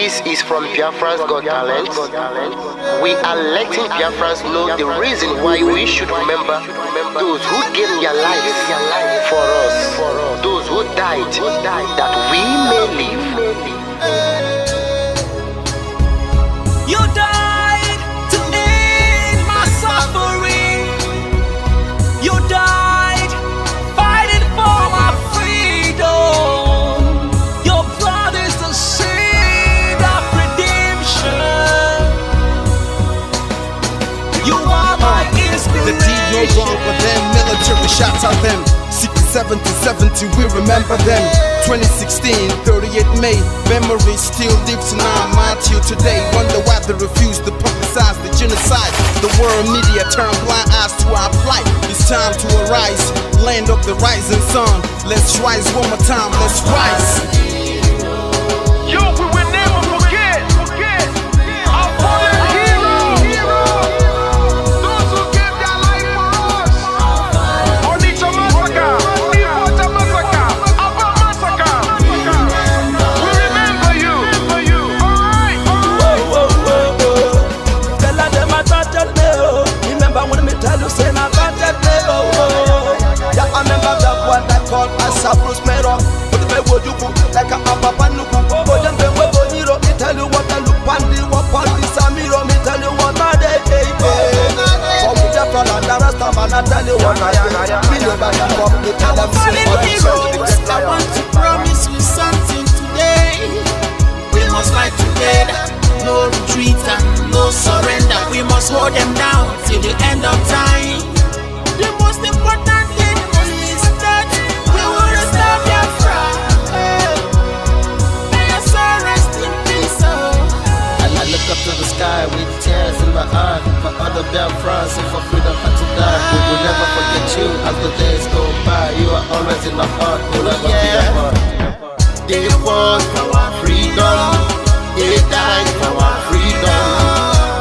This is from Biafrans Got Talent. We are letting Biafrans know the reason why we should remember those who gave their lives for us, those who died that we may live. You died to end my suffering. You died fighting for my freedom. Your blood is the seed of redemption. You are my inspiration. The deed no wrong with them, military shots at them. 67 to 70, we remember them. 2016, 38 May, memory still lives in our mind till today. Wonder why they refuse to publicize the genocide. The world media turn blind eyes to our plight. It's time to arise, land of the rising sun. Let's rise one more time, let's rise. Yo, we will never forget our fallen heroes, those who gave their life for us. Onitsha massacre, Iwata massacre, Aba massacre. We remember you. Alright. Tell them I got that day. Remember when me tell you say I got that day. Yeah, I remember that one that called us a Bruce Mero. But the way you put like a papa nuku. But then when we hero, me tell you what I look pandi, what pandi Samiro, me tell you what I day. For me the front and the rest of man, I tell you what I do. Me never give up, me tell them say what I do. I want to promise you something today. We must fight together, no retreat and no surrender. We must hold them down till the end of time. The most important thing is that we will restore Biafra. May your soul rest in peace. And I look up to the sky with tears in my eye. For other Biafrans, if for freedom had to die, we will never forget you as the days go by. You are always in my heart, you'll never be apart. They fought for our freedom, they died for our freedom.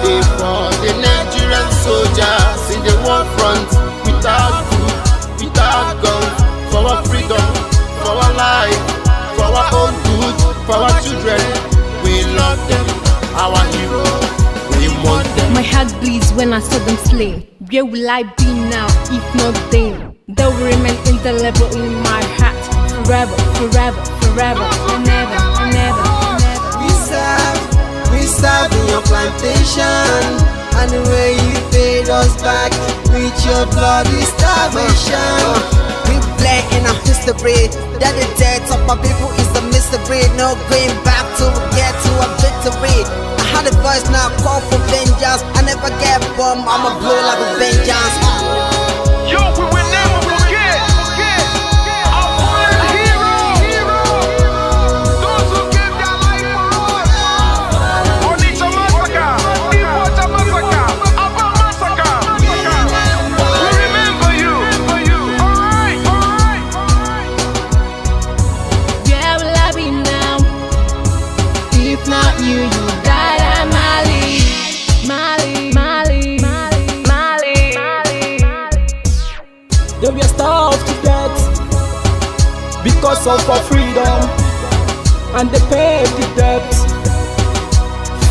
They fought the Nigerian soldiers in the war front, without food, without guns, for our freedom, for our life, for our own good, for our children. We love them, our heroes, we want them. My heart bleeds when I saw them slain. Where will I be now if not then? They will remain indelible in my heart forever, forever, forever, and ever, and ever, and ever. We serve in your plantation, and the way you paid us back with your bloody starvation. We bled in our history that the death of our people is a mystery. No going back to get to a victory. I had a voice now call for vengeance. I never get bummed, I'ma blow like a vengeance. Yo, we will never forget our fallen heroes, those who gave their life for us. Onitsha massacre, Iwata massacre, Aba massacre. We remember you. Alright. Where will I be now? If not you, you died at Mali. They were starved to death because of our freedom, and they paid the debt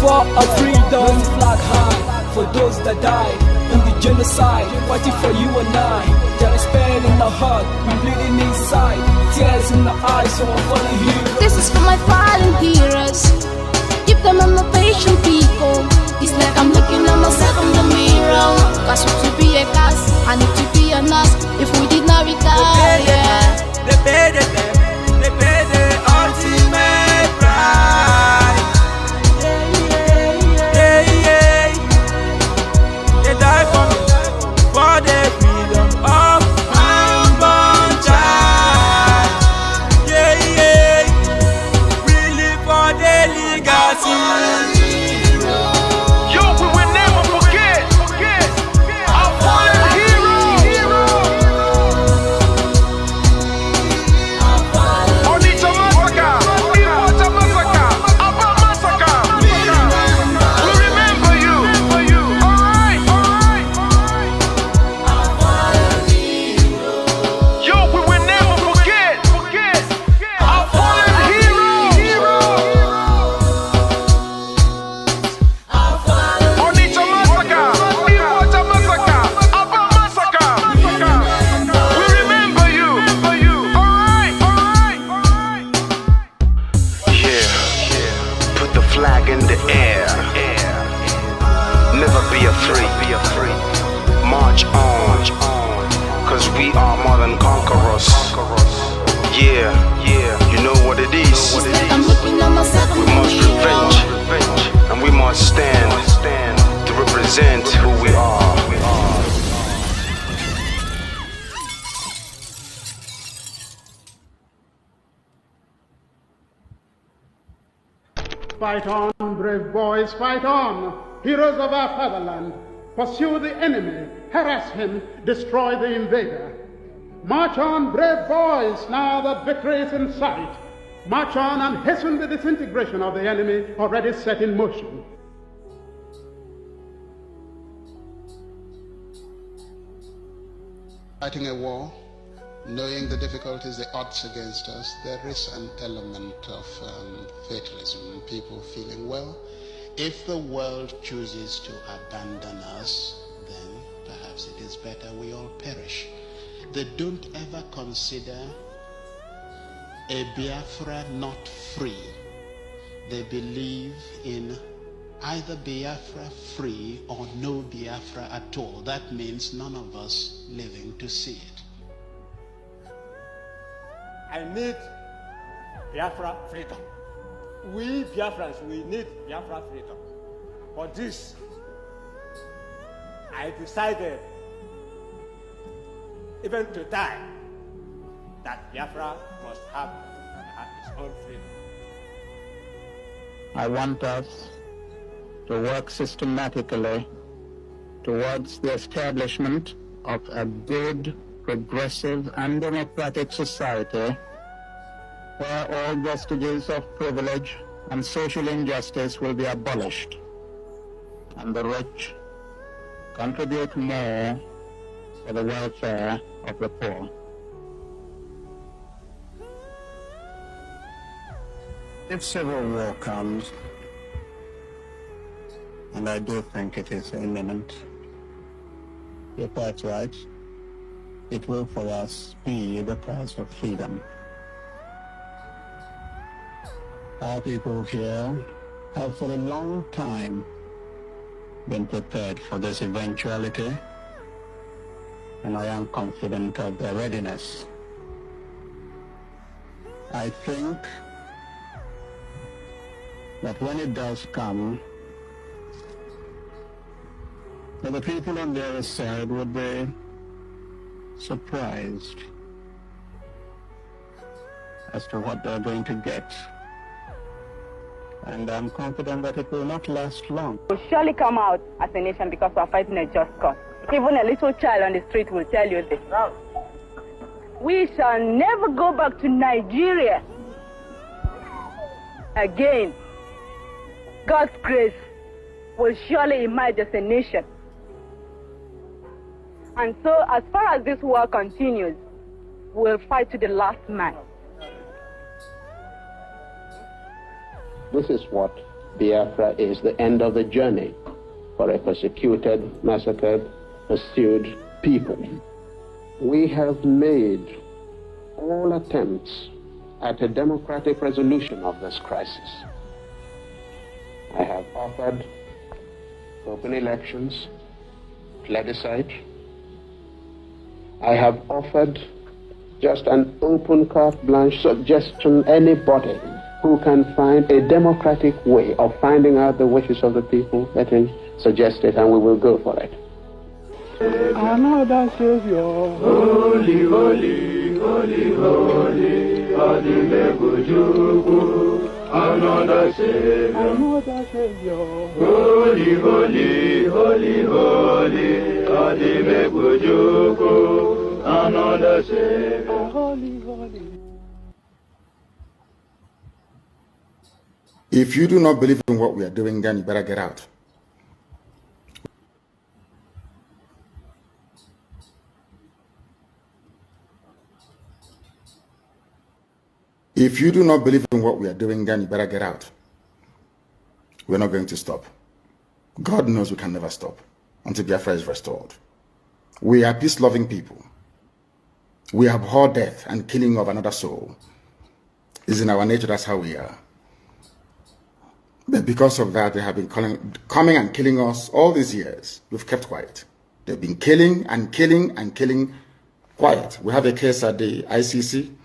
for our freedom. Flag high for those that died in the genocide, fighting for you and I. There is pain in our heart, we bleeding inside, tears in the eyes of our fallen heroes. This is for my fallen heroes. Give them a patient people. It's like I'm looking at myself in the mirror. Cause to be a cast, I need to be a nurse. If we did not retire, They paid the ultimate price. They died for me, for the freedom of my unborn child. We live for flag in the air. Never be afraid. March on, cause we are more than conquerors. Yeah, you know what it is. We must revenge, and we must stand to represent who we are. Fight on, brave boys, fight on, heroes of our fatherland. Pursue the enemy, harass him, destroy the invader. March on, brave boys, now that victory is in sight. March on and hasten the disintegration of the enemy already set in motion. Fighting a war, knowing the difficulties, the odds against us, there is an element of fatalism, people feeling, well, if the world chooses to abandon us, then perhaps it is better we all perish. They don't ever consider a Biafra not free. They believe in either Biafra free or no Biafra at all. That means none of us living to see it. I need Biafra freedom. We Biafrans, we need Biafra freedom. For this, I decided, even to die, that Biafra must have its own freedom. I want us to work systematically towards the establishment of a good, progressive, and democratic society where all vestiges of privilege and social injustice will be abolished, and the rich contribute more for the welfare of the poor. If civil war comes, and I do think it is imminent, you're quite right, it will for us be the price of freedom. Our people here have for a long time been prepared for this eventuality, and I am confident of their readiness. I think that when it does come, that the people on the other side would be surprised as to what they're going to get. And I'm confident that it will not last long. We'll surely come out as a nation because we're fighting a just cause. Even a little child on the street will tell you this. We shall never go back to Nigeria again. God's grace will surely emerge as a nation. And so, as far as this war continues, we'll fight to the last man. This is what Biafra is, the end of the journey for a persecuted, massacred, pursued people. We have made all attempts at a democratic resolution of this crisis. I have offered open elections, plebiscite. I have offered just an open carte blanche suggestion, anybody who can find a democratic way of finding out the wishes of the people, let him suggest it and we will go for it. Another Savior, holy, holy, holy, holy, Adimebujuku. Another Savior, holy, holy, holy, holy, Adimebujuku. Another Savior, holy, holy. If you do not believe in what we are doing, then you better get out. If you do not believe in what we are doing, then you better get out. We're not going to stop. God knows we can never stop until Biafra is restored. We are peace-loving people. We abhor death and killing of another soul. It's in our nature, that's how we are. But because of that, they have been coming and killing us all these years. We've kept quiet. They've been killing and killing and killing quiet. We have a case at the ICC.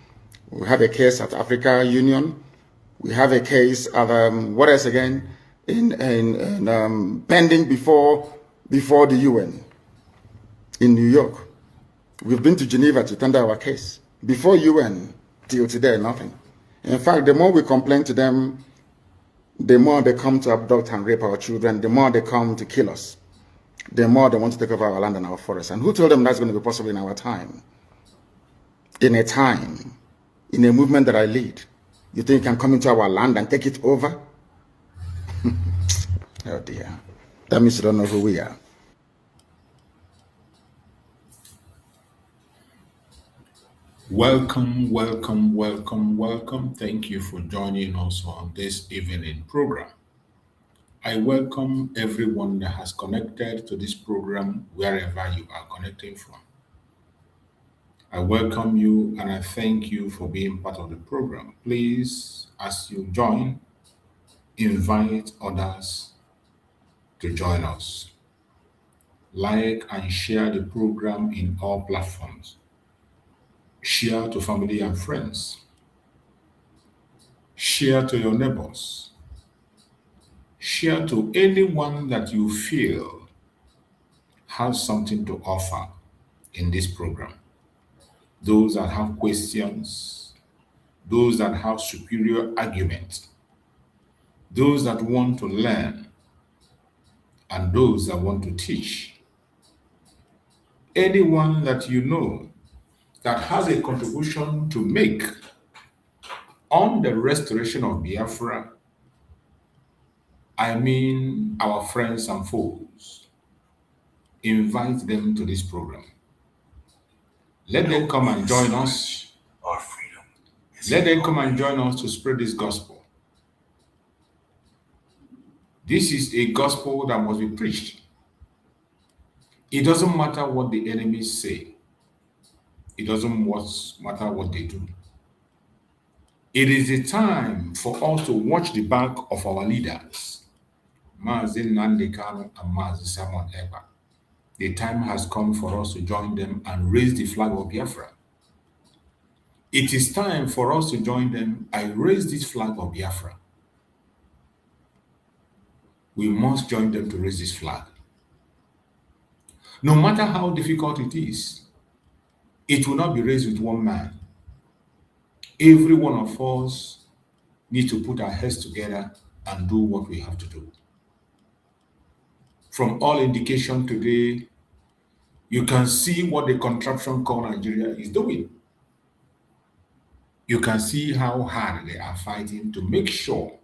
We have a case at Africa Union. We have a case of what else again? Pending before the UN in New York. We've been to Geneva to tender our case. Before UN, till today, nothing. In fact, the more we complain to them, the more they come to abduct and rape our children, the more they come to kill us, the more they want to take over our land and our forests. And who told them that's going to be possible in our time? In a movement that I lead. You think you can come into our land and take it over? Oh dear. That means you don't know who we are. Welcome, welcome, welcome, welcome. Thank you for joining us on this evening program. I welcome everyone that has connected to this program wherever you are connecting from. I welcome you and I thank you for being part of the program. Please, as you join, invite others to join us. Like and share the program in all platforms. Share to family and friends. Share to your neighbors. Share to anyone that you feel has something to offer in this program. Those that have questions, those that have superior arguments, those that want to learn, and those that want to teach. Anyone that you know that has a contribution to make on the restoration of Biafra, I mean our friends and foes, invite them to this program. Let them come and join us. Let them come and join us to spread this gospel. This is a gospel that must be preached. It doesn't matter what the enemies say. It doesn't matter what they do. It is a time for us to watch the back of our leaders, Mazi Nnamdi Kanu and Mazi Nnamdi. The time has come for us to join them and raise the flag of Biafra. It is time for us to join them and raise this flag of Biafra. We must join them to raise this flag. No matter how difficult it is, it will not be raised with one man. Every one of us needs to put our heads together and do what we have to do. From all indication today, you can see what the contraption called Nigeria is doing. You can see how hard they are fighting to make sure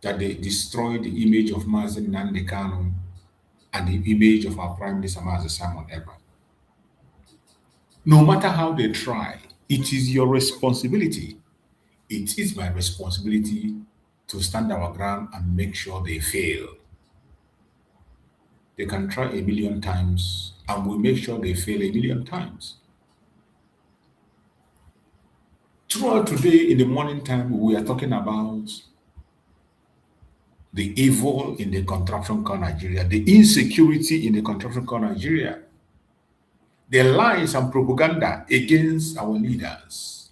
that they destroy the image of Mazi Nnamdi Kanu and the image of our Prime Minister Mazi Nnamdi. No matter how they try, it is your responsibility. It is my responsibility to stand our ground and make sure they fail. They can try 1,000,000 times and we'll make sure they fail 1,000,000 times. Throughout today in the morning time, we are talking about the evil in the contraption called Nigeria, the insecurity in the contraption called Nigeria, the lies and propaganda against our leaders.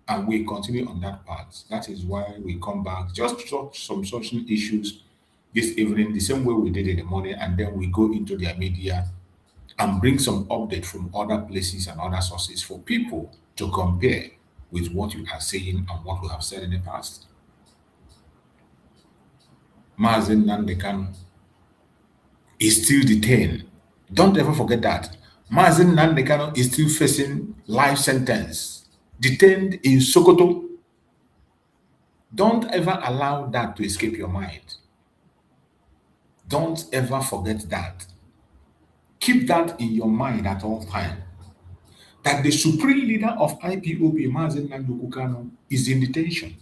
And we continue on that path. That is why we come back, just to talk some social issues this evening, the same way we did in the morning, and then we go into their media and bring some update from other places and other sources for people to compare with what you are saying and what we have said in the past. Mazi Nnamdi Kanu is still detained. Don't ever forget that. Mazi Nnamdi Kanu is still facing life sentence, detained in Sokoto. Don't ever allow that to escape your mind. Don't ever forget that. Keep that in your mind at all times. That the supreme leader of IPOB, Mazi Nnamdi Kanu, is in detention.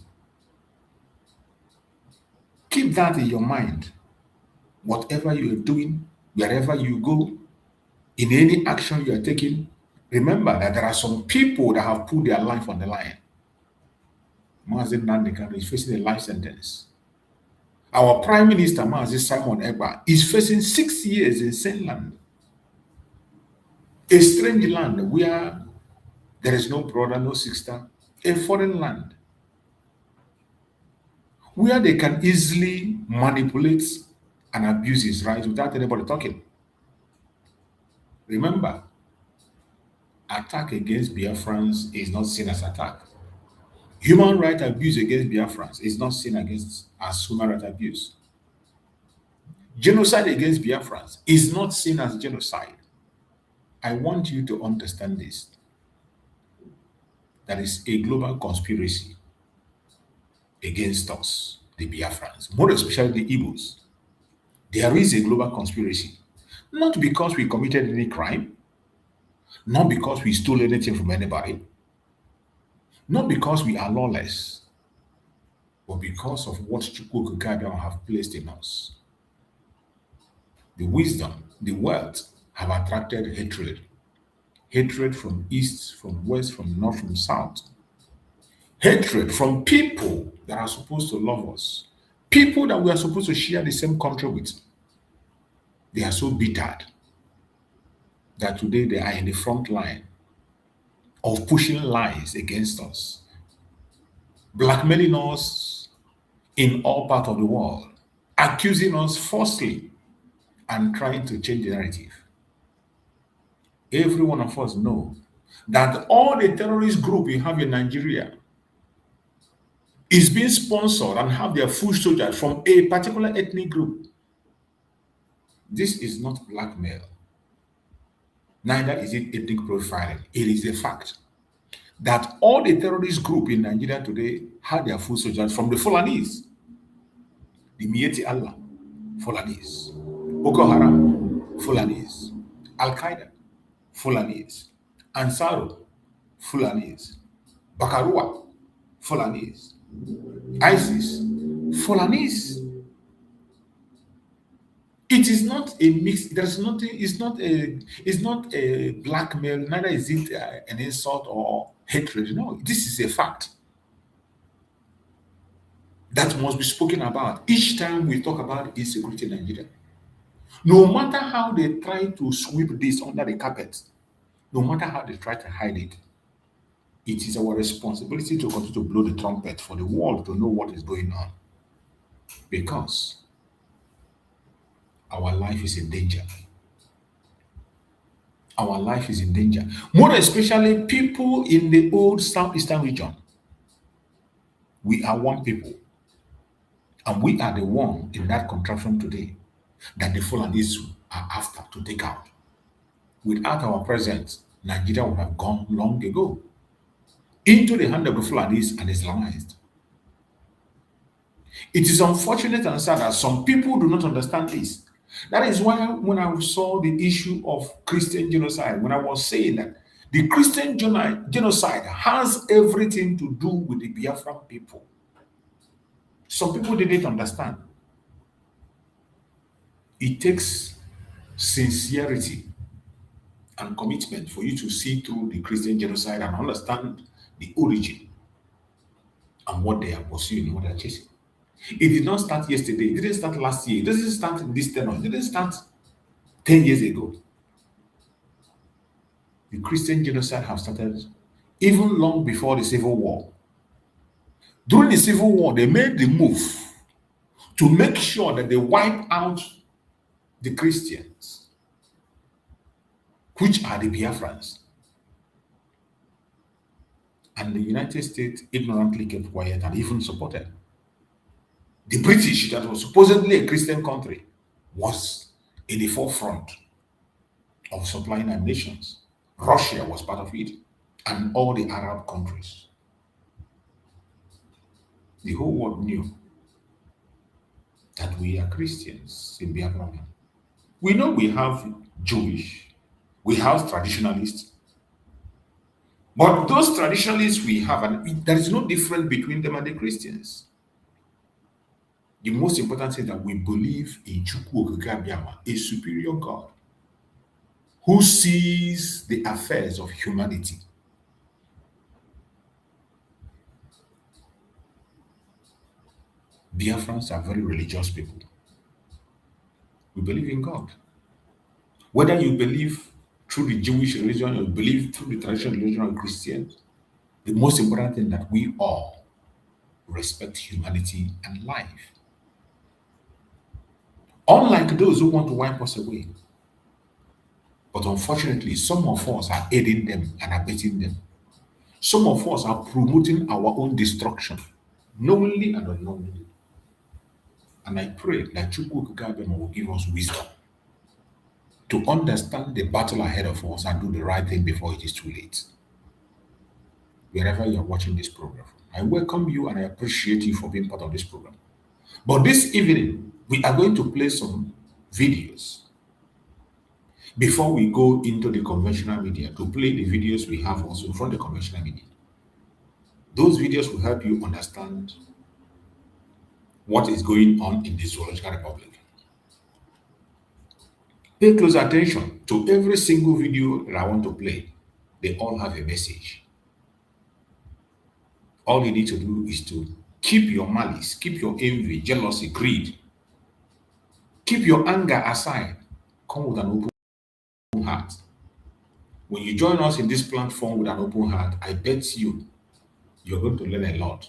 Keep that in your mind. Whatever you are doing, wherever you go, in any action you are taking, remember that there are some people that have put their life on the line. Mazi Nnamdi Kanu is facing a life sentence. Our Prime Minister, Mazi Simon Egba, is facing 6 years in same land, a strange land where there is no brother, no sister, a foreign land where they can easily manipulate and abuse his rights without anybody talking. Remember, attack against Biafrans is not seen as attack. Human rights abuse against Biafrans is not seen as human rights abuse. Genocide against Biafrans is not seen as genocide. I want you to understand this. That is a global conspiracy against us, the Biafrans, more especially the Igbos. There is a global conspiracy, not because we committed any crime, not because we stole anything from anybody, not because we are lawless, but because of what Chukwu Okike have placed in us. The wisdom, the wealth have attracted hatred. Hatred from east, from west, from north, from south. Hatred from people that are supposed to love us. People that we are supposed to share the same country with. They are so bittered that today they are in the front line of pushing lies against us, blackmailing us in all parts of the world, accusing us falsely and trying to change the narrative. Every one of us know that all the terrorist group we have in Nigeria is being sponsored and have their full soldiers from a particular ethnic group. This is not blackmail. Neither is it ethnic profiling. It is a fact that all the terrorist group in Nigeria today have their full soldiers from the Fulanis, the Mieti Allah, Fulanis, Boko Haram, Fulanis, Al-Qaeda, Fulanis, Ansaru, Fulanis, Bakarua, Fulanis, ISIS, Fulanis. It is not a mix. There's nothing. It's not a blackmail. Neither is it an insult or hatred. No, this is a fact that must be spoken about each time we talk about insecurity in Nigeria. No matter how they try to sweep this under the carpet, no matter how they try to hide it, it is our responsibility to continue to blow the trumpet for the world to know what is going on, because our life is in danger. Our life is in danger. More especially people in the old southeastern region. We are one people. And we are the one in that contraption today that the Fulanis are after to take out. Without our presence, Nigeria would have gone long ago into the hand of the Fulanis and Islamized. It is unfortunate and sad that some people do not understand this. That is why when I saw the issue of Christian genocide, when I was saying that the Christian genocide has everything to do with the Biafran people, some people didn't understand. It takes sincerity and commitment for you to see through the Christian genocide and understand the origin and what they are pursuing, what they are chasing. It did not start yesterday. It didn't start last year. It doesn't start in this tenor. It didn't start 10 years ago. The Christian genocide have started even long before the Civil War. During the Civil War, they made the move to make sure that they wipe out the Christians, which are the Biafrans. And the United States ignorantly kept quiet and even supported. The British, that was supposedly a Christian country, was in the forefront of supplying our nations. Russia was part of it, and all the Arab countries. The whole world knew that we are Christians in Biafra. We know we have Jewish, we have traditionalists, but those traditionalists we have, and there is no difference between them and the Christians. The most important thing is that we believe in Chukwu Okike, a superior God who sees the affairs of humanity. Biafrans are very religious people. We believe in God. Whether you believe through the Jewish religion or you believe through the traditional religion of Christians, the most important thing that we all respect humanity and life. Unlike those who want to wipe us away. But unfortunately, some of us are aiding them and abetting them. Some of us are promoting our own destruction, knowingly and unknowingly. And I pray that Chukwu Okike will give us wisdom to understand the battle ahead of us and do the right thing before it is too late. Wherever you are watching this program, I welcome you and I appreciate you for being part of this program. But this evening, we are going to play some videos before we go into the conventional media to play the videos we have also from the conventional media. Those videos will help you understand what is going on in the Zoological Republic. Pay close attention to every single video that I want to play. They all have a message. All you need to do is to keep your malice, keep your envy, jealousy, greed. Keep your anger aside. Come with an open heart. When you join us in this platform with an open heart, I bet you're going to learn a lot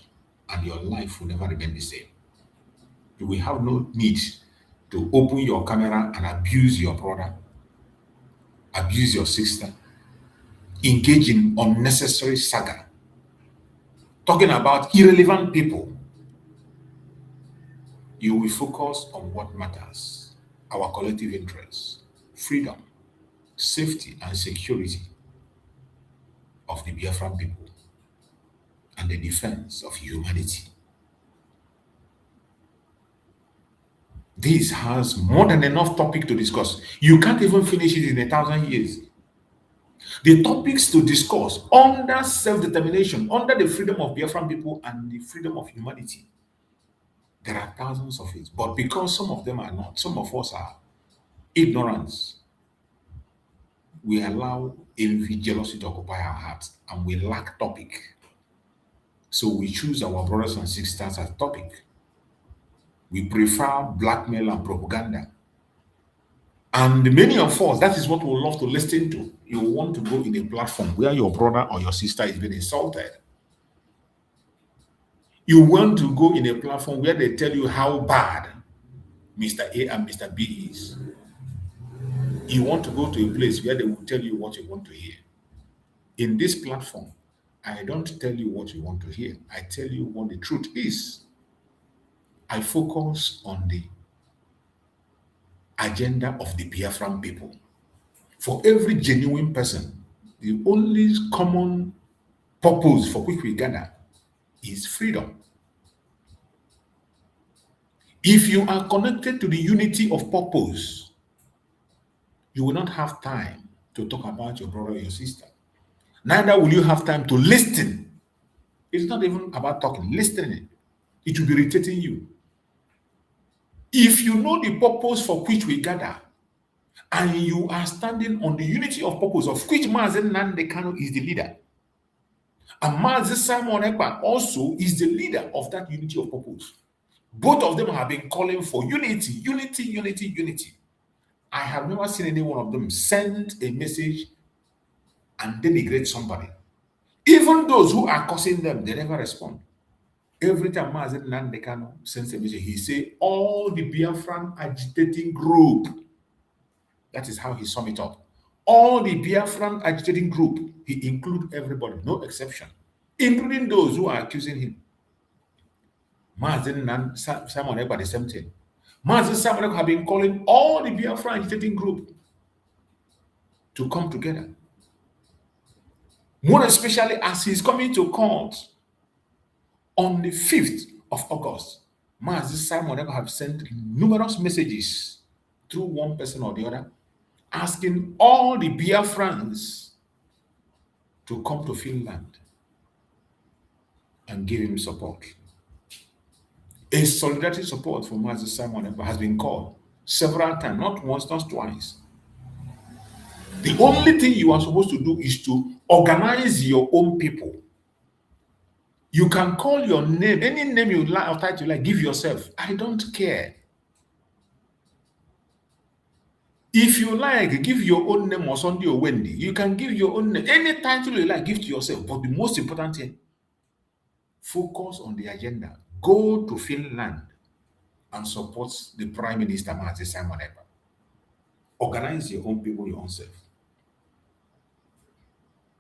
and your life will never remain the same. You will have no need to open your camera and abuse your brother, abuse your sister, engage in unnecessary saga, talking about irrelevant people. You will focus on what matters, our collective interests, freedom, safety, and security of the Biafran people, and the defense of humanity. This has more than enough topic to discuss. You can't even finish it in 1,000 years. The topics to discuss under self-determination, under the freedom of Biafran people and the freedom of humanity, there are thousands of it. But because some of them are not, some of us are ignorance, we allow envy, jealousy to occupy our hearts, and we lack topic. So we choose our brothers and sisters as topic. We prefer blackmail and propaganda. And many of us, that is what we love to listen to. You want to go in a platform where your brother or your sister is being insulted. You want to go in a platform where they tell you how bad Mr. A and Mr. B is. You want to go to a place where they will tell you what you want to hear. In this platform, I don't tell you what you want to hear. I tell you what the truth is. I focus on the agenda of the Biafran people. For every genuine person, the only common purpose for which we gather is freedom. If you are connected to the unity of purpose, you will not have time to talk about your brother or your sister. Neither will you have time to listen. It's not even about talking, listening. It will be irritating you. If you know the purpose for which we gather, and you are standing on the unity of purpose of which Mazi Nnamdi Kanu is the leader, and Mazi Simon Ekpa also is the leader of that unity of purpose. Both of them have been calling for unity, unity, unity, unity. I have never seen any one of them send a message and denigrate somebody. Even those who are cursing them, they never respond. Every time Mazi Nnamdi Kanu sends a message, he say, all the Biafran agitating group. That is how he sum it up. All the Biafran agitating group, he include everybody, no exception, including those who are accusing him. Mazi Nnamdi Simon Ekpa, the same thing. Mazi Simon Ekpa have been calling all the Biafran agitating group to come together. More especially as he's coming to court on the 5th of August. Mazi Simon Ekpa have sent numerous messages through one person or the other, asking all the Biafrans to come to Finland and give him support. A solidarity support for Mazi Simon Ekpa has been called several times, not once, not twice. The only thing you are supposed to do is to organize your own people. You can call your name, any name you like or title you like, give yourself. I don't care. If you like, give your own name or Sunday or Wendy. You can give your own name. Any title you like, give to yourself. But the most important thing, focus on the agenda. Go to Finland and support the Prime Minister, Mazi Nnamdi. Organize your own people, your own self.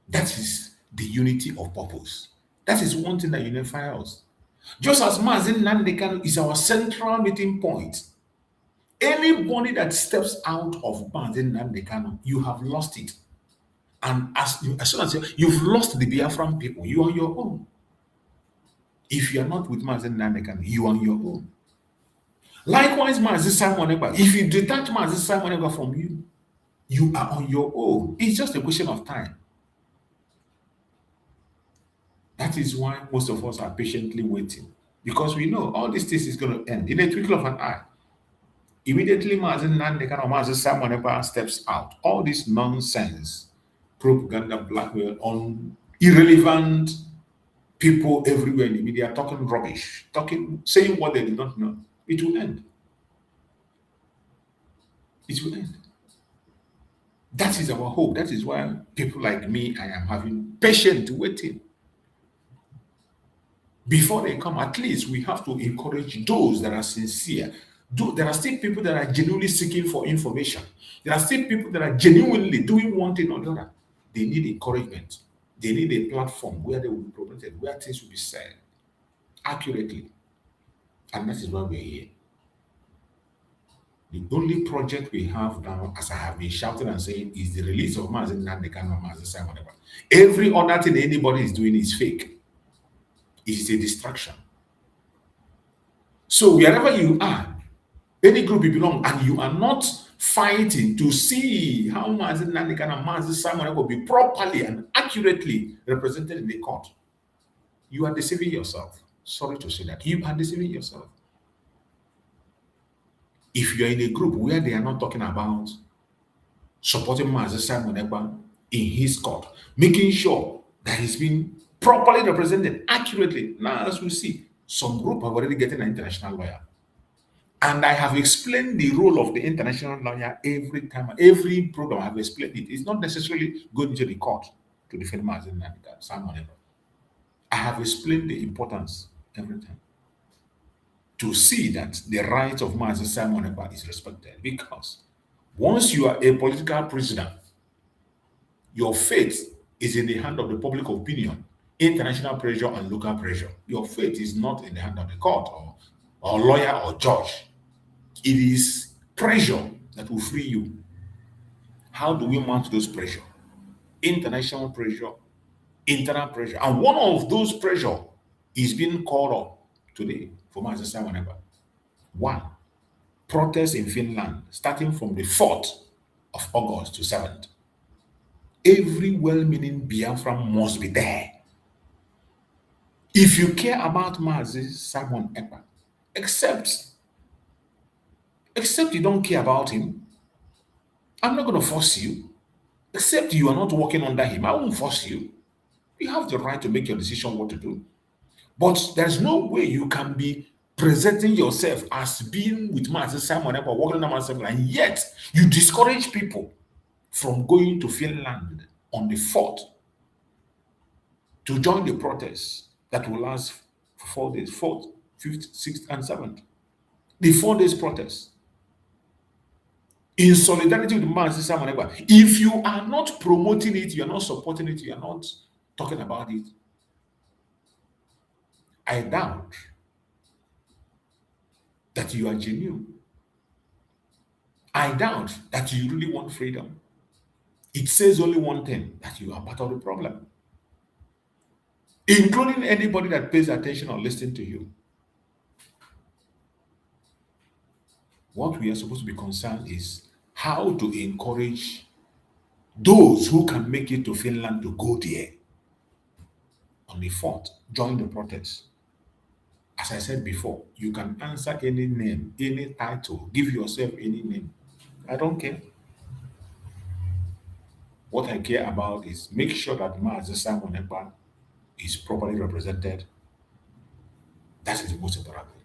That is the unity of purpose. That is one thing that unifies us. Just as Mazi Nnamdi Kanu is our central meeting point, anybody that steps out of Mazi Nnamdi Kanu, you have lost it. And as soon as you've lost the Biafran people, you are on your own. If you are not with Mazi Nnamdi Kanu, you are on your own. Likewise, Mazi Nnamdi, if you detach Mazi Nnamdi from you, you are on your own. It's just a question of time. That is why most of us are patiently waiting. Because we know all these things is going to end in a twinkle of an eye. Immediately, Mazi Nnamdi Kanu or Mazi Nnamdi steps out. All this nonsense, propaganda, blackmail on irrelevant people everywhere in the media talking rubbish, saying what they do not know. It will end. It will end. That is our hope. That is why people like me, I am having patient waiting. Before they come, at least we have to encourage those that are sincere. There are still people that are genuinely seeking for information. There are still people that are genuinely doing one thing or the other. They need encouragement. They need a platform where they will be promoted, where things will be said accurately. And that is why we're here. The only project we have now, as I have been shouting and saying, is the release of Mazi Nnamdi Kanu and Mazi Nnamdi. Every other thing anybody is doing is fake. It is a distraction. So wherever you are, any group you belong, and you are not fighting to see how Mazi Nnamdi Kanu and Mazi Nnamdi will be properly and accurately represented in the court, you are deceiving yourself. Sorry to say that. You are deceiving yourself. If you are in a group where they are not talking about supporting Mazi Nnamdi in his court, making sure that he's been properly represented accurately. Now, as we see, some group have already gotten an international lawyer. And I have explained the role of the international lawyer every time, every program I have explained it. It's not necessarily going to the court to defend Mazi Nnamdi Kanu. I have explained the importance every time to see that the rights of Mazi Nnamdi is respected. Because once you are a political prisoner, your fate is in the hand of the public opinion, international pressure and local pressure. Your fate is not in the hand of the court or lawyer or judge. It is pressure that will free you. How do we mount those pressure? International pressure, internal pressure. And one of those pressure is being called up today for Mazi Nnamdi. One, protests in Finland starting from the 4th of August to 7th. Every well-meaning Biafran must be there. If you care about Mazi Nnamdi, except you don't care about him, I'm not going to force you. Except you are not working under him, I won't force you. You have the right to make your decision what to do. But there's no way you can be presenting yourself as being with Mazi Nnamdi or working under Mazi Nnamdi, and yet you discourage people from going to Finland on the 4th to join the protest that will last for 4 days, 4th, 5th, 6th, and 7th. The 4 days protest. In solidarity with Mazi Nnamdi. If you are not promoting it, you are not supporting it, you are not talking about it, I doubt that you are genuine. I doubt that you really want freedom. It says only one thing, that you are part of the problem. Including anybody that pays attention or listens to you. What we are supposed to be concerned is how to encourage those who can make it to Finland to go there on the 4th, join the protest. As I said before, you can answer any name, any title, give yourself any name. I don't care. What I care about is make sure that Mazi Nnamdi is properly represented That is the most important thing.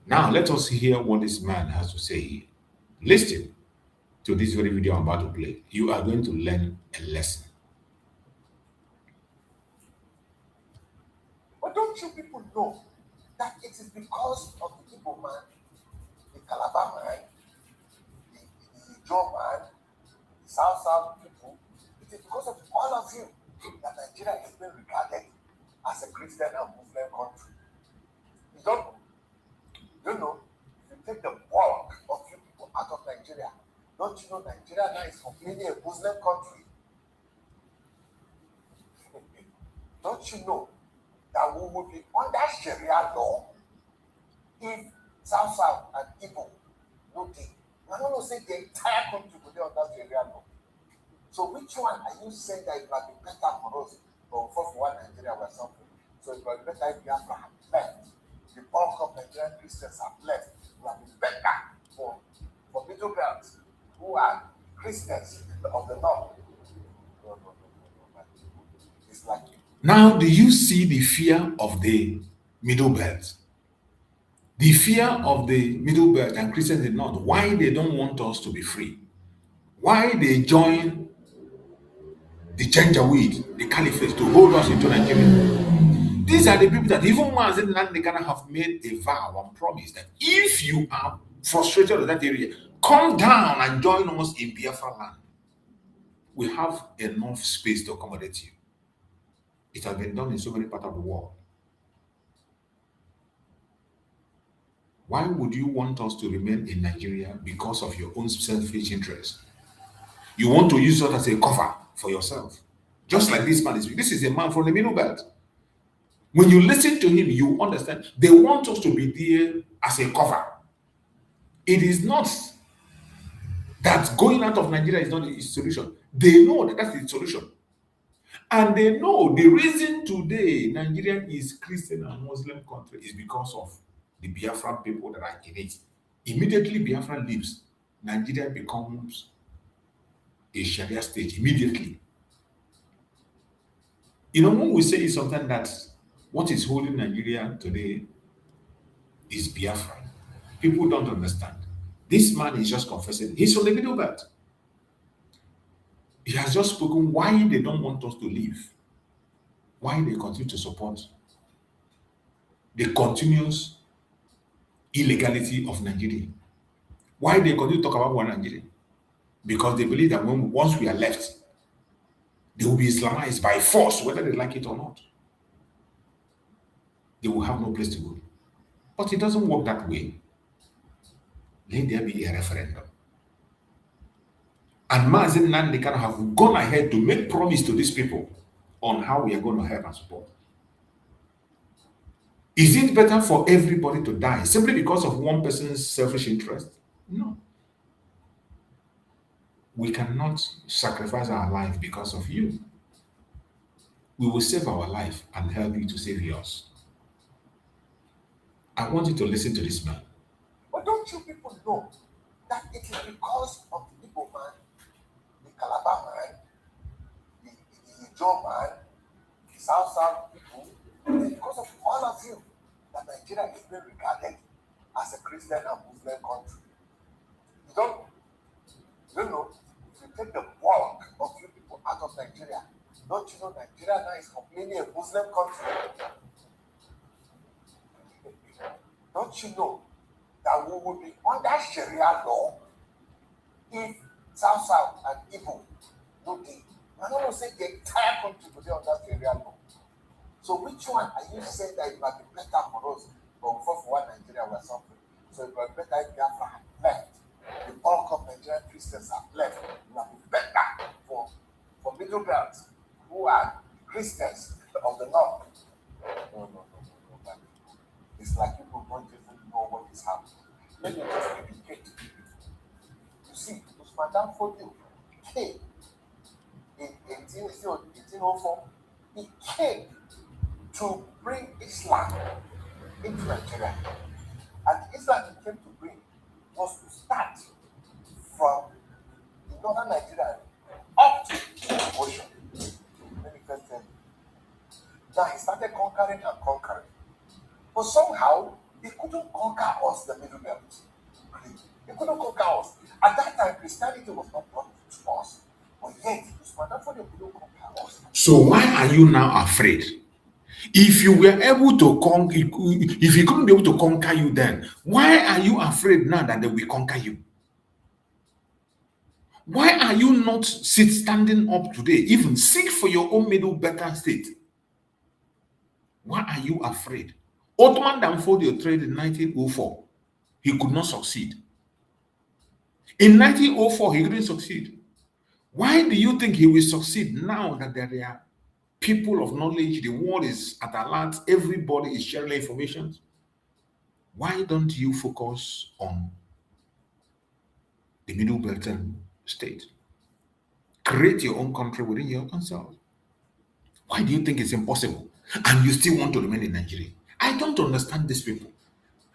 Now, let us hear what this man has to say here. Listen to this very video I'm about to play. You are going to learn a lesson. But don't you people know that it is because of the Igbo man, the Calabar man, the Ijaw man, the South people, it is because of all of you that Nigeria is being regarded as a Christian and Muslim country. You don't know, if you take the bulk of you people out of Nigeria, don't you know Nigeria now is completely a Muslim country? Don't you know that we will be under Sharia law if South and Igbo no dey? I don't know, say the entire country will be under Sharia law. So which one are you saying that it might be better for us, or for one Nigeria or something? So it might be better if Biafra have left. The bulk of Nigerian Christians have left. It might be better for middle belts who are Christians of the north. No. It's like Now, do you see the fear of the middle belt? The fear of the middle belt and Christians in the north, why they don't want us to be free? Why they join the Janjaweed, the caliphate, to hold us into Nigeria? These are the people that even Mazi Nnamdi Kanu have made a vow and promise that if you are frustrated with that area, come down and join us in Biafra land. We have enough space to accommodate you. It has been done in so many parts of the world. Why would you want us to remain in Nigeria because of your own selfish interest? You want to use us as a cover for yourself. Just like this man is. This is a man from the middle belt. When you listen to him, you understand. They want us to be there as a cover. It is not that going out of Nigeria is not the solution. They know that that's the solution. And they know the reason today Nigeria is Christian and Muslim country is because of the Biafran people that are in it. Immediately Biafra leaves, Nigeria becomes a Sharia state immediately. You know, when we say something that what is holding Nigeria today is Biafra, people don't understand. This man is just confessing. He's from the middle belt. He has just spoken why they don't want us to leave, why they continue to support the continuous illegality of Nigeria, why they continue to talk about one Nigeria, because they believe that once we are left, they will be Islamized by force, whether they like it or not. They will have no place to go. But it doesn't work that way. Let there be a referendum. And Mazi Nnamdi Kanu have gone ahead to make promise to these people on how we are going to help and support. Is it better for everybody to die simply because of one person's selfish interest? No. We cannot sacrifice our life because of you. We will save our life and help you to save yours. I want you to listen to this man. But don't you people know that it is because of the Igbo man, the Calabar man, the Ijaw man, the South people, it is because of all of you that Nigeria is being regarded as a Christian and Muslim country. You don't know, if you take the bulk of you people out of Nigeria, don't you know Nigeria now is completely a Muslim country? Don't you know that we will be under Sharia law if South and Igbo no dey? I don't know, say the entire country will be under Sharia law. So which one are you saying that it might be better for us, or for one Nigeria or something? So it might be better if Biafra have left. The bulk of Nigerian Christians have left. It might be better for middle belts who are Christians of the north. No. It's like people don't even know what is happening. Let me just educate you. You see, Usman Fodio came in 1804. He came to bring Islam into Nigeria. And the Islam he came to bring was to start from the northern Nigeria up to the ocean. Let me first tell you. Now he started conquering and conquering. For some couldn't conquer us, the Middle Belt. They couldn't conquer us. At that time, Christianity was not brought to us. But yet, this man, that's why they couldn't conquer us. So why are you now afraid? If you were able to conquer, if he couldn't be able to conquer you then, why are you afraid now that they will conquer you? Why are you not standing up today, even seek for your own middle better state? Why are you afraid? Ottoman Danfodio tried in 1904. He could not succeed. In 1904, he couldn't succeed. Why do you think he will succeed now that there are people of knowledge, the world is at alert, everybody is sharing information? Why don't you focus on the Middle Belton state? Create your own country within your own self. Why do you think it's impossible? And you still want to remain in Nigeria? I don't understand these people.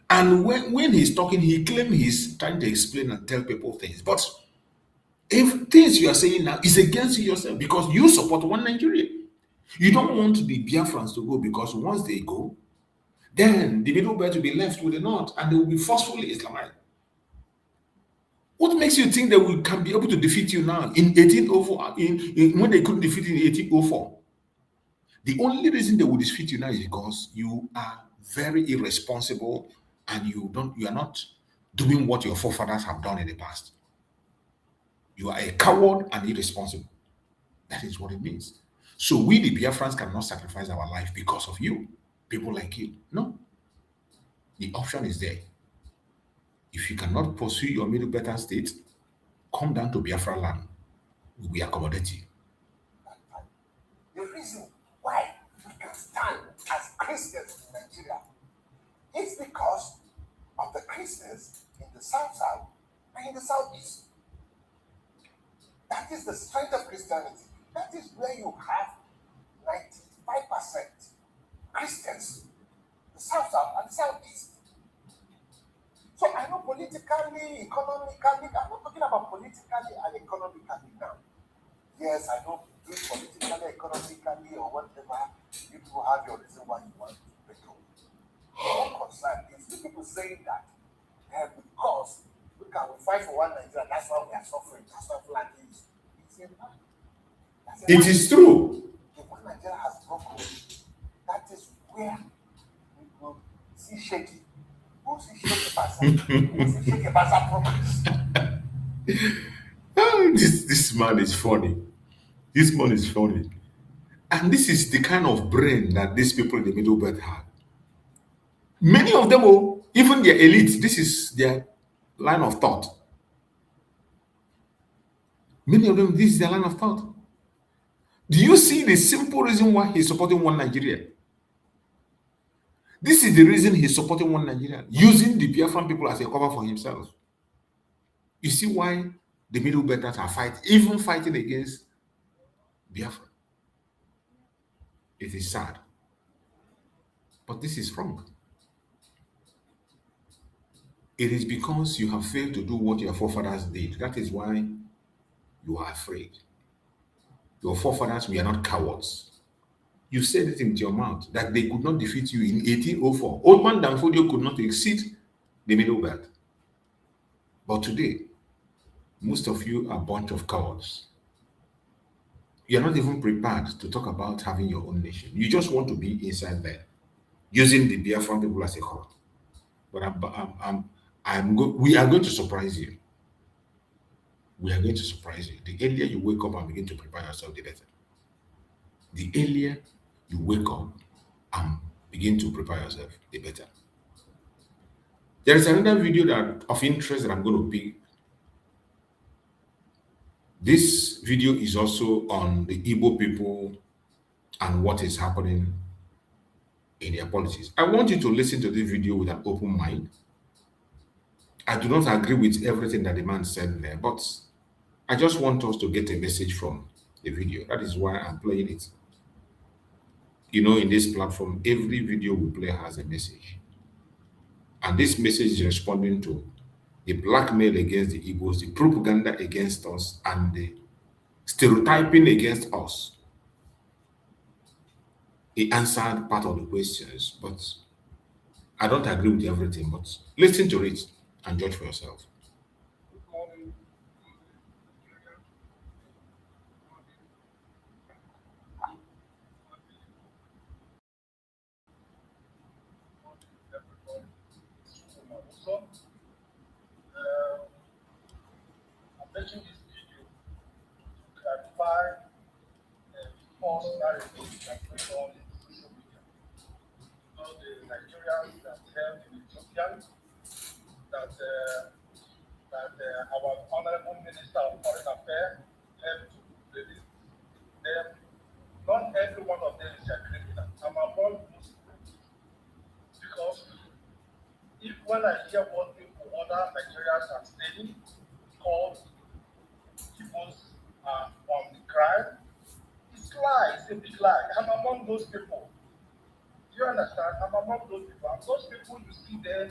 And when he's talking, he claims he's trying to explain and tell people things. But if things you are saying now is against you yourself, because you support one Nigeria. You don't want the Biafrans to go, because once they go, then the Middle Belt will be left with the North and they will be forcefully Islamized. What makes you think that we can be able to defeat you now in 1804, when they couldn't defeat you in 1804? The only reason they will defeat you now is because you are very irresponsible and you are not doing what your forefathers have done in the past. You are a coward and irresponsible. That is what it means. So we, the Biafrans, cannot sacrifice our life because of you, people like you. No. The option is there. If you cannot pursue your middle better state, come down to Biafra land. We accommodate you. The reason why we can stand as Christians in Nigeria is because of the Christians in the South and in the Southeast. That is the strength of Christianity. That is where you have 95% Christians, the South and the Southeast. So I know politically, economically, I'm not talking about politically and economically now. Yes, I know politically, economically, or whatever, you people have your reason why you want to break up. No concern. It's the people saying that because we fight for one Nigeria, that's why we are suffering, that's why Fulani is. It is true. If one Nigeria has broken, that is where we will see shaky. We'll see shaky progress. This man is funny. This man is funny. And this is the kind of brain that these people in the Middle Belt have. Many of them, even their elite, this is their line of thought. Many of them, this is their line of thought. Do you see the simple reason why he's supporting one Nigeria? This is the reason he's supporting one Nigeria, using the Biafran people as a cover for himself. You see why the Middle Belters are even fighting against Biafra. It is sad. But this is wrong. It is because you have failed to do what your forefathers did. That is why you are afraid. Your forefathers were not cowards. You said it into your mouth that they could not defeat you in 1804. Ottoman Danfodio could not exceed the Middle Belt. But today, most of you are a bunch of cowards. You're not even prepared to talk about having your own nation. You just want to be inside there, using the Biafran people as a cover. But we are going to surprise you. We are going to surprise you. The earlier you wake up and begin to prepare yourself, the better. The earlier you wake up and begin to prepare yourself, the better. There is another video of interest that I'm going to pick. This video is also on the Igbo people and what is happening in their politics. I want you to listen to this video with an open mind. I do not agree with everything that the man said there, but I just want us to get a message from the video. That is why I'm playing it. You know, in this platform, every video we play has a message. And this message is responding to the blackmail against the Igbos, the propaganda against us, and the stereotyping against us. He answered part of the questions, but I don't agree with everything, but listen to it and judge for yourself. I'm making this video to clarify false narrative that going on in social media. You know, the Nigerians that held in Ethiopia, that our Honorable Minister of Foreign Affairs helped to release them. Not every one of them is a criminal. I'm among Muslims because if when I hear what people, other Nigerians are saying, called people on the crime, it's lie, it's a big lie. I'm among those people. Do you understand? I'm among those people. And those people you see there,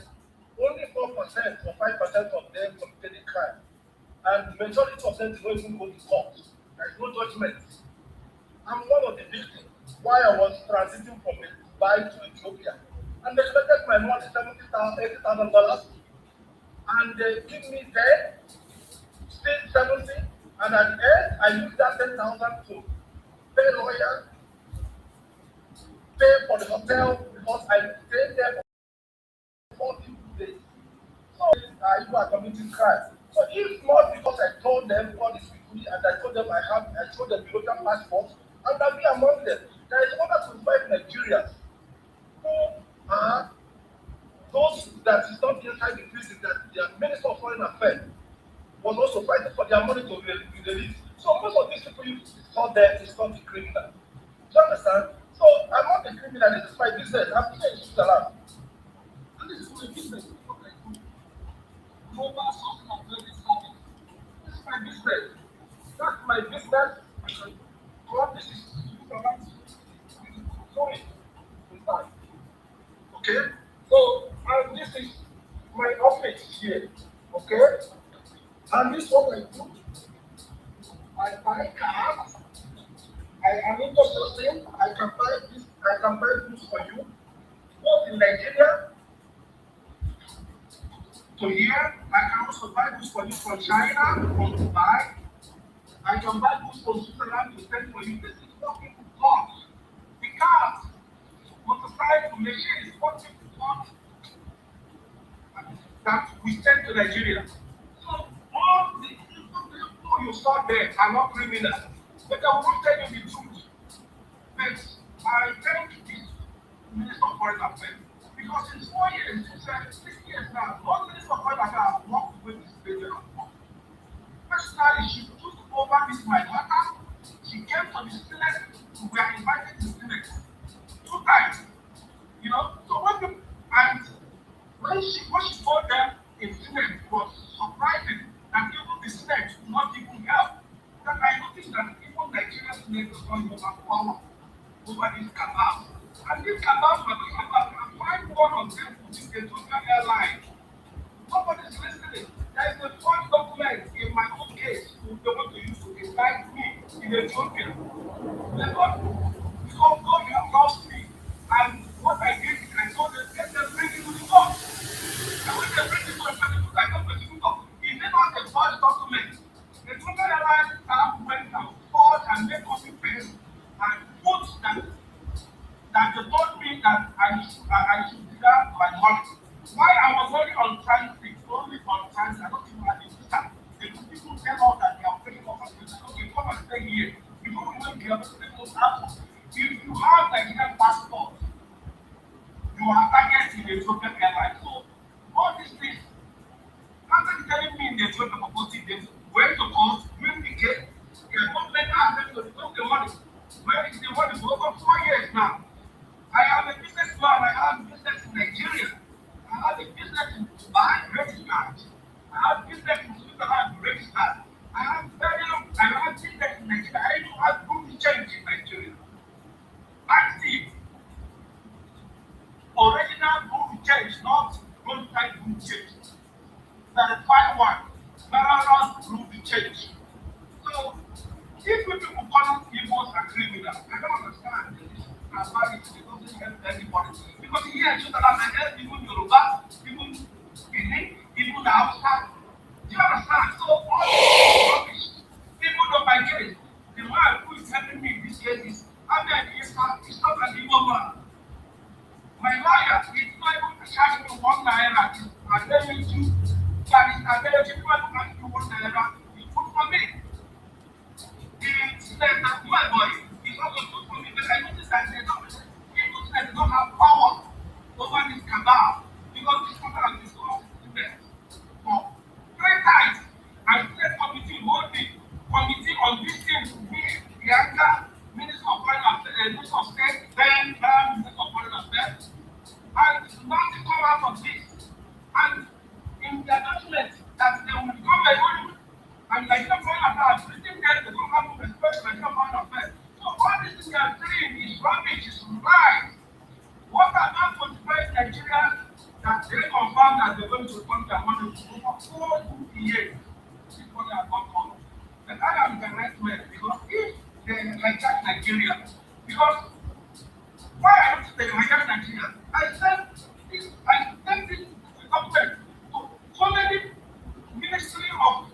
only 4% or 5% of them committed a crime. And the majority of them don't even go to court. There is no judgment. I'm one of the victims. Why I was transiting from Dubai to Ethiopia. And they collected my money, $70,000, $80,000. And they give me 10, still 70. And at the end, I used that 10,000 to pay lawyers, pay for the hotel, because I stayed there for 42 days. So you are committing crime. So if not because I told them all this people and I told them I showed them European passports, and I'll be among them. There is other 25 Nigerians who are those that is not inside the prison that their Minister of Foreign Affairs was also fighting for their money to be released. So most of these people you saw there is not the criminal. Do you understand? So I'm not a criminal, this is my business. I'm doing in Switzerland. And this is my business. Global sources of credit service. This is my business. That's my business. God, this is Switzerland. Sorry. Okay? So, and this is my office here. Okay? And this is what I do. I buy cars. I am interested. I can buy goods for you, both in Nigeria to here. I can also buy goods for you from China, from Dubai. I can buy goods from Switzerland to send for you. This is what people got. The cars, motorcycle, machines, what people got that we send to Nigeria. So all the people you saw there are not criminals. But I will tell you the truth. But I thank this Minister of Foreign Affairs because in 4 years, 6 years now, all Minister of Foreign Affairs have worked with this lady. Personally, she took over this my daughter. She came to the Senate. We were invited to the Senate 2 times. You know, so when she told them in Senate was surprising that even the Senate would not even help. Then I noticed that even Nigerian Senate was not over power over this cabal. And this cabal was find one of them which is the Ethiopian airline. Nobody's listening. There is a false document in my own case who they want to use to indict me in Ethiopia. Because God have lost me. And what I did is I told them, let them bring it to the court. And when they bring it to the court, I come to the court. He never had a false document. The Ethiopian airline staff went and fought and made copy paste and put that they told me that I should deserve my money. Why I was only on transit, I don't even have a visa. The people tell us that they are paying off and say, okay, come and stay here. Before we went here, people ask, if you have Nigerian passport, you are targeted in the Ethiopian airline. So all these things, after telling me in the Ethiopian property, they went to court, win the case, the government asked them to return the money. Where is the money? For over 4 years now. I have a businessman, I have a business in Nigeria. I have a business in Dubai, registered. I have business in Switzerland, registered. I have business in Nigeria. I don't have good change in Nigeria. Active. Original good change, not good type good change. Verify one. Marvelous good change. So, if people call people a criminal, I don't understand this. It doesn't help anybody. Because here in Switzerland, I help even the outside. Do you understand? So all this rubbish, even though my case, the man who is helping me in this case is, I mean, it's not an evil man. My lawyer is not even charging me 1 naira. I'm telling you, that is a very difficult to ask you 1 naira. It's good for me. The student that my boy is also good for me, but I noticed that they don't have power over this cabal because this cabal has discussed students for 3 times. And state committee holding committee on this thing to me, Bianca, Minister of Foreign Affairs, Minister of State, then Minister of Foreign Affairs, and nothing come out of this. And in their document that they will become a rule, and Nigerian Foreign Affairs, written there, they don't have to respect Nigerian Foreign Affairs. So all this thing they are doing is rubbish, is lies. What about 25 Nigerians that they confirm that they're going to come their money for 4 years? This is what they are not on. And I am the right man because if they hijack Nigeria, because why I don't say hijack Nigeria? I said this government to so many ministry of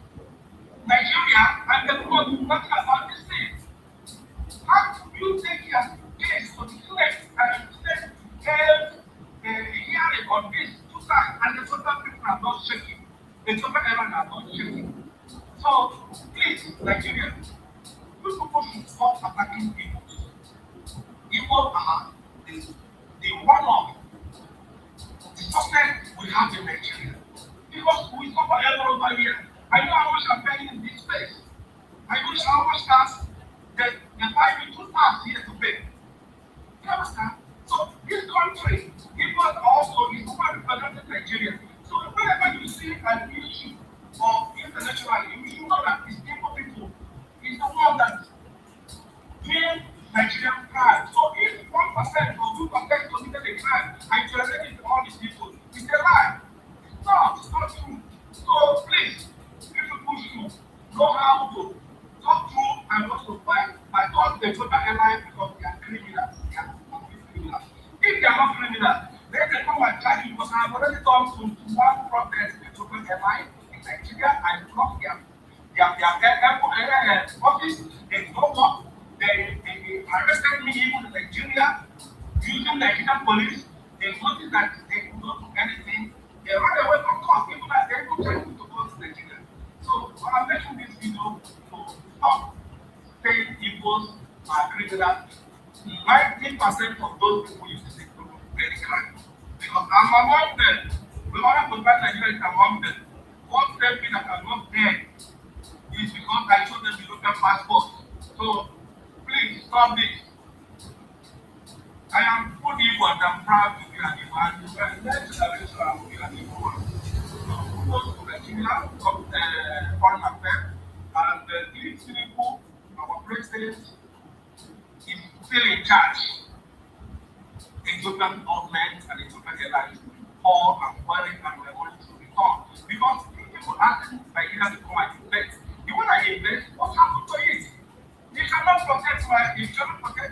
Nigeria and they don't know nothing about this thing. How do you take your case to the flex and instead held a hearing on this 2 times and the total people are not shaking? The total everyone are not shaking. So please, Nigeria, you people should stop attacking people. People are the one of the suspect we have in Nigeria. Because we suffer every over here. I know how much I'm paying in this space. I know how much tax they buy me 2 tax here to pay. You understand? So this country, people are also is over-represented Nigeria. So whenever you see an issue of international, you should know that it's people is the one that doing Nigerian crime. So if 1% or 2% committed a crime and generated all these people, it's a lie. It's not true. So please, if you push you, know how to talk through and also fight. I thought they took the airline because they are criminals. They are criminals. If they are not criminals, then they come and charge you because I have already done to one protest they took the airline in Nigeria and blocked their office. They don't work. They arrested me even in Nigeria using Nigerian police. They noticed that they could not do anything. They ran away from court, even as they could try to go to Nigeria. So I'm making this video to stop saying Igbos are criminals. 90% of those people used to say very crime. Because I'm among them. We want to provide Nigeria is among them. What tells me that I'm not there is because I showed them the local passport. So please stop this. I am good Igbo and I'm proud to be an Igbo. And the next generation I will be an Igbo one. Who goes to Nigeria, foreign affairs, and these people, our president, is still in charge. Ethiopian government and Ethiopian airlines all are worried and we're going to return. Because people asking Nigeria to come and invest. The one I invest, what happened to it? You cannot protect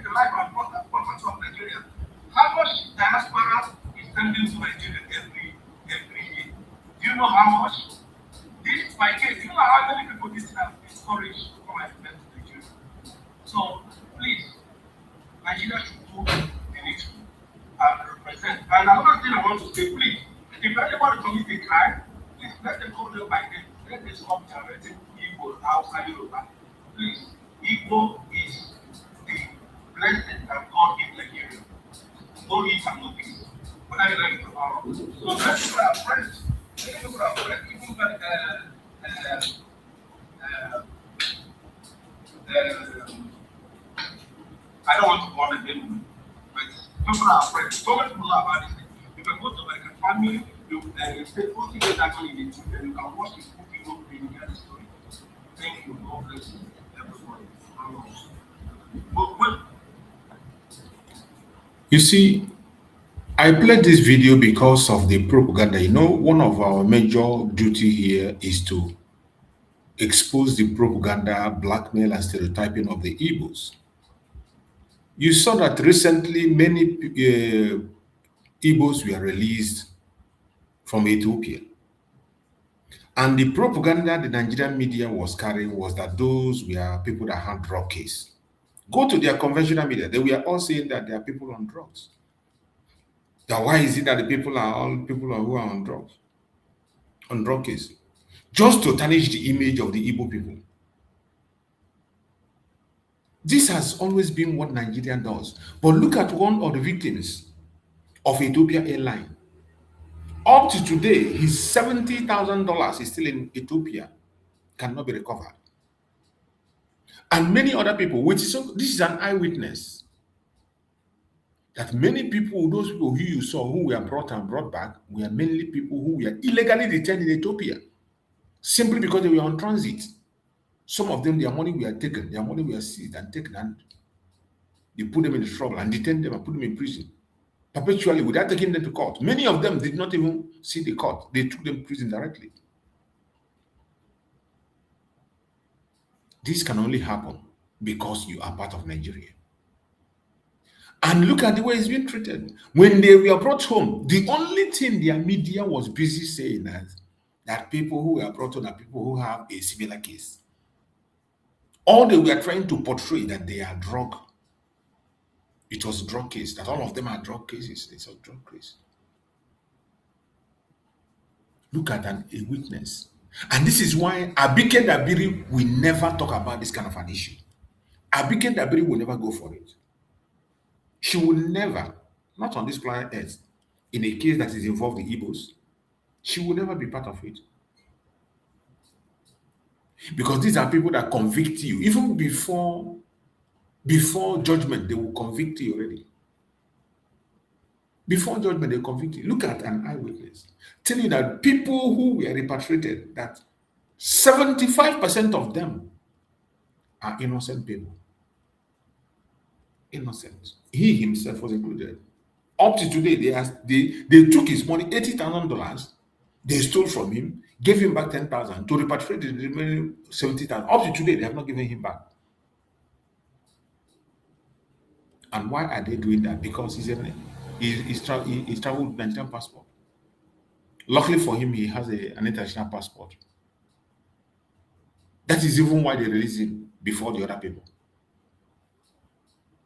the life and property of Nigeria. How much diaspora is sending to Nigeria every year? Do you know how much? This is my case. Do you know how many people this have discouraged to come and invest in Nigeria? So please, Nigeria should do the next and represent. And another thing I want to say, please, if anybody commits a crime, please let them go there by them. Let them stop generating Igbo outside Yoruba. Please. Igbo is the blessing that God gave Nigeria. No eat and no peace. But I like it tomorrow. So let's look at our friends. Let's look at our friends. People that I don't want to call them anymore. But look at our friends. So much people know about this thing. You can go to like a family, you stay 40 days actually in the and you can watch the people bring their story. Thank you. God bless you. You see, I played this video because of the propaganda. You know, one of our major duty here is to expose the propaganda, blackmail, and stereotyping of the Igbos. You saw that recently many Igbos were released from Ethiopia. And the propaganda the Nigerian media was carrying was that those were people that had drug case. Go to their conventional media, they were all saying that there are people on drugs. Then why is it that the people are all people who are on drugs, on drug case? Just to tarnish the image of the Igbo people. This has always been what Nigeria does. But look at one of the victims of Ethiopia Airline. Up to today, his $70,000 is still in Ethiopia, cannot be recovered. And many other people, this is an eyewitness. That many people, those people who you saw who were brought and brought back, were mainly people who were illegally detained in Ethiopia, simply because they were on transit. Some of them, their money were taken, their money were seized and taken, and they put them in trouble and detained them and put them in prison perpetually without taking them to court. Many of them did not even see the court. They took them to prison directly. This can only happen because you are part of Nigeria. And look at the way it's being treated. When they were brought home, the only thing their media was busy saying is that people who were brought home are people who have a similar case. All they were trying to portray that they are drug. It was drug case, that all of them are drug cases. It's a drug case. Look at a witness. And this is why Abike Dabiri will never talk about this kind of an issue. Abike Dabiri will never go for it. She will never, not on this planet Earth, in a case that is involved in Igbos, she will never be part of it. Because these are people that convict you. Even before judgment, they will convict you already. Before judgment, they convict you. Look at an eyewitness telling you that people who were repatriated, that 75% of them are innocent people. Innocent. He himself was included. Up to today, they took his money, $80,000. They stole from him, gave him back 10,000 to repatriate the remaining 70,000. Up to today, they have not given him back. And why are they doing that? Because he's traveled with Nigerian passport. Luckily for him, he has an international passport. That is even why they released him before the other people.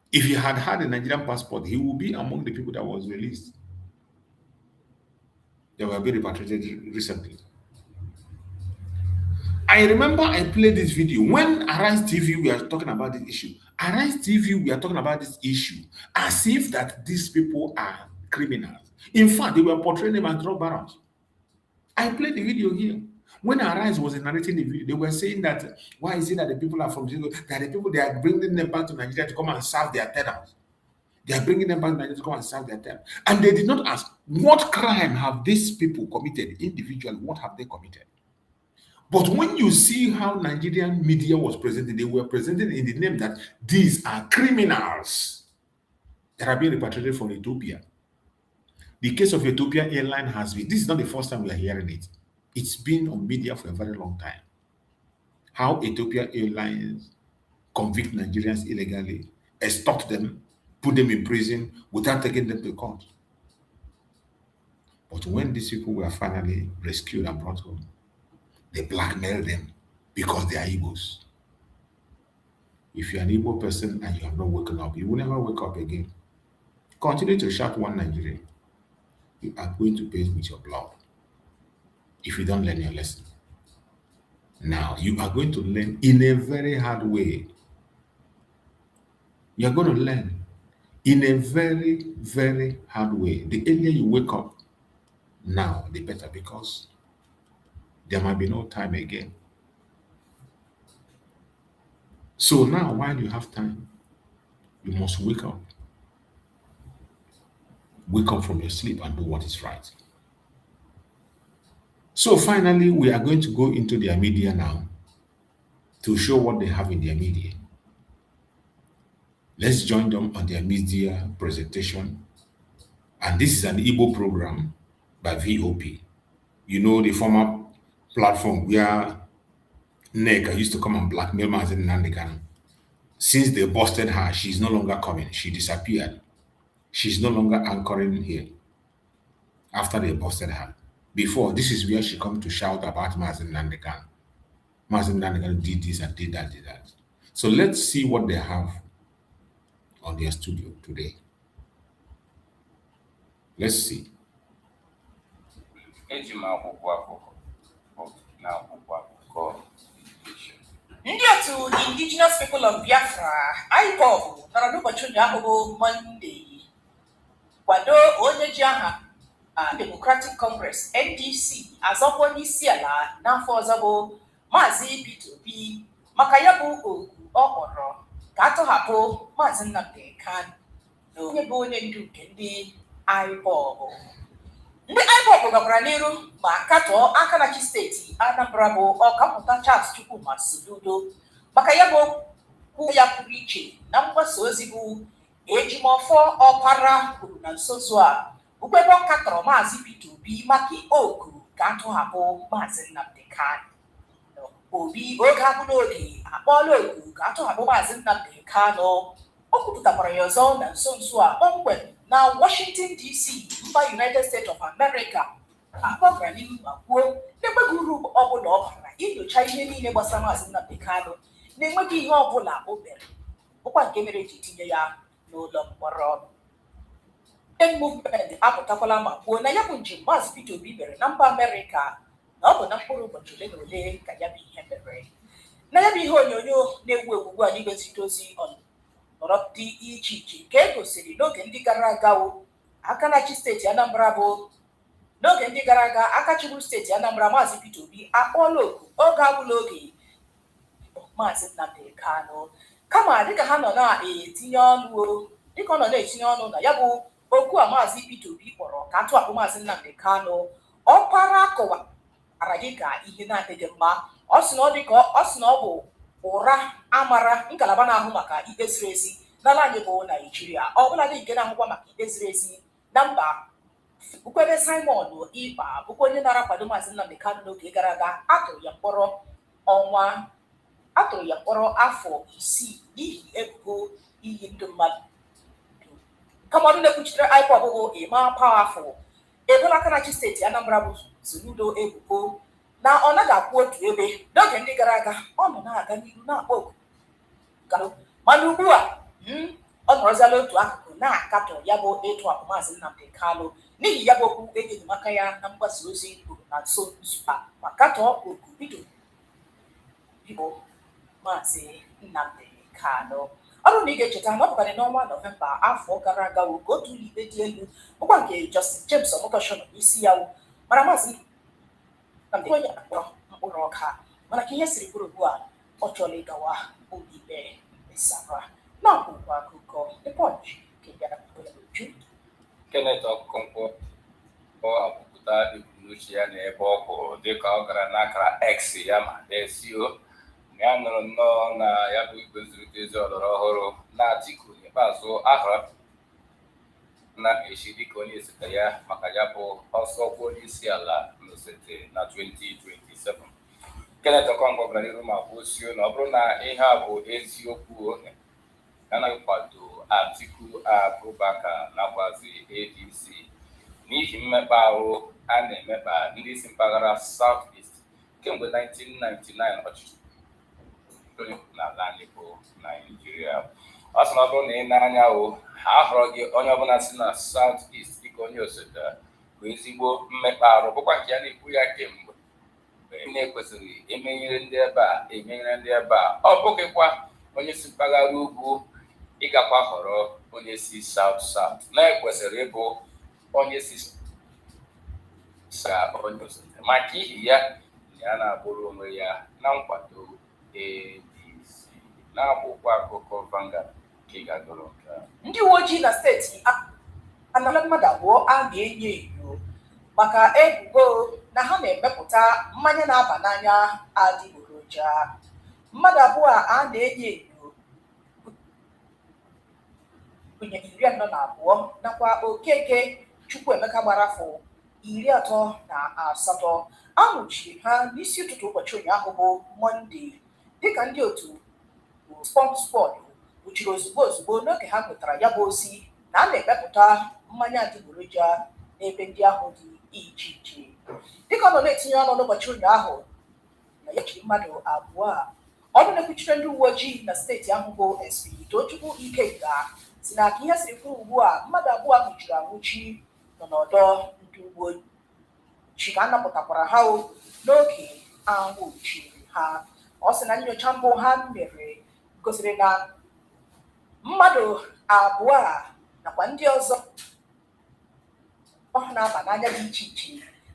If he had had a Nigerian passport, he would be among the people that was released. They were being repatriated recently. I remember I played this video when Arise TV we are talking about this issue. Arise TV we are talking about this issue as if that these people are criminals. In fact, they were portraying them as drug barons. I played the video here. When Arise was narrating the video, they were saying that why is it that the people are from Zimbabwe, that the people they are bringing them back to Nigeria to come and serve their tenants. They are bringing them back to Nigeria to come and serve their term. And they did not ask, what crime have these people committed individually? What have they committed? But when you see how Nigerian media was presented, they were presented in the name that these are criminals that are being repatriated from Ethiopia. The case of Ethiopia Airline has been, this is not the first time we are hearing it. It's been on media for a very long time. How Ethiopia Airlines convict Nigerians illegally, extort them, put them in prison without taking them to court. But when these people were finally rescued and brought home, they blackmailed them because they are Igbos. If you're an Igbo person and you have not woken up, you will never wake up again. Continue to shout one Nigeria. You are going to pay with your blood if you don't learn your lesson. Now, you are going to learn in a very hard way. You're going to learn in a very, very hard way. The earlier you wake up now, the better, because there might be no time again. So now, while you have time, you must wake up. Wake up from your sleep and do what is right. So finally, we are going to go into their media now to show what they have in their media. Let's join them on their media presentation. And this is an Igbo program by VOP. You know, the former platform where Neka used to come and blackmail Mazi Nnamdi Kanu. Since they busted her, she's no longer coming. She disappeared. She's no longer anchoring here after they busted her. before, this is where she come to shout about Mazi Nnamdi Kanu. Mazi Nnamdi Kanu did this and did that, did that. So let's see what they have on their studio today. Let's see. Ndị otu the indigenous people of Biafra IPOB nọrọ n'ụbọchị ụnyaahụ bụ Monday kwado onye ji aha Democratic Congress NDC azọkwa onye isi ala n'afọ ọzọ bụ Mazi Peter Obi maka ya bụ oku ọ kpọrọ ka atọhapụ Mazi Nnamdi Kanu na onye bụ onye ndu nke ndị IPOB. Ndị IPOB gakwara n'iru ma katọọ aka na-achị steeti Anambra bụ ọkammụta Charles Chukwuma Soludo maka ya bụ okwu ya pụrụ iche na mgbasa ozi bụ ejimọfọ ọpara kwuru na nso nso a ugbo ebe ọ katọrọ Maazị Peter Obi maka ikpe oku ka atọhapụ Maazị Nnamdi Kanu. Obi oge abụ n'oge akpọọla oku ka atọhapụ Maazị Nnamdi Kanu. O kwupụtakwara ya ọzọ na nso nso a kpọmkwem na Washington DC mba United States of America akpọgara n'ihu ma kwuo na-enweghị uru ọbụla ọ bara inyocha ihe niile gbasara Maazị Nnamdi Kanu na-enweghị ihe ọbụla o mere bụkwa nke mere eji tinye ya n'ụlọ mkpọrọ. Movement apụtakwala ma kwuo na ya bụ njem Maazị Peter Obi mere na mba Amerịka na ọ bụ na mkpụrụ ụbọchị ole na ole ka ya bụ ihe mere. Na ya bụ ihe onyonyo na-ewu ewu ugbu a n'igosite ozi nọrọ dị iche iche ka e gosiri n'oge ndị gara aga aka na-achị steeti Anambra bụ n'oge ndị gara aga aka chịburu steeti Anambra Maazị Peter Obi akpọọla oku oge abụla oge Maazị Nnamdi Kanu kama dịka ha nọ na-etinye ọnụ dịka ọ nọ na-etinye ọnụ na ya bụ okwu a Maazị Peter Obi kpọrọ ka atọhapụ Maazị Nnamdi Kanu. Ọpara kọwara dịka ihe na-adịghị mma. Ọ sị na ọ bụ ụra amara ngalaba na-ahụ maka ikpe ziri ezi n'ala anyị bụ Naijiria ọbụladị nke na-ahụkwa maka ikpe ziri ezi na mba Ukwebe Simon Iba bụkwa onye nara kwado Maazị Nnamdi Kanu n'oge gara aga atụrụ ya mkpọrọ afọ 6 n'ihi ebubo iyi ndụ mmadụ. Kama ọrụ na-ekwuchitere IPOB bụ Emma Powerful ebola aka na-achị steeti Anambra bụ Soludo ebubo na ọ naghị akwụ otu ebe. N'oge ndị gara aga ọ nọ na-aga n'ihu na-akpọ oku mana ugbu a ọ nọrọziala otu akụkụ na-akatọ ya bụ ịtọhapụ Maazị Nnamdi Kanu n'ihi ya bụ okwu enyemaka ya na mgbasa ozi kwuru na nso nso a ma katọọ oku bido bụ Maazị Nnamdi Kanu. Ọrụ na ị ga-echeta na ọ bụkarị n'ọnwa Nọvemba afọ gara aga ka otu ụlọikpe dị elu bụkwa nke Justice James Omotosho n'isi ya mara Maazị Nnamdi onye akpọrọ mkpụrụ ọka mana ka ihe siri bụrụ ugbu a ọ chọrọ ịgawa ụlọikpe mesara na-akwụkwọ akụkọ The Punch nke bịara n'uju. Kenneth Okonkwo apụpụta ebumnuche ya na ebe ọ kwụ dịka ọ gara n'akara X ya ma desio ya nọrọ nnọọ na ya bụ igwe nzụrịta ezi ọlọrọ ọhụrụ na Atiku n'ikpeazụ ahọrọ na-echi dịka onye osote ya maka ya bụ ọsọ ọkwa onye isi ala n'osote na 2027. Kenneth Okonkwo gara n'ihu ma kwuo na ọ bụrụ na ihe a bụ eziokwu anaghị kwado Atiku Abubakar nakwazi ADC n'ihi mmekpa ahụ a na-emekpa ndị isi mpaghara South East kemgbe 1999 ọchịchị n'ala anyị bụ Naijiria. Ọ sị na ọ bụrụ na ị na-anya ha họrọ gị onye ọbụla si na South East dịka onye osote bụ ezigbo mmekpa ahụ bụkwa nke ya na-ekwu ya kemgbe na-ekwesịrị emenyere ndị ebe a ọ bụghịkwa onye si mpaghara ugwu ịgakwa họrọ onye si South na-ekwesịrị ịbụ onye si onye osote maka ihi ya na-abụrụ onwe ya na nkwado ADC na-akwụkwọ akụkọ Vanguard nke ga-agụrụ nke a. Ndị uwe ojii na steeti Anambra mmadụ abụọ a ga-enyo enyo maka ebubo na ha na-emepụta mmanya na-aba n'anya adịgboroja. Mmadụ abụọ a na-enyo enyo gụnyere 42 nakwa Okeke Chukwuemeka gbara afọ 38 a nwụchiri ha n'isi ụtụtụ ụbọchị ụnyaahụ bụ Mọnde dịka ndị otu Squad nwụchiri ozugbo n'oge ha nwetara ya bụ ozi na a na-emepụta mmanya adịgboroja n'ebe ndị ahụ dị iche iche. Dịka ọ nọ na-etinye ọnụ n'ụbọchị ụnyaahụ na ya jiri mmadụ abụọ a ọnụ na-ekwuchite ndị uwe ojii na steeti ahụ bụ SP Tochukwu Ikenga si na ka ihe siri kwuru ugbu a mmadụ abụọ nwụchiri anwụchi nọ n'ọdọ ndị uwe ojii ka a napụtakwara ha n'oge ahụ chiri ha. Ọ sị na nnyocha mbụ ha mere gosiri na mmadụ abụọ a nakwa ndị ọzọ ọ na-aba n'anya dị iche iche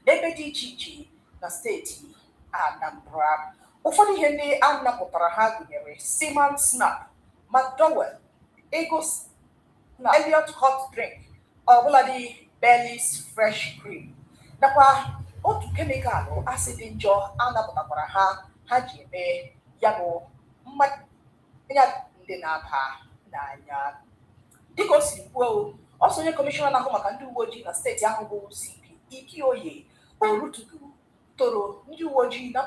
n'ebe dị iche iche na steeti Anambra. Ụfọdụ ihe ndị ahụ napụtara ha gụnyere Seaman Snap, McDowell, Eagles na Elliot hot drink, ọbụladị Baileys fresh cream nakwa otu kemikalụ asị dị njọ anapụtakwara ha ji eme ya bụ mmanya ndị na-aba n'anya. Dịka o siri kwuo, ọ sonye kọmishọna na-ahụ maka ndị uwe ojii na steeti ahụ bụ CP Ikioye Orutugu toro ndị uwe ojii na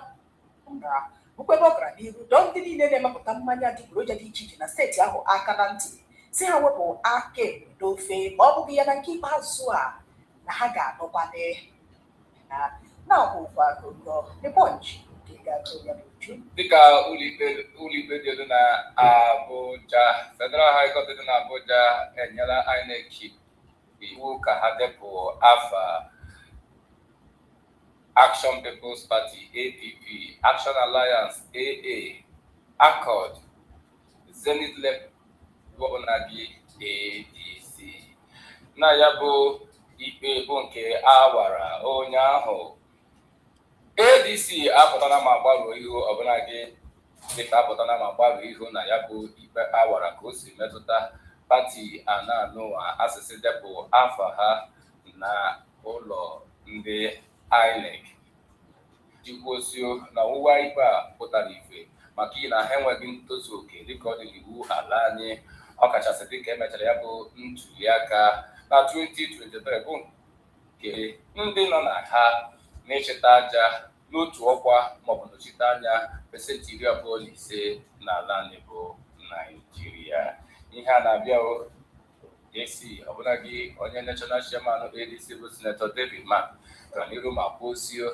mba bụkwa ebe ọ gara n'ihu dọọ ndị niile na-emepụta mmanya adịgboroja dị iche iche na steeti ahụ aka na ntị si ha wepụ aka ekpe n'ofe ma ọ bụghị ya na nke ikpeazụ a na ha ga-anọkwade na-akwụkwa dịbọnchi dịka ụlọikpe dị elu na Abuja, Federal High Court dị na Abuja enyela INEC iwu ka ha depụ afa Action People's Party APP, Action Alliance AA, Accord, Zenith Labour ADC. Na ya bụ ikpe bụ nke awara ụnyaahụ. ADC apụtara ma gbaruo ihu ọbụla gị dịka apụtara ma gbaruo ihu na ya bụ ikpe awara ka o si metụta pati ananụwa asịsị depụ afa ha na ụlọ ndị INEC. Jikwuosio na ọwụwa ikpe a pụtara ife maka na ha enweghị ntozu oke dịka ọ dị n'iwu ala anyị, ọkachasị dịka emechara ya bụ ntuli aka na 2023 bụ nke ndị nọ na ha na-echeta aja n'otu ọkwa maọbụ nọchite anya pesentị 25 n'ala anyị bụ Naịjirịa. Ihe a na-abịa esi ọbụla gị onye national chairman ADC bụ Senator David Mark gara n'iru ma kwuosio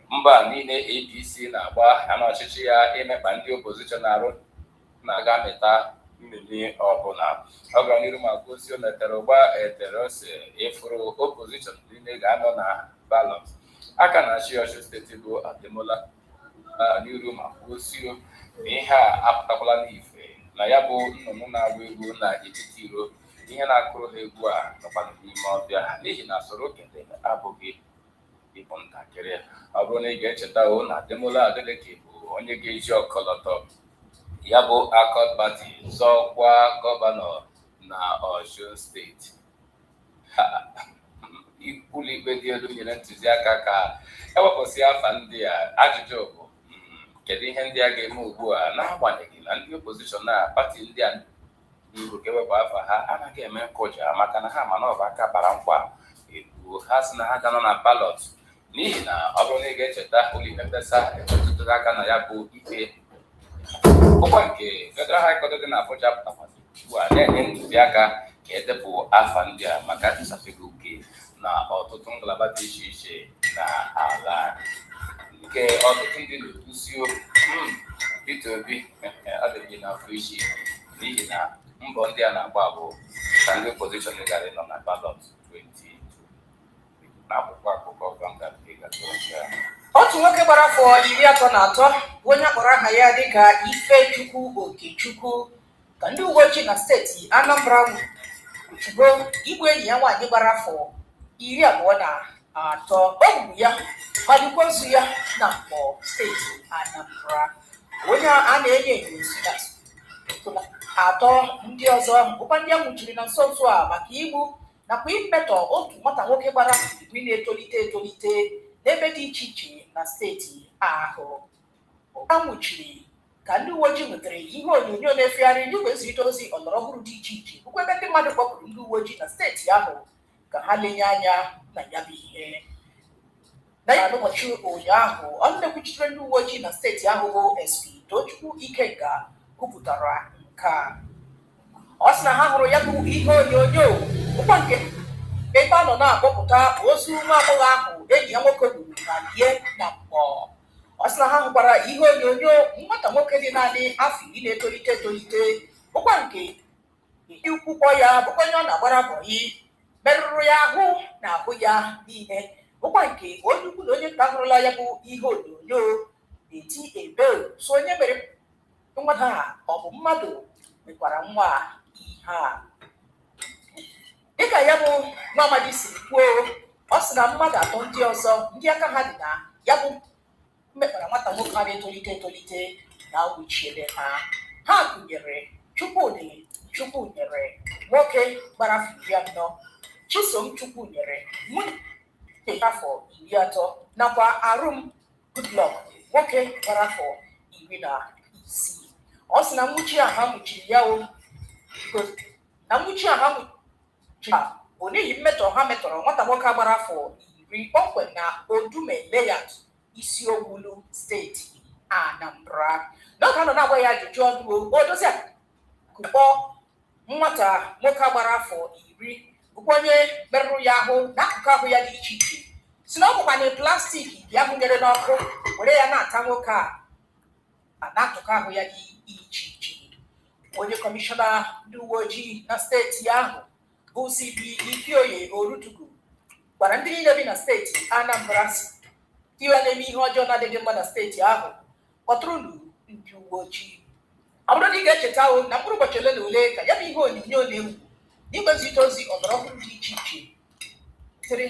mba niile APC na-agba ya na ọchịchị ya imekpa ndị opposition arụ na-aga mịta mmiri ọbụla. Ọ gara n'iru ma kwuosio na etere ụgba eterose ịfụrụ opposition niile ga-anọ na ballot. Aka na-achị Ọshụ steeti bụ Ademola n'iru ma kwuosio na ihe a apụtakwala n'ife na ya bụ nnụnụ na-agba egwu na etiti iro ihe na-akụrụ ha egwu a nọkwa n'ime ọbịa n'ihi na soro okele abụghị ịbụ ntakịrị. Ọ bụrụ na ị ga-echeta na Ademola Adeleke bụ onye ga-eji ọkọlọtọ ya bụ Accord Party zọọkwa gọvanọ na Ọshụ steeti. Ụlọikpe dị elu nyere ntụziaka ka ewepụsị afa ndị a. Ajụjụ bụ kedu ihe ndị a ga-eme ugbu a n'agbanyeghị na ndị opozishọn na pati ndị a n'ihu ka ewepụ afa ha anaghị eme nkụja maka na ha ma na ọba aka bara nkwa ebuo ha si na ha ga nọ na balọt n'ihi na ọ bụrụ na ị ga-echeta ụlọikpe mkpesa etụtụrụ aka na ya bụ ikpe ụkwa nke Federal High Court dị na Abuja pụtakwasị ugbu a na-enye ntụziaka ka edepụ afa ndị a maka ntụsafego oke na ọtụtụ ngalaba dị iche iche na ala nke ọtụtụ ndị na-ekwusio Peter Obi adịghị n'afọ isi n'ihi na mbọ ndị a na-agba bụ ka ndị opozishọn gara nọ na balọt 20 na akwụkwọ akụkọ Vanguard. Otu nwoke gbara afọ 33 bụ onye akpọrọ aha ya dịka Ifechukwu Okechukwu ka ndị uwe ojii na steeti Anambra nwụchigo igbu enyi ya nwaanyị gbara afọ 23 o gburu ya ma dịkwa ozu ya na Mkpọ steeti Anambra. Onye a na-enye enyo atọ ndị ọzọ bụkwa ndị a nwụchiri na nso nso a maka igbu nakwa imetọ otu nwata nwoke gbara afọ 10 na-etolite n'ebe dị iche iche na steeti ahụ. A nwụchiri ka ndị uwe ojii nwetara ihe onyonyo na-efegharị n'igwe nzirịta ozi ọlọrọ ọhụrụ dị iche iche bụkwa ebe ndị mmadụ kpọpụrụ ndị uwe ojii na steeti ahụ ka ha lenye anya na ya bụ ihe. Na ya n'ụbọchị ụnyaahụ ọnụ na-ekwuchitere ndị uwe ojii na steeti ahụ bụ SP Tochukwu Ikenga kwupụtara nke a. Ọ sị na ha hụrụ ya bụ ihe onyonyo bụkwa nke ebe a nọ na-akpọpụta ozu nwa agbọghọ ahụ enyi ya nwoke gburu na lie na mbọ. Ọ sị na ha hụkwara ihe onyonyo nwata nwoke dị naanị afọ iri na-etolite etolite bụkwa nke ụkwụkwọ ya bụkwa onye ọ na-agbara bọyị merụrụ ya ahụ na ahụ ya niile bụkwa nke onye ukwu na onye nta hụrụla ya bụ ihe onyonyo na-eti ebe so onye mere nwa ha ọ bụ mmadụ mekwara nwa ihe a. Dịka ya bụ nwa amadi siri kwuo, ọ sị na mmadụ atọ ndị ọzọ ndị aka ha dị na ya bụ mmekpara nwata nwoke a na-etolite etolite na wuchiere ha gụnyere Chukwunyere nwoke gbara afọ 40, Chisom Chukwunyere nwunye afọ 30 nakwa Arum Goodluck nwoke gbara afọ 16. Ọ sị na nwụchi a ha nwụchiri ya bụ n'ihi mmetọ ha metọrọ nwata nwoke gbara afọ 10 kpọmkwem na Odumele Isiowulu steeti Anambra. N'oge a nọ na-agwa ya ajụjụ ọnụ odozi akụkọ nwata nwoke gbara afọ 10 bụkwa onye merụrụ ya ahụ n'akụkụ ahụ ya dị iche iche si na ọ bụkwa na plastik ya hụnyere n'ọkụ were ya na-ata nwoke a n'akụkụ ahụ ya dị iche iche. Onye kọmishọna ndị uwe ojii na steeti ahụ bụ CP Ifeoye Orutugu gwara ndị niile bi na steeti Anambra tiwa na-eme ihe ọjọọ na-adịghị mma na steeti ahụ kpọtụrụ ndị uwe ojii. Ọ bụrụ na ị ga-echeta na mkpụrụ ụbọchị ole na ole ka ya bụ ihe onyonyo na-ewu n'igwe nzita ozi ọgbara ọhụrụ dị iche iche sịrị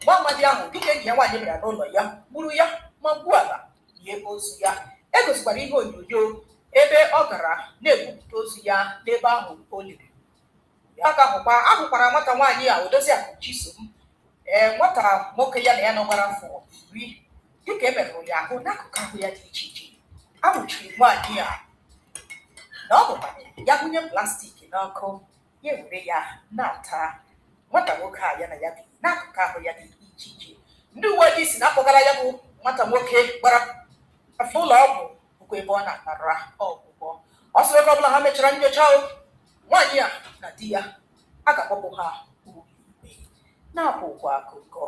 nwa amadi ahụ dịka enyi ya nwaanyị bịara n'ụlọ ya gburu ya ma gbuo ala lie ozu ya. E gosikwara ihe onyonyo ebe ọ gara na-ebupụta ozu ya n'ebe ahụ o liri ya. Ahụkwara nwata nwaanyị a Odoziakụ Chisom nwata nwoke ya na ya nọ gbara afọ 10 dịka e merụrụ ya ahụ n'akụkụ ahụ ya dị iche iche. A nwụchiri nwaanyị a na ọ bụkwa ya gụnye plastik n'ọkụ ya were ya na-ata nwata nwoke a ya na ya bi n'akụkụ ahụ ya dị iche iche. Ndị uwe ojii si na-akpọgara ya bụ nwata nwoke gbara afọ ụlọ ọgwụ bụkwa ebe ọ na-anara ọgwụgwọ. Ọ sịrị ka ọ bụla ha mechara nyocha nwaanyị a na di ya a ga-akpọpụ ha ụlọikpe. Na-apụkwa akụkọ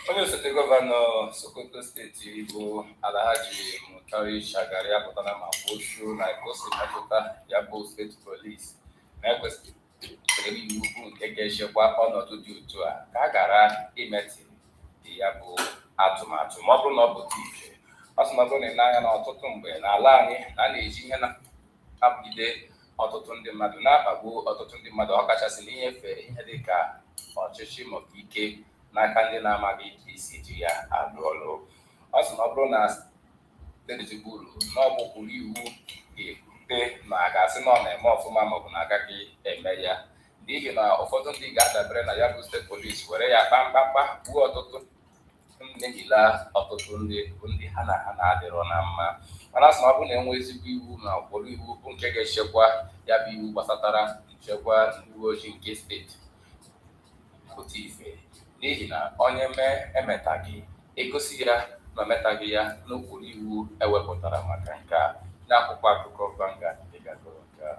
onye osote gọvanọ Sokoto steeti bụ Alhaji Mutari Shagari apụtara ma kwuo na egosi metụta ya bụ steeti polisi na ekwesịrị iwu bụ nke ga-echekwa ọnọdụ dị otu a ka a gara imeti ya bụ atụmatụ ma ọ bụrụ na ọ bụ iche. Ọ sị na ọ bụrụ na n'anya na ọtụtụ mgbe n'ala anyị na a na-eji ihe na-abụgide ọtụtụ ndị mmadụ na-akpagbu ọtụtụ ndị mmadụ ọkachasị n'inyefe ihe dị ka ọchịchị maọbụ ike n'aka ndị na-amaghị isi ji ya alụ ọlụ. Ọ sị na ọ bụrụ na steeti kwuru na ọ bụkwuru iwu ga-ebute ma a ga-asị na ọ na-eme ọfụma maọbụ na agaghị eme ya n'ihi na ụfọdụ ndị ga-adabere na ya bụ steeti polisi were ya kpamkpamkpa gbuo ọtụtụ mmehila ọtụtụ ndị ha na ha na-adịrọ na mma. Mana asị na ọ bụrụ na enwe ezigbo iwu na ụkpụrụ iwu bụ nke ga-echekwa ya bụ iwu gbasatara nchekwa ndị uwe ojii nke steeti pụta ife n'ihi na onye emetaghị egosi ya na ometaghị ya n'ụkpụrụ iwu ewepụtara maka nke a n'akwụkwọ akụkọ Vanguard dịgagoro nke a.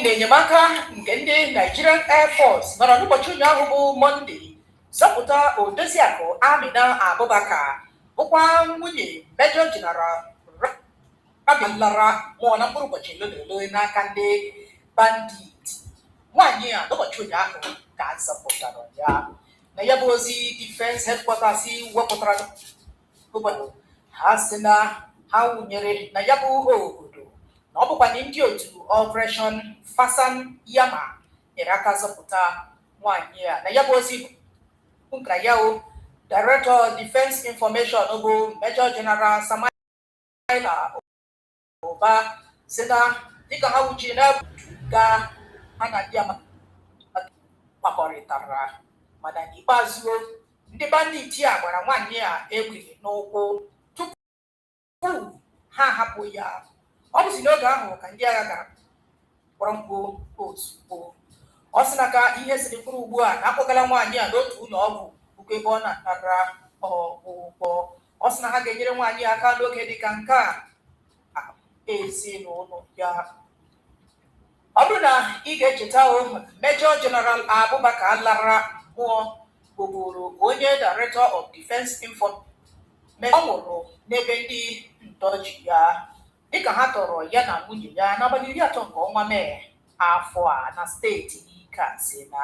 N'enyemaka nke ndị Nigerian Air Force nọrọ n'ụbọchị ụnyaahụ bụ Mọnde zọpụta Odoziakụ Amina Abubakar bụkwa nwunye Major General Rabi lara mụọ na mkpụrụ ụbọchị ole na ole n'aka ndị bandit. Nwaanyị a n'ụbọchị ụnyaahụ ka a zọpụtara ya na ya bụ ozi Defense Headquarters wepụtara n'obodo ha sị na ha wụnyere na ya bụ obodo na ọ bụkwa ndị otu Operation Fasan Yama nyere aka zọpụta nwaanyị a na ya bụ ozi nkra ya o Director Defense Information bụ Major General Samaila Oba sị na dịka ha wuchiri na ga ha na ndị makọrịtara mana n'ikpeazụ ndị bandit a gbara nwaanyị a egbe n'ụkwụ tupu ha hapụ ya. Ọ bụzi n'oge ahụ ka ndị agha gara kpọrọ mkpu ozugbo. Ọ sị na ka ihe siri kwuru ugbu a na-akpọgala nwaanyị a n'otu ụlọ ọgwụ bụkwa ebe ọ na-anara ọgwụgwọ. Ọ sị na ha ga-enyere nwaanyị aka n'oge dị ka nke a ezinụlọ ya. Ọbụna ị ga-echeta Major General Abubakar lara mmụọ bụbụrụ onye Director of Defense Information. Ọ nwụrụ n'ebe ndị ntọji ya dịka ha tọrọ ya na nwunye ya n'abalị 30 nke ọnwa Mee afọ a na steeti Ike na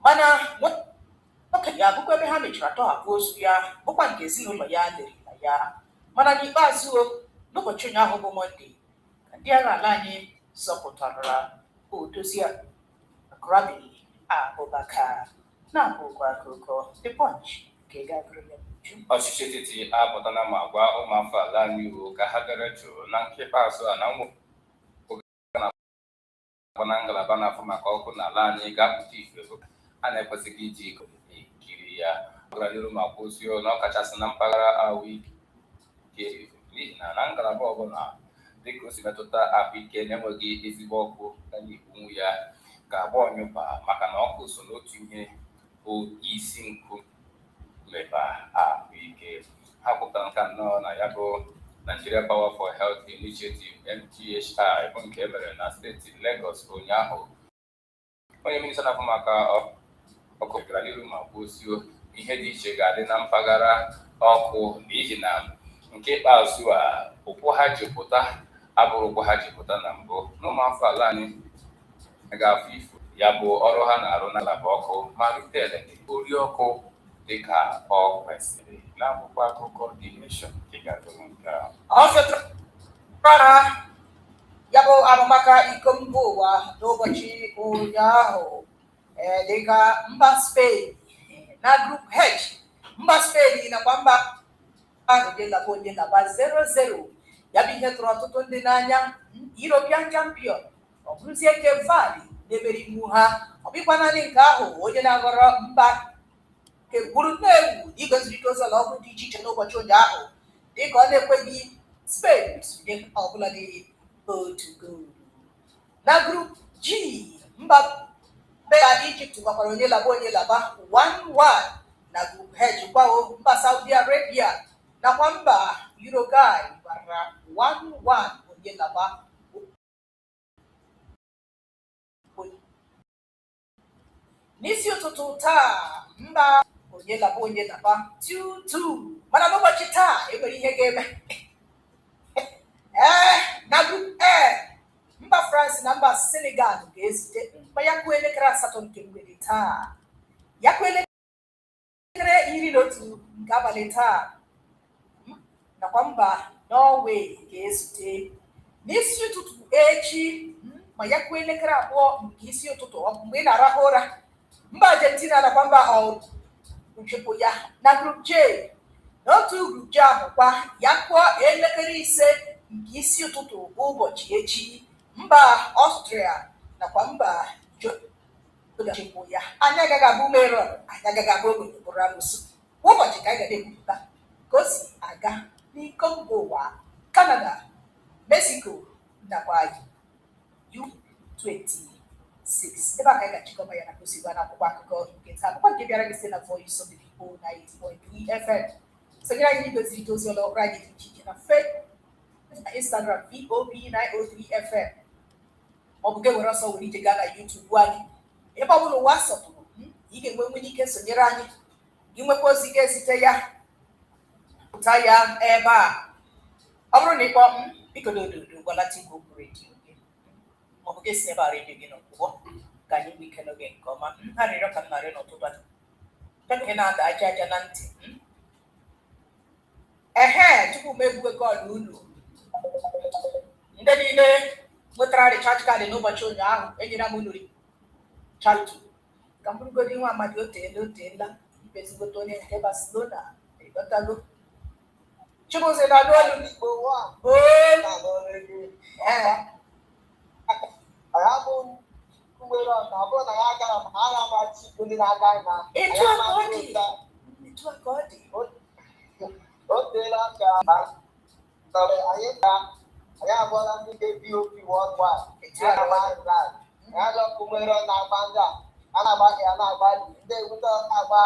mana nwoke ya bụkwa ebe ha mechara tọhapụ ozu ya bụkwa nke ezinụlọ ya lerila ya mana n'ikpeazụ n'ụbọchị ụnyaahụ bụ Mọnde ka ndị agha ala anyị zọpụtara Odozie Rabi Abubakar na-abụkwa akụkọ The Punch nke gagoro ya ọchịchị etiti apụtala ma gwa ụmụafọ ala anyị ka ha dere jụụ na nke ikpeazụ a na na na ngalaba na-afụ maka ọkụ n'ala anyị ga-apụta ife a na-ekwesịghị iji iko ekiri ya ọganiru ma kwụsịo na ọkachasị na mpaghara ahụike n'ihi na ngalaba ọbụla dịka o si metụta ahụike na-enweghị ezigbo ọkụ na-ekwu ya ga-agba ọnyụba maka na ọkụ so n'otu ihe bụ isi nkụ leba ahụike. Ha kwupụtara nke anọ na ya bụ Nigeria Power for Health Initiative NPHI bụ nke emere na steeti Lagos ụnyaahụ. Onye minista na-afụ maka ọkụ gara n'iru ma kwụsịo ihe dị iche ga-adị na mpaghara ọkụ n'ihi na nke ikpeazụ a ụkwụ ha ji pụta abụrụ ụkwụ ha ji pụta na mbụ n'ụmụafọ ala anyị ga-afụ ifo ya bụ ọrụ ha na-arụ na ngalaba ọkụ ma ritere ori ọkụ dịka ọ kwesịrị n'akwụkwọ akụkọ The Nation ọ fetara ya bụ arụmaka iko mba ụwa n'ụbọchị ụnyaahụ dịka mba Spain na Group H mba Spain nakwa mba ahụ dị laba onye laba 0-0 ya bụ ihe tụrụ ọtụtụ ndị n'anya. European champion ọ bụrụzie ke Vali na-emeri iwu ha ọ bụkwa naanị nke ahụ onye na-aghọrọ mba nke gburu na-ewu igoziri itozuola ọgwụ dị iche iche n'ụbọchị ụnyaahụ dịka ọ na-ekweghị Spain sonye ọbụla dị otu goolu. Na Group G mba Egypt gbakwara onye laba 1-1 na Group H gbawo mba Saudi Arabia nakwa mba Uruguay gbara 1-1 onye laba. N'isi ụtụtụ taa mba onye laba 2-2 mana n'ụbọchị taa enwere ihe ga-eme na Group A mba France na mba Senegal ga-ezute mgbe ya kwuo elekere 8 nke mgbede taa ya kwuo elekere 11 nke abalị taa nakwa mba Norway ga-ezute n'isi ụtụtụ echi ma ya kwuo elekere 2 nke isi ụtụtụ mgbe ị na-arahụ ụra mba Argentina nakwa mba uchepụ ya. Na Group J n'otu Group J ahụ kwa ya kwuo elekere 5 nke isi ụtụtụ ụbọchị echi mba Austria nakwa mba uchepụ ya. Anyị agaghị abụ meron, anyị agaghị abụ ogbenye bụrụ alụsị ụbọchị ka anyị ga-ekwupụta ka o si aga n'iko mba ụwa Canada, Mexico nakwa U26 ebe a ka anyị ga-achịkọba ya na kwụsịgwa n'akwụkwọ akụkọ nke taa akwụkwọ nke bịara gị site na Voice of the People 90.3 FM. Sonyere anyị n'igoziri itozi ụlọ ọrụ anyị dị iche iche na Facebook na Instagram VOB903 FM maọbụ gị were ọsọ were ije gaa na YouTube anyị ebe ọ bụla ụwa sọtụrụ ị ga-enwe nwere ike sonyere anyị gị nwekwa ozi ga-ezite ya pụta ya ebe a. Ọ bụrụ na ịkpọ biko dododo gwalata igwe okwu redio gị maọbụ gị si ebe a redio gị n'ọkwụkwọ ka anyị nwee ike n'oge nke ọma. Arịrịọ ka m narị n'ụtụtụ a nke na-ada aja aja na ntị tupu m egbuwe gọọlụ unu ndị niile nwetara recharge card n'ụbọchị ụnyaahụ enyere m unu richarge ka m bụrụgodi nwa amadi oteela ibezigbote onye nke Barcelona ịdọtago Chibuze na n'olu n'Igbo oteela ka anyị abụọla ndị ga-BOP worldwide ya kumere na-agba ndị a na-agba ya na-agbalị ndị ewuta na-agba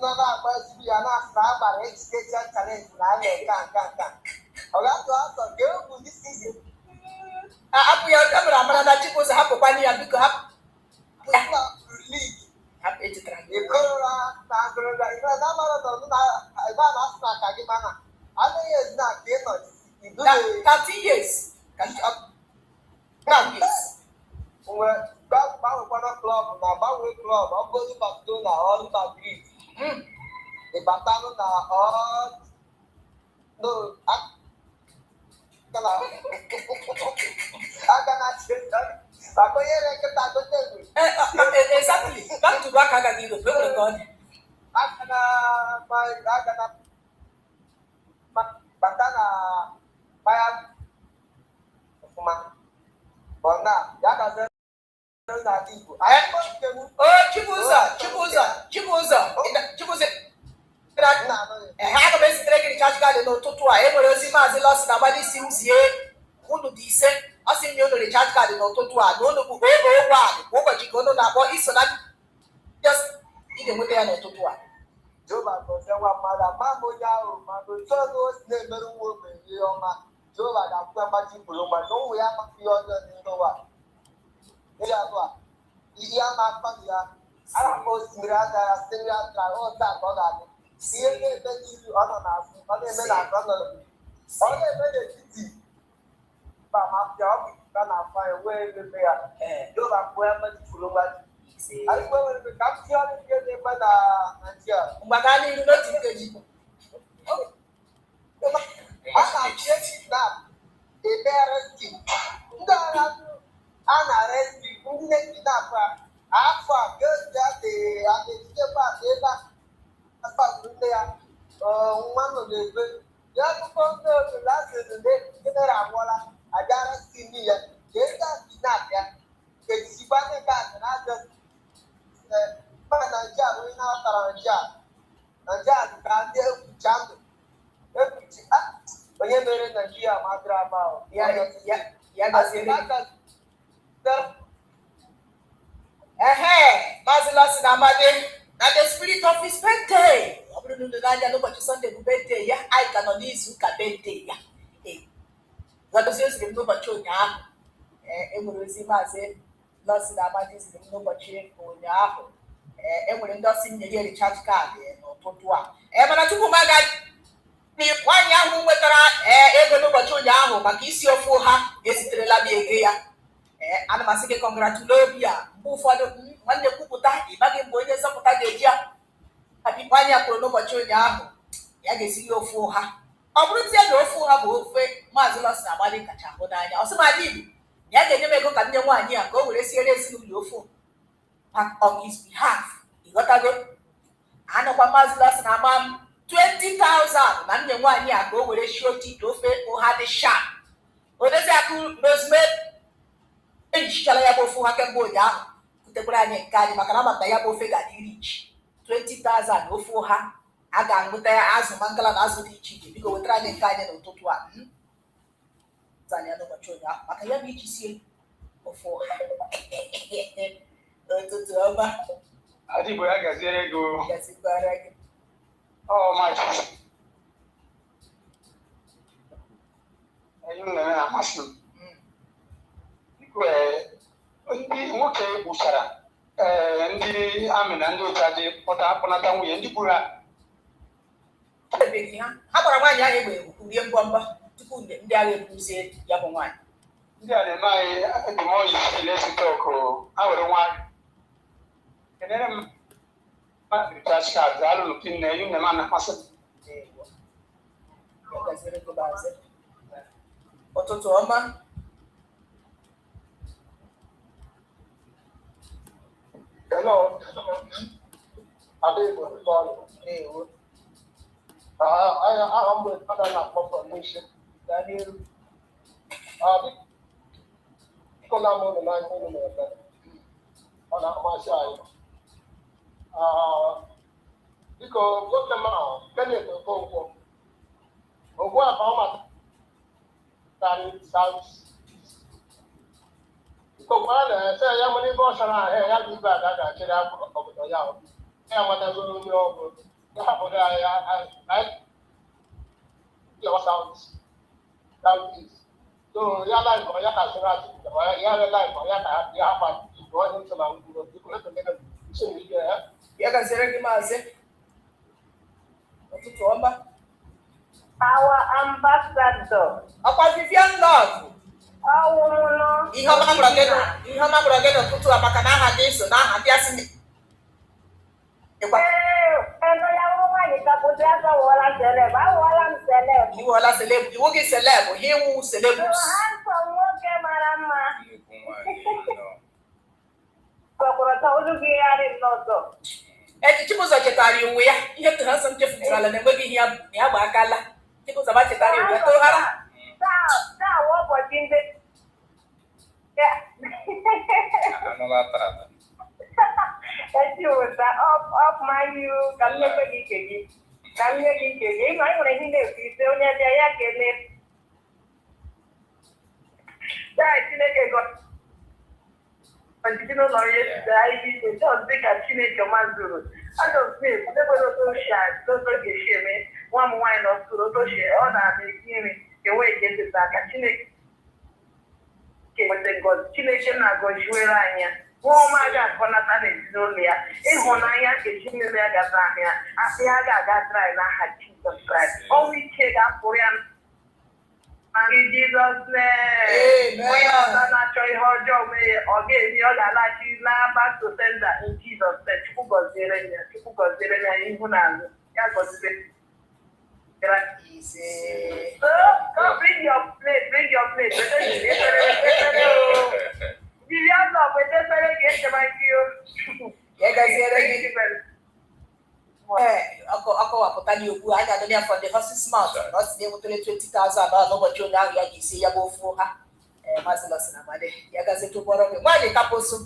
na-agba ezigbo ya na-asụ na agbara education challenge na a na-eka nka ọ ga-atụ atọ ga-egwu this season hapụ ya kamera amara na Chibuzo hapụkwana ya biko hapụ hapụ echetara m ịkọrọra na agụrụga ihe na amara nọ na ebe a na-asụ na aka gị mana anaghị ezi na ka ị nọ 30 years ka mgbe gbanwekwana klọb na gbanwe klọb ọ bụrụ Barcelona ọrụ Madrid ịbatanụ na aga na akonyere nkịta gote egbe exactly back to back agaghị iro nwere ka ọ dị aga na bata na maya ọfụma ọna ya gazie na Igbo Chibuzo aga m ezitere gị recharge card n'ụtụtụ a enwere ozi Maazị Nnamdi Kanu isi m zie unu dị ise ọ sị m nye unu recharge card n'ụtụtụ a na unu bụ ogbe kwa ụbọchị ka unu na-akpọ iso na ị ga-enweta ya n'ụtụtụ a Jehova gọzie nwa mmadụ ama m onye ahụ ma n'otu ọnụ o si na-emere nwa ogbenye ihe ọma Jehova ga-akwụkwọ mmachi mkpụrụ mma na ụmụ ya amaghị ihe ọjọọ n'ime ụwa ihe atụ a ihe a na-akpali ya a na-akpọ osimiri aja ya siri ya tara ọta ka ọ ga-adị ihe na-eme n'iru ọ nọ n'azụ ọ na-eme na ọ na-eme n'etiti mba ma pịa ọ bụ ka na-afọ ya wee ememe ya Jehova kwụọ ya mmachi mkpụrụ mma Alikwe nwere ka m tie ọrụ nke na-eme na Naịjirịa. Mgbada n'ihu n'otu nkeji. A na-achị kidnap ebe aresti. Ndị agha a na-aresti ndị kidnap afọ a ga-esi a na-etinyekwa ebe a asatụ nne ya nwa nọ n'ebe. Ya akụkọ ndị obodo asịrị na general abụọla aja aresti nne ya ka ezi a kidnap ya ka ejisikwa ndị nke a na-aja mba Naịjirịa onye na-atara Naịjirịa ka ndị ekwucha ndụ ekwuchi onye mere Naịjirịa ma dịrị ama ya gaziere Maazị Nnamdi na the spirit of his birthday ọ bụrụ na unu n'anya n'ụbọchị Sọnde bụ birthday ya anyị ka nọ n'izu ụka birthday ya gadozie ziri m n'ụbọchị ụnyaahụ enwere ozi Maazị Nnamdi ziri m n'ụbọchị ụnyaahụ enwere ndị ọsị nyere recharge card n'ụtụtụ a mana tupu m aga nwaanyị ahụ nwetara ego n'ụbọchị ụnyaahụ maka isi ofu ha eziterela m ego ya ana m asị gị congratulate obi a mgbe ụfọdụ nwanne kwupụta ịmaghị mgbe onye nzọpụta ga-eji nwaanyị a kwuru n'ụbọchị ụnyaahụ ya ga-esi gị ofu ha ọ bụrụzie na ofu ha bụ ofe Maazị Nnamdi kacha ahụ n'anya ọsịmadị Igbo ya ga-enye m ego ka nne nwaanyị a ka o were siere ezinụlọ ofu on his behalf ịghọtago anọkwa Maazị Nnamdi na-ama m 20,000 na nne nwaanyị a ka o were sie otu ofe ụha dị sharp odoziakụ Rosemary ejichichara ya bụ ofu ha kemgbe ụnyaahụ butekwara anyị nke anyị maka na maka ya bụ ofe ga-adị rich 20,000 ofe ụha a ga-anweta ya azụ mangala na azụ dị iche iche biko wetara anyị nke anyị n'ụtụtụ a anya n'ụbọchị ụnyaahụ maka ya bụ iji sie ofe ụha ụtụtụ ọma Adịbo ya gaziere ego gazikwara gị enyi m na-eme na-amasị m ndị nwoke gbuchara ndị amị na ndị ụchaji kpọnata nwunye ndị gburu ha ha gbara nwaanyị ahụ egbe urie mbọmbọ tupu ndị agha ebuzie ya bụ nwaanyị ndị a na-eme anyị ndụmọdụ ile tiktok ha were nwaanyị kedere m recharge card alụlụ pin na enyi na-eme na-amasị ụtụtụ ọma hello Adịbo aha mgbe ada na-akpọ formation gaa n'elu biko na mụ n'anya ụlọ na-eme ọ na-amasị anyị biko nwoke m ahụ Kenneth Okonkwo ogbu a ka ọ matara South biko gwara na-ese ya nwere ebe ọ chọrọ ahụ ya bụ ibe ada ga-achịrị obodo ya ya amatagoro onye ọgụ ya hapụrụ anyị South East So ya life or ya kasira or ya life or ya apa go into la nguro because to get so you get ya kasira ki maze otutu ọma Our ambassador. Apa Vivian Love. No. Ihe ọma gwara gị n'ụtụtụ a maka na aha gị so na aha ndị asị Iwuola celeb, iwu gị celeb, ihe iwu celebus. Chibụzọ chetara iwu ya, ihe tụrụ nsọ m chefutara na enweghị ihe ya gba akala. Chibụzọ ba chetara iwu ya toghara. Up my you, come here for you. Come here, you. I'm going to need to see only the Yakene. That's got. Particular lawyers, the ID, don't think I've seen it, your man. I don't think they were so shy, so get shame. One wine or two, so share, all that making the way get it back. I think God, Chineke na gojuere anya. Nwa ga akọnata n'ezinụlọ ya. Ịhụnanya nke Chineke ga-aga anya. Asị ha ga-aga dry n'aha Jesus Christ. Ọnwụ ike ga-apụrụ ya in Jesus' name. Onye ọzọ na-achọ ihe ọjọọ mee ọ ga-eme ọ ga-alachi back to sender in Jesus' name. Chukwu gọziere ya ihu na azụ. Ya gọzie. So, bring your plate. Vivian Love, akọwapụta n'okwu a ga-adọ ya from the horse's mouth na ọ si na-enwetara 20,000 n'ụbọchị onye ahụ ya ga-esi ya bụ ofu ha Mazi Nnamdi Kanu ya gazi tụbọrọ gị nwaanyị kapụsụ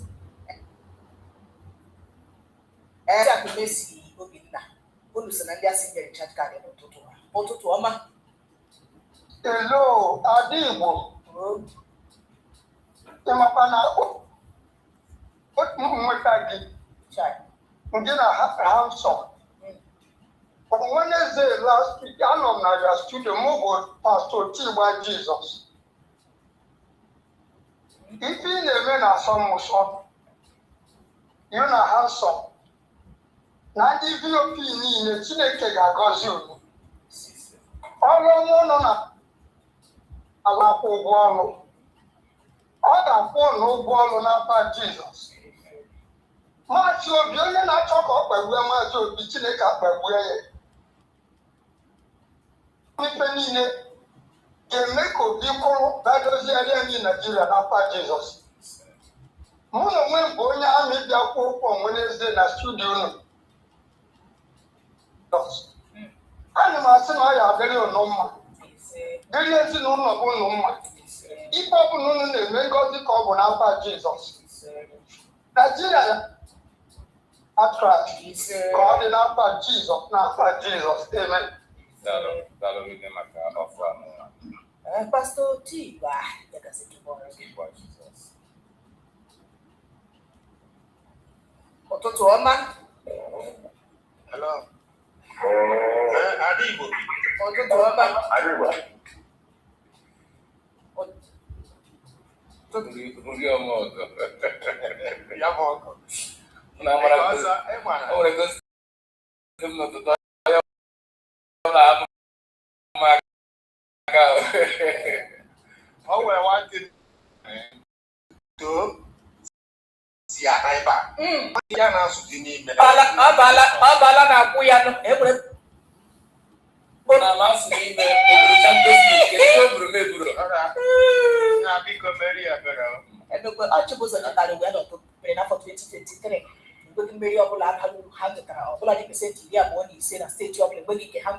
Akụmesi Obinna unu so na ndị asị nyere chat card n'ụtụtụ ha ụtụtụ ọma. Hello, Adigbo. Ịmakwana otu nweta gị ndị na ha nsọ. Wednesday last week, anọ m na ya studio m bụ Pastor Tigba Jesus. Ife ị na-eme na asọmụsọ, ị na ha nsọ. Na ndị VOP niile Chineke ga-agọzi unu. Ọrụ ọmụ nọ na ala akwụ ụgwọ ọrụ. Ọ ga-akwụ ụnụ ụgwọ ọrụ n'afọ Jizọs. Maazị Obi onye na-achọ ka ọ kpagbue Maazị Obi Chineke akpagbue ya. Ife niile ga-eme ka Obi kwụrụ badoziere anyị Naijiria n'afọ Jizọs. Mụ na onwe bụ onye amị bịa kwụ ụkwụ Wednesday na studio unu. Ana m asị na ọ ya adịrị unu mma. Dịrị ezinụlọ bụ unu mma. Ife ọbụla unu na-eme ngọzi ka ọ bụ n'afọ Jizọs. Naijiria attract ka ọ dị n'afọ Jizọs n'afọ Jizọs. Amen. Pastor Tigba ya gazi tụbọrọ gị ụtụtụ ọma. Hello. Adigbo. Ụtụtụ ọma. Adigbo. Nri ọma ọzọ. Ya bụ ọkụ. Na amara ọzọ ịgbara. O nwere gosi m n'ụtụtụ ya na-abụ maka O nwere nwantị too si aka ebe a. Ya na-asụzi n'ime. Ọ baala na-akwụ ya nụ enwere na masị n'ime obodo Champions League nke o buru meburu. Na biko meri ebere. Chibụzọ chetara wee nọtụ mere n'afọ 2023 mgbe mmeri ọbụla abalị ha nwetara ọbụla dị pesentị 25 na steeti ọbụla mgbe ike ha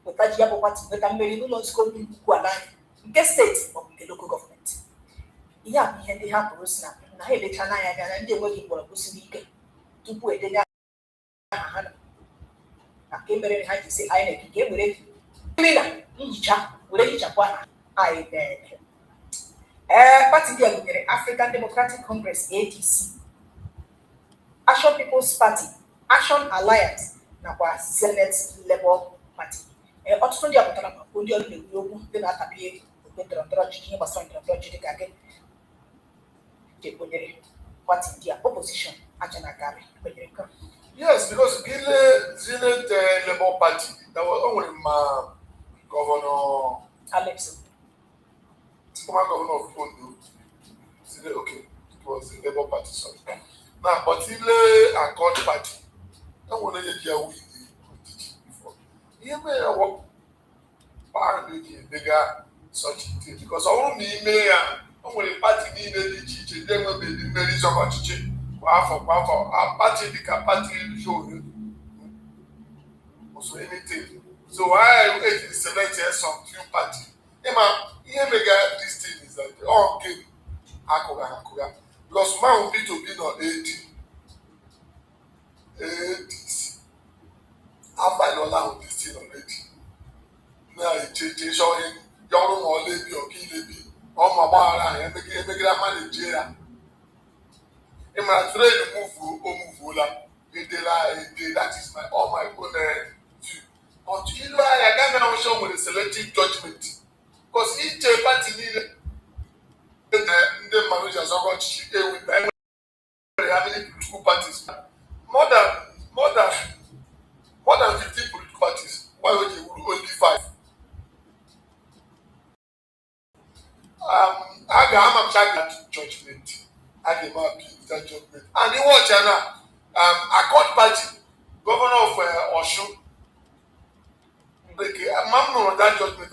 nweta ji ya bụ pati nweta mmeri n'ụlọ nzukọ ukwu ala nke steeti maọbụ nke lokal gọọmenti. Ihe a bụ ihe ndị ha pụrụ si na ha elecha n'anya anya na ndị enweghị mgbọrọgwụ siri ike tupu edenye aha ha na nke mere ha ji si INEC ka e were klina nhicha were hichapụ aha INEC. Pati ndị a gụnyere African Democratic Congress ADC, Action People's Party, Action Alliance nakwa Zenith Labour Party. Ọtụtụ ndị apụtara ma ndị ọrụ na-ekwu okwu ndị na-atabi igwe ndọrọndọrọ ọchịchị ihe gbasara ndọrọndọrọ ọchịchị ka gị ga-ekwenyere pati ndị a opposition aja na garị kwenyere nke a? Yes, because Zenith Labour Party, that was only my Governor Alex. Former Governor of Ondo. Okay, it was the Labour Party, sorry. Now, but he a God party. I want to hear we before. He may have worked bigger such thing because all me may only party needed the teacher, then will be the very so much teaching. A party the party show also anything. So I select some few party. Here this thing is that all game Hakoga. Because man will be to be on 80s. I find all out this thing already. Now it change showing young or lady or key lady. All my bar and make that man in jail. In my trade move, that is my all my own view. But you know, I can't now show with a selective judgment. Because each party needed the managers of with how many political parties? More than 15 political parties. Why would you only 5? I got that judgment. I gave up that judgment. And you watch now. Accord party, governor of Osun, that judgment.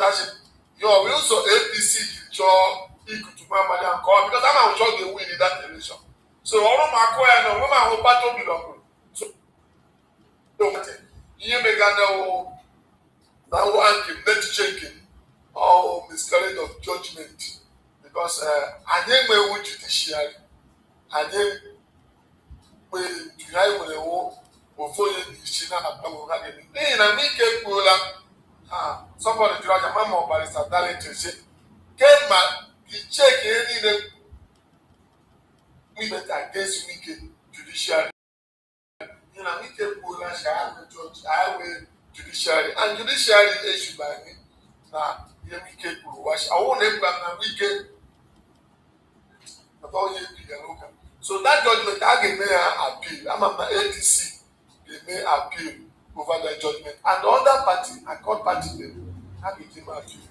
You are also APC, equal to my madam call because I'm sure they win in that election. So all of my choir and woman who battle belong. So you may go now one net checking or miscarriage of judgment because I name my judiciary. I name I will follow the China somebody to a mama by Mr. Darlington say, "Get man, you check any movement against wicked judiciary. You know, we can pull a judge, I will judiciary, and judiciary issue by me. Now, you can wash. I won't name that wicked. So that judgment, I can appeal. I'm on the ADC, they may appeal over the judgment. And the other party, I call party, I became appeal.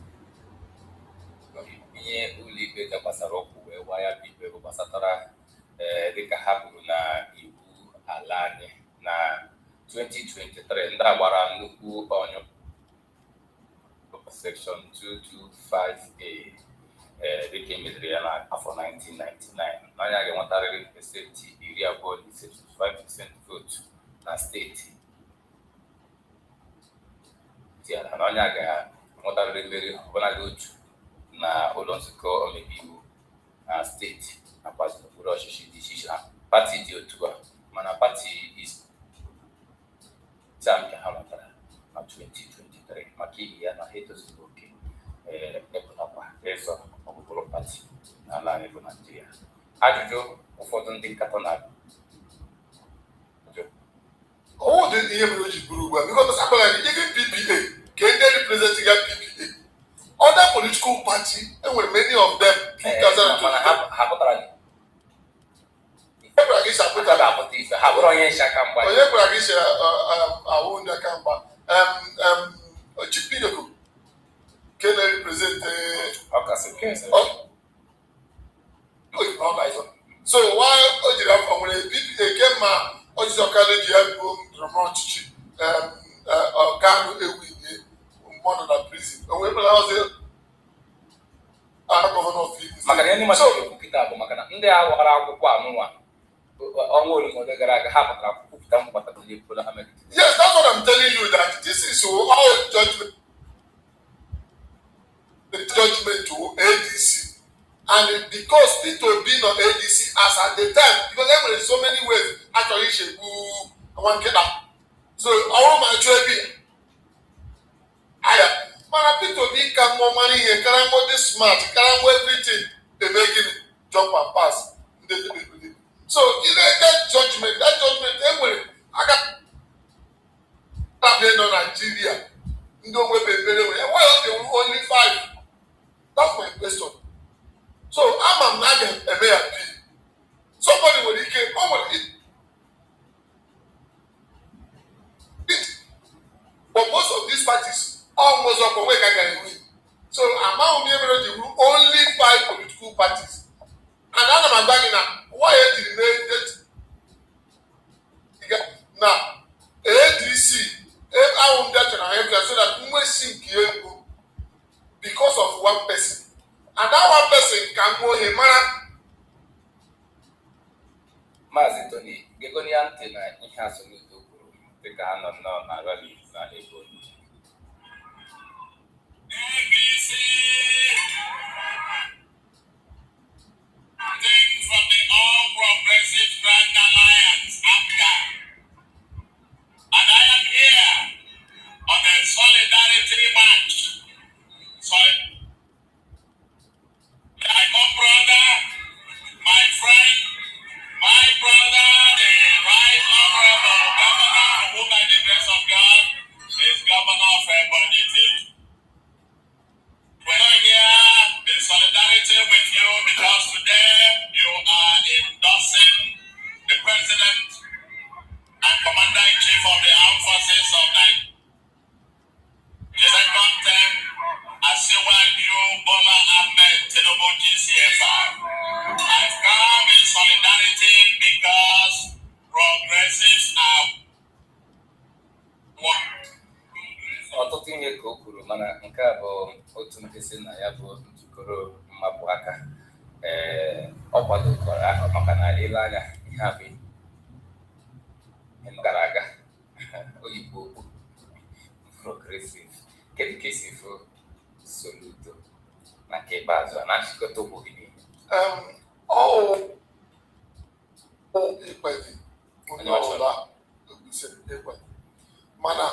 Ihe ụlọikpe gakwasara ọkụ wee gwa ya bụ ikpe bụ gbasatara dịka ha kwuru na iwu ala anyị na 2023 ndị agbara nnukwu ọnyụ section 225A dịka emeziri ya n'afọ 1999 n'anya ga-enwetarịrị pesenti 25% votu na steeti tiara na onye ga-enwetarịrị mmeri ọbụladị otu na ụlọ nzukọ omebe iwu na steeti nakwa n'okpuru ọchịchị dị iche iche na pati dị otu a mana pati isi nke ha nwetara na 2023 maka ihi ya na ha etozughi oke epụtakwa ịzọ ọkpụkpụrụ pati n'ala anyị bụ Naịjirịa. Ajụjụ ụfọdụ ndị nkatọ na-abịa. Oh, the EMRG group, because I'm like even PPA, can they represent PPA? Other political party, and when many of them 2020. Chipinoko can they represent so why when a PPA came out, Ojizo College Dramachi Kanu Ewing, one of the prison. And we will governor of Makana so Makana, ndị a wara akwụkwọ anụnwa ọnwa ole ma gara aga ha pụtara kwupụta mgbata ndị pụrụ America. Yes, that's what I'm telling you, that this is all judgment. The judgment to ADC. And because people being on ADC as at the time, because there were so many ways actually she one get up. So all my baby, people become more money here, can more this smart, can more everything, they making it jump and pass. So that judgment, anyway, I got in Nigeria. No way, why are they only 5? That's my question. So I'm not going to be appeal. Somebody will came over it. But most of these parties almost up away can win. So I'm now able to only 5 political parties. And I'm back now. Why did they now? ADC, I won't get so that we sink because of one person. And that one person can go a man. Mazi Tony, Gegoni Antena, he has a little group. The Ghana na rally na ego. Things from the All Progressive Grand Alliance, APGA. And I am here on a solidarity march. So, my brother, my friend, my brother, the Right Honorable Governor, who by the grace of God is Governor of everybody. We're here in solidarity with you because today you are endorsing the President and Commander-in-Chief of the Armed Forces of Nigeria. The second term, Asiwaju Bola Ahmed Tinubu GCFR. I've come in solidarity because progressives are one. Ọtụtụ ihe ka o kwuru mana nke a bụ otu nkesi na ya bụ njikọrọ mmapụ aka ọ kwadokwara ahụ maka na ile anya ihe a bụ gara aga oyibo progressive kedu ka esi fụ Soludo na nke ikpeazụ a na-achịkọta okwu gị niile Ikpebi onye ọbụla kwesịrị ikpe mana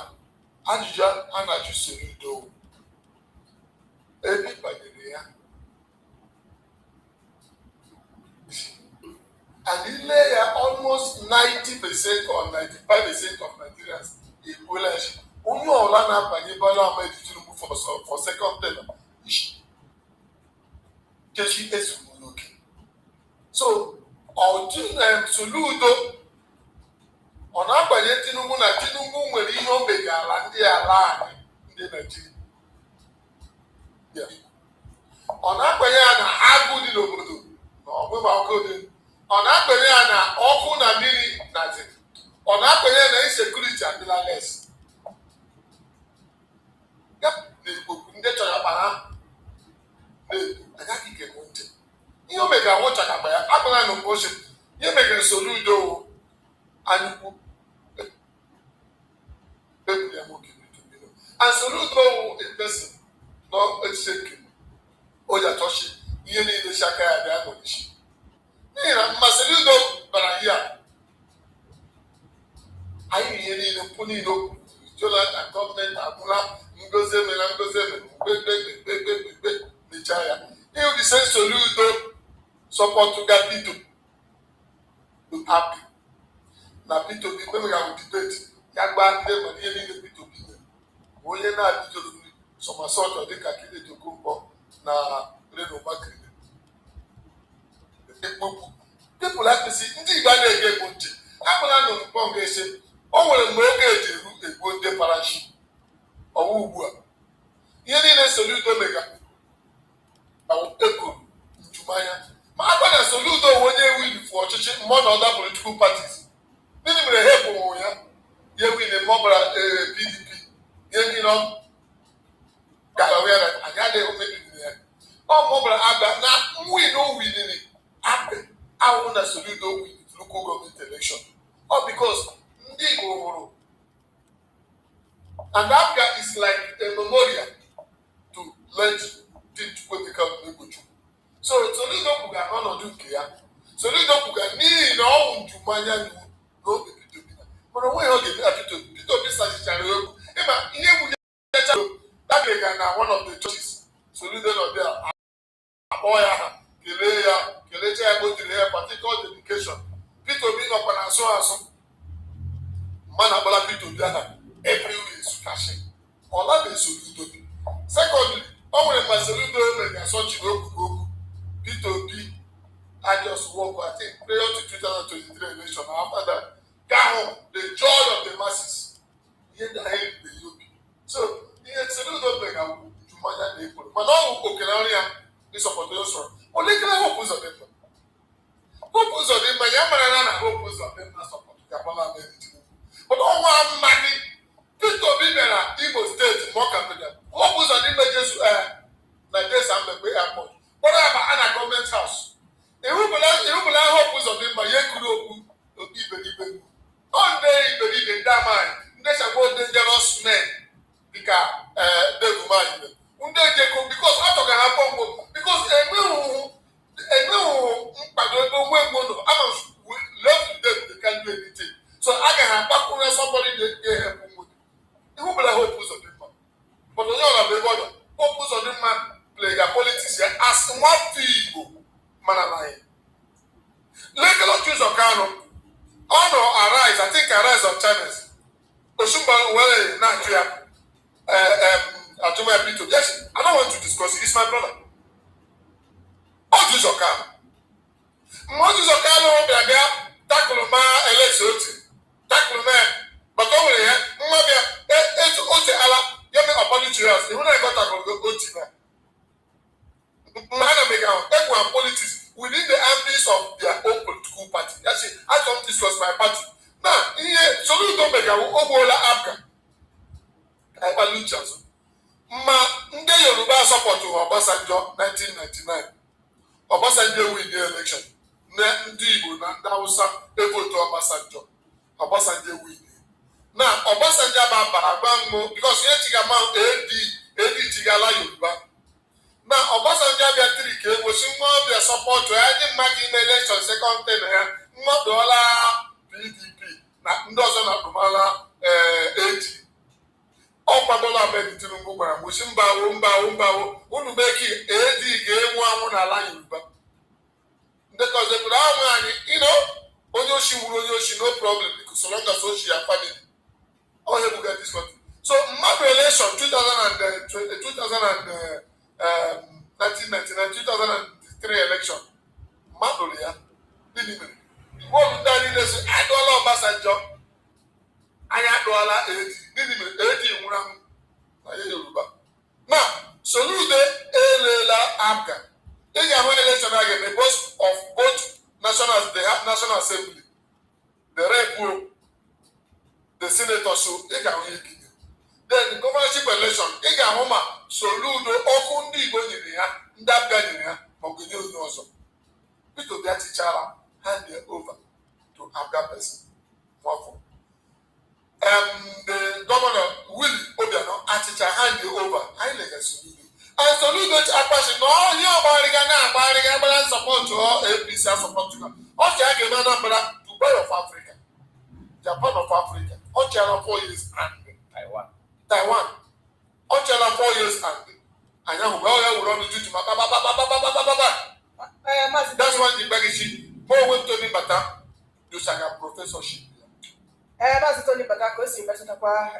ajụjụ a na-ajụ Soludo ebe banyere ya and ile ya almost 90% or 95% of Nigerians ekwuola onye ọbụla na-abanye Bola Ahmed Tinubu for second term kechi ezugbo n'oke. So Soludo ọ na-abanye Tinubu na Tinubu nwere ihe o megara ndị ala anyị ndị Naijiria. Ọ na-abanye ya na agụ dị n'obodo na ọgbụgba ọkụ dị. Ọ na-abanye ya na ọkụ na mmiri na dị. Ọ na-abanye ya na insecurity adịla less. Na-ekpokwu ndị chọrọ akpa ha agaghị ike nwe ntị. Ihe o megara nwụcha akpa ya akpara na mposi ihe megara Soludo and Soludo a person not a second. Oyatoshi, you need the Shaka Adamish. Soludo, but I hear. I need a Punino, Jola and government, Abula, Ngozem and Ngozem, Nichaya. He will send Soludo support to get people to happy. Na P2P when we have debate yagba ndị ma ihe niile P2P onye na-abidoro sọmasọtọ dịka Kineto Kumpo na Reno Makri ekpokwu people like to see ndị Igbo na-ege egbo ntị akpụla nụ mkpọ ga-ese o nwere mgbe oge eji eru egbo ndị parachi ọwụ ugbu a ihe niile Soludo mega ego njumanya ma akwa na Soludo onye wilifu ọchịchị mmadụ ọda political parties. Nini mere help on ya? You win a mobile PDP. You know, Galaway and Agade who made it there. Oh, mobile Abba. Now, we know we did it. I want a Soludo with local government election. Oh, because and Abga is like a memorial to let people become Nebuchu. So, Soludo Puga, no, do care. Soludo Puga, me no, to Manya. Go to P2P. But when you get P2P such a that is one of the churches. Soludo not there. Aboya, Keleja, go to the particular dedication. P2P not an so Manabola P2P everywhere is cashing. All that is Soludo. Secondly, only my Soludo and so ihe ndị anyị erubeghị obi. So ihe Soludo mere ga mmanya na-ekporo mana ọ bụ okere ọrụ ya ịsọpụta usoro olekere hope ụzọ dị mma. Hope ụzọ dị mma ya mara na hope ụzọ dị mma sọpụtụ ga gbala Tinubu. Mana ọnwa mmadụ Peter Obi bịara Imo steeti mgbe ọ kampenya hope ụzọ dị mma Jesu na Jesu Ambegbe airport kpọrọ ya ba a na gọọmenti haus. Ewubela hope ụzọ dị mma ya ekuru okwu iberibe ọ ndị iberibe ndị amaghị ndị chagbo dangerous men dịka Devumanyị ndị ejeko bikos atọga ha kpọmgbo bikos enweghị mkpado ebe onwe mmono ama love them they can do anything. So a ga ha akpakwunye somebody ga-ehepụ mmono. Ewubela hope ụzọ dị mma but onye ọla bụ ebe ọ nọ hope ụzọ dị mma plega politics ya as nwafọ Igbo mana na ya Lekelo choose Okano honor arise I think arise of channels Oshumba were Nigeria Ajuma Pito. Yes, I don't want to discuss it. It's my brother. Choose Okano. Choose Okano Biaga tackle ma election. Tackle ma but over here, Mabia Ote ala Yami apology us. Even I got tackle go Ote. Mana make out everyone politics within the ambits of their own political party. That's it. I thought this was my party. Now, here, Soludo Mega Obola Abga. Evaluations. Ma ndị Yoruba support Obasanjo 1999. Obasanjo win the election. Ndị Igbo na ndị Hausa evote Obasanjo. Obasanjo win. Now, Obasanjo ba because here Chigama AD Chigala Yoruba. Now, Obasanjo bịa tiri ka egbochi nwa ọbịa sọpọtụ ya ndị mmadụ ime elekshọn sekọnd ten ya mmadụọla PDP na ndị ọzọ na-akpụmala eji ọ kwadola Ahmed Tinubu gwara mgbochi mbawo unu meki edi ga-enwu anwụ n'ala Yoruba ndị ka ọzọ kwuru anwụ anyị onye oshi wuru onye oshi no problem because so long as oshi ya family ọ ya ebuga this country. So mmadụ election 1999 2003 election mmadụ ya ndị mere bọọlụ ndị anyị na-eso adụọla Obasanjo anyị adụọla edi ndị mere edi nwụrụ anwụ na ya Yoruba. Na Soludo elela Abga ị ga-ahụ election a ga-eme both national they have National Assembly the rep the senator so ị ga-ahụ ihe then governorship election ị ga-ahụ ma Soludo ọkụ ndị Igbo nyere ya ndị Abga nyere ya ma ọ ga-enye onye ọzọ. Peter Obi achịchara hand over to Abga person. The governor Willie Obiano achịcha hand over anyị lega Soludo and Soludo akpachi na ọhịa ọgbarịga gbara nsọpọtụ APC asọpọtụ na ọchị a ga-eme Anambra Dubai of Africa Japan of Africa ọ chịara 4 years and Taiwan ọ chịara 4 years and anyị ahụ ya were ọnụ juju maka that's why the bagishi more went to me bata dosaga professorship. Mazi Tony Bata ka o si metụtakwa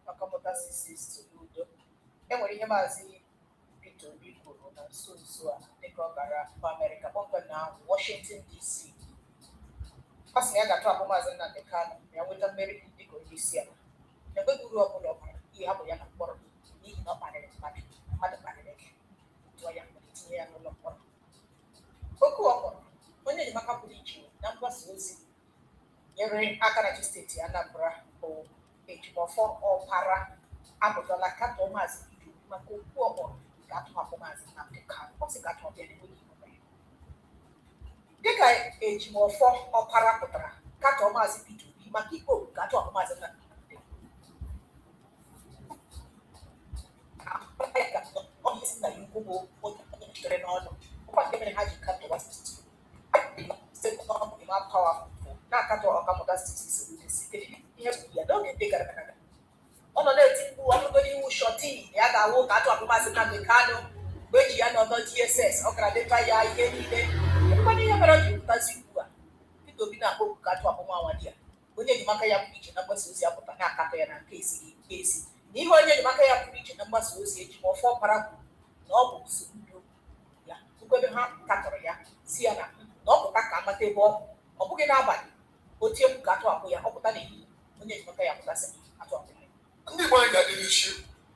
maka mmụta Soludo enwere ihe Mazi Peter Obi kwuru na nso a dịka ọ gara mba Amerịka kpọmkwem na Washington DC. Ọ sị na ya ga-atụ abụ Mazi Nnamdi Kanu ya nweta mmeri dịka onye isi ala enweghị uru ọbụla ọ bara ihe hapụ ya na mkpọrọ n'ihi na ọ kparịrị mmadụ kparịrị gị tụọ ya tinye ya n'ụlọ mkpọrọ. Okwu ọkpọrọ onye enyemaka pụrụ iche na mgbasa ozi nyere aka na steeti Anambra bụ Ejimọfọ Ọpara apụtala katọ Mazi Peter Obi maka okwu ọkpọrọ ga-atụhapụ Mazi Nnamdi Kanu. Ọ sị ga-atụ ọbịa n'enweghị ihe dịka Ejimọfọ Ọpara pụtara katọ Mazi Peter Obi maka ikpe oku ga-atụhapụ Mazi Nnamdi ọ isi na ikwu bụ onye jidere n'ọnụ ọkwa nke mere ha ji katọwa na-akatọ ọkammụta Soludo site ihe ya n'oge ndị gara aga. Ọ nọ na-eti mkpu ọnụgo n'iwu shọti na ya ga-awụ ka atụhapụ Mazi Nnamdi Kanu mgbe eji ya n'ọdọ DSS ọ gara deta ya ihe niile mkpana ihe mere ọ ji pụtazi ugbu a Peter Obi na-akpọ ka atụhapụ nwa nwadi ya onye enyemaka ya pụrụ iche na mgbasa ozi apụta na-akatọ ya na nke esighị esi na ihe onye enyemaka ya pụrụ iche na mgbasa ozi Ejimọfọ Ọpara kwuru na ọ bụ Soludo ya tupu ebe ha katọrọ ya si ya na ọ pụta ka amata ebe ọ bụghị n'abalị o tie mkpu ka atụhapụ ya ọ pụta n'ehihie onye enyemaka ya pụtasị atụhapụ ya ndị Igbo anyị ga-adị n'isi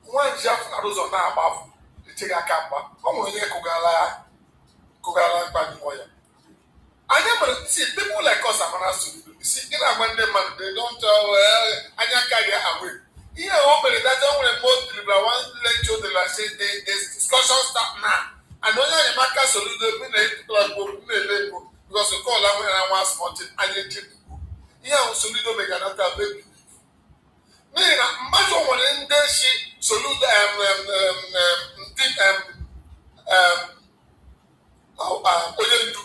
nwa nji afọ na ụzọ na-agbafu echeghị aka mgba ọ nwere onye kụgara mkpa n'ime ya anyị mere see people like us amara Soludo isi ị na-agwa ndị mmadụ they don't anya karịa away ihe o mere that o nwere most deliver one lecture de la say the discussion start now and onye enyemaka Soludo bi na-ele ego because nke ọla nwere na nwa small thing anyị echeghị ihe ahụ Soludo meganata baby n'ihi na mmadụ nwere ndị si Soludo onye ndu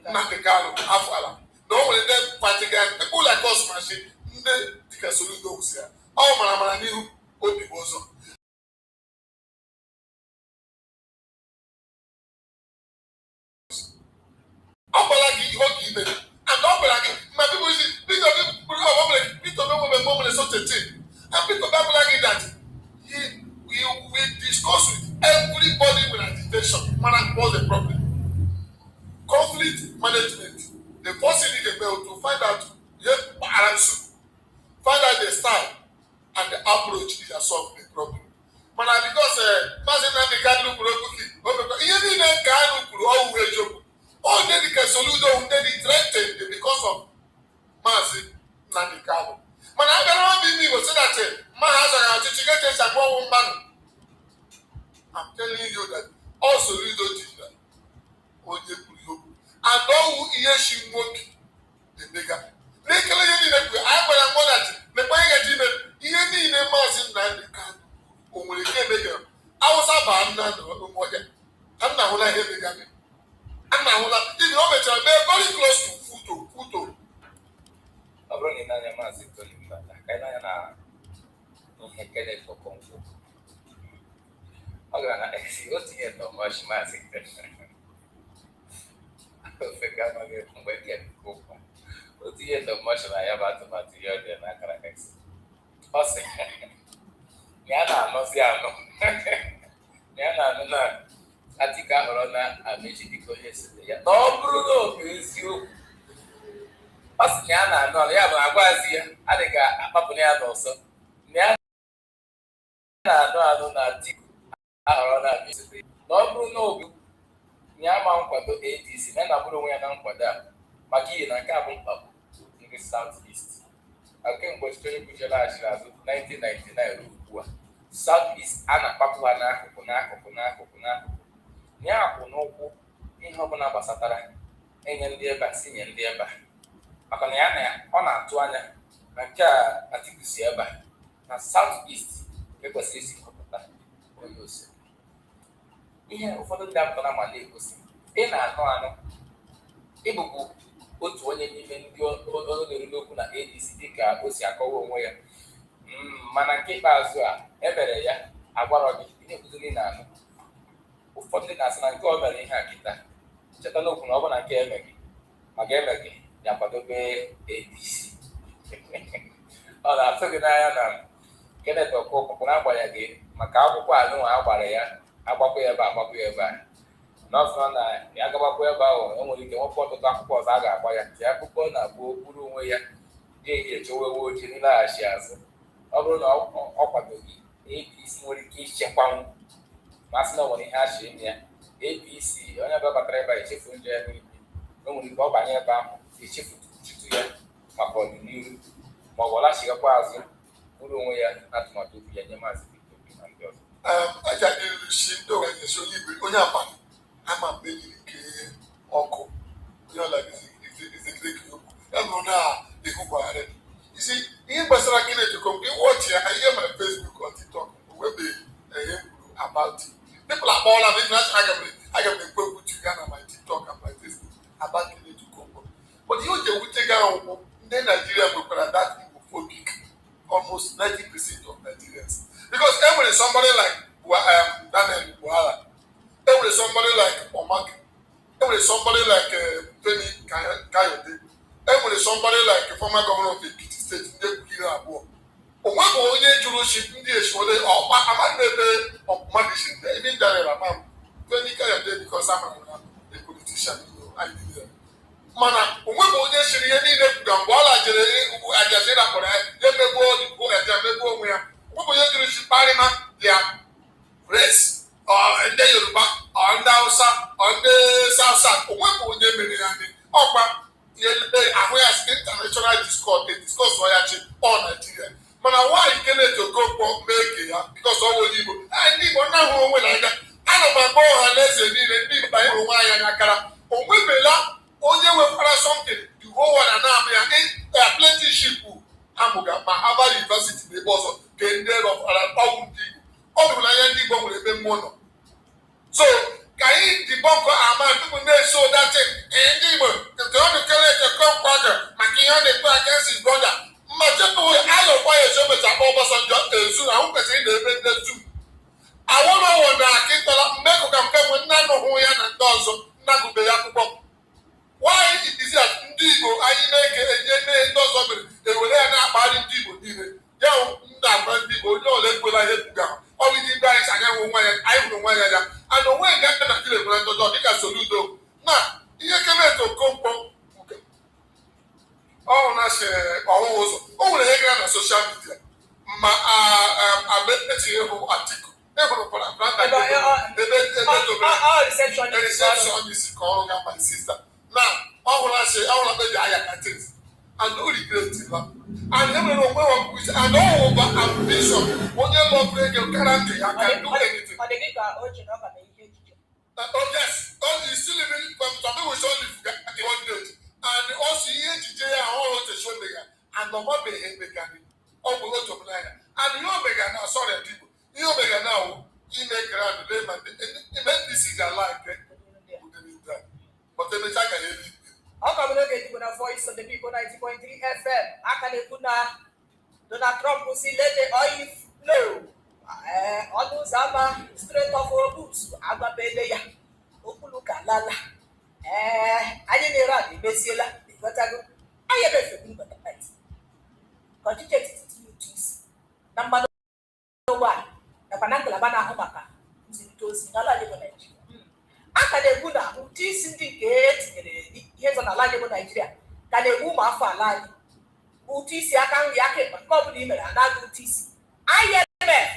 Nnamdi Kanu afọ ala na o nwere ndị patigan people like us machi ndị dịka Soludo si ya ọ mara n'ihu obi bụ ụzọ ọ gwara gị ihe oge ime and ọ gwara gị ma people isi Peter Obi such a thing and Peter Obi gwara gị that he will discuss with everybody with agitation what's the problem. Conflict management. The first thing you need to find out the style and the approach is to solve the problem. But because Mazi Nnamdi Kanu ihe niile nke Kanu kwuru ọwụ eziokwu ọ dị ka Soludo dị threatened because of Mazi Nnamdi Kanu. Mana agara m ime Igbo so that mmadụ azọghị ọchịchị ga-eche agwa ọnwụ mmadụ. I'm telling you that all Soludo did that. Onye kwuru and all ihe shi nwoke emega n'ekele ihe niile kwe anyị gwara mmadụ mekwa ihe gaji ime ihe niile Mazi Nnamdi Kanu o nwere ike emega Awụsa baa nna n'ọhịa ka m na-ahụla ihe emega gị a na-ahụla ibi o mechara mee very close to Futo ọ bụrụ na ị na-anya Maazị Tony Mbata ka ị na-anya na ihe Kenneth Okonkwo ọ gara na o tinye ndọmọchị Maazị mgbe ke o tinye ndọmọchị na ya bụ atụmatụ ihe ọ dị n'akara X ọ sị ya na-anọzi anọ ya na-anụ na Atiku ahọrọ na Amechi dịka onye site ya na ọ bụrụ na ọ bụ eziokwu ọ sị na ya na-anụ anụ ya bụ agwazi ya adịghị akpapụ ya n'ọsọ na ya na-anụ anụ na Atiku ahọrọ na Amechi site na ọ bụrụ na obi ya ma nkwado ADC na na-abụrụ onwe ya na nkwado a maka ihe na nke a bụ mkpagbu ndị South East kemgbe ọchịchị onye kwuchiela achịrị azụ 1999 ruo ugbu a South East a na-akpapụ ha n'akụkụ ya akwụ n'ụkwụ ihe ọbụla gbasatara enye ndị ebe a si nye ndị ebe a maka na ọ na-atụ anya na nke a Atiku si ebe a na South East ekwesịrị isi kọpụta onye ose ihe ụfọdụ ndị apụtara ma na-egosi ị na-anụ ịbụbụ otu onye n'ime ndị ọnọdụ n'okwu na ADC dịka o si akọwa onwe ya mana nke ikpeazụ a emere ya agwarọ gị na-ekwuziri na-anụ ụfọdụ na-asị na nke o mere ihe a kịta cheta n'okwu na ọ bụ na nke emeghị maka emeghị ya kwadobe ADC ọ na-atụ gị n'anya na Kenneth Okonkwo na-agbanyeghị maka akwụkwọ anụnwa a gbara ya agbakwa ya ebe a n'ọsọ na ya gabakwa ebe ahụ enwere ike nwekwa ọtụtụ akwụkwọ ọzọ a ga-agba ya ji akụkọ na-abụ okpuru onwe ya ga-eji echewewe ojii nlaghachi azụ ọ bụrụ na ọ kwadoghị APC nwere ike ichekwanwu masị na ọ nwere ihe a chi ime ya APC onye ọbịa batara ebe a echefu ndụ ya niile o nwere ike ọ banye ebe ahụ echefu tutu ya maka ọdịnihu ma ọ bụ lachighakwa azụ bụrụ onwe ya na atụmatụ okwu ya nye Maazị Victor na ndị ọzọ aja erusi ndị ọganizi onye igwe onye abalị ama mgbe nyiri nke ọkụ onye ọla ezekere okwu ya nọ na-ekwukwagharị isi ihe gbasara Kenneth Okonkwo ịwọchi ya ihe mere Facebook or TikTok onwebeghị ihe kwuru about it people akpọọla m aga m ekwu okwu tu ya na my TikTok and my Facebook about Kenneth Okonkwo but ihe o ji ewute gị akwụkwọ ndị Nigeria nwekwara that Igbo-phobic almost 90% of Nigerians because there somebody like Daniel Buhala, there somebody like Omag, there somebody like Femi Kayode, there somebody like former governor of the Ekiti State, Ndekukiri Abuo. Omag onye juruship ndị eshwole ọkpa amadebe ọkụmadishin even Daniel Amam, Femi Kayode because I'm a politician, I did that. Mana onwe onye shiri ihe niile kwuga mgbe ọ lajere Al Jazeera kpọrọ ya emegbuo Soyachi or Nigeria. Mana why Kenneth Okonkwo make ya because all Igbo and Igbo na hu onwe na ga ana ma go ha leze niile ndị ba ịhụ nwaanyị n'akara onwebela onye wepara something the whole world na am ya plenty ship amụga ma Harvard University n'ebe ọzọ ka ndị ọgwụ ndị Igbo ọ bụrụ na ya ndị Igbo nwere ebe mmụọ nọ so ka anyị dibọnkọ ama tupu na-eso datin ndị Igbo nke ọ dịkere Okonkwo maka ihe ọ na-ekpe against his brother mma tupu ayọkwa ya esomecha akpọ Obasanjo ezu ahụ kwesịrị na-ebe ndị zu awolowo na akịtọla mmekọ ka nke nwe nna nụhụ ya na ndị ọzọ nnagube ya akwụkwọ nwaanyị izi ndị Igbo anyị na-eke enye ndị ọzọ mere ewere ya na-akpagharị ndị Igbo niile ya nna agba ndị Igbo onye ole ekwela ihe buga ọ bụ ndị anyị si anya hụ nwa ya anyị hụrụ nwa ya ya ana onwe ga aka na kile ebere ndọdọ dịka Soludo na ihe Kenneth Okonkwo ọhụrụ na se ọhụụ ụzọ o nwere ihe gara na soshal midia ma etinyere hụ Atiku ebụrụkwara reception isi ka ọrụ ga my sister na ọhụrụ asị ọhụrụ beji aya katins and o regret la and enwere onwe wa kwuzi and ọhụba ambition onye lọbụrụ ego kara ntị ya ka do anything oh yes you still living from some people show live at one day and also ihe ejije ya ọhụrụ te show mega and ọgbabeghị emegani ọ bụ otu ọbụla ya and ihe omega na sorry people ihe omega na awụ ime grand ma ime ndisi ga-ala nke but emecha ga eri ọ ka bụ n'oge Igbo na Voice of the People 90.3 FM aka na-ekwu na Donald Trump si let the oil flow ọnụ ụzọ ama Strait of Hormuz agbapele ya okpuru ka lala anyị na-ere ala emeziela ịghọtago anyị ebefebu mbata ka ọchịchị etiti tinye ụtụ isi na mmanụ ụgbọala nakwa na ngalaba na-ahụ maka nzirịta ozi n'ala anyị bụ Naijiria aka na-ekwu na ụtụ isi ndị nke etinyere ihe zọ n'ala anyị bụ Naijiria ka na-egbu ụmụ afọ ala anyị ụtụ isi aka nri aka ịkpa nke ọbụla i mere anaghị ụtụ isi IMF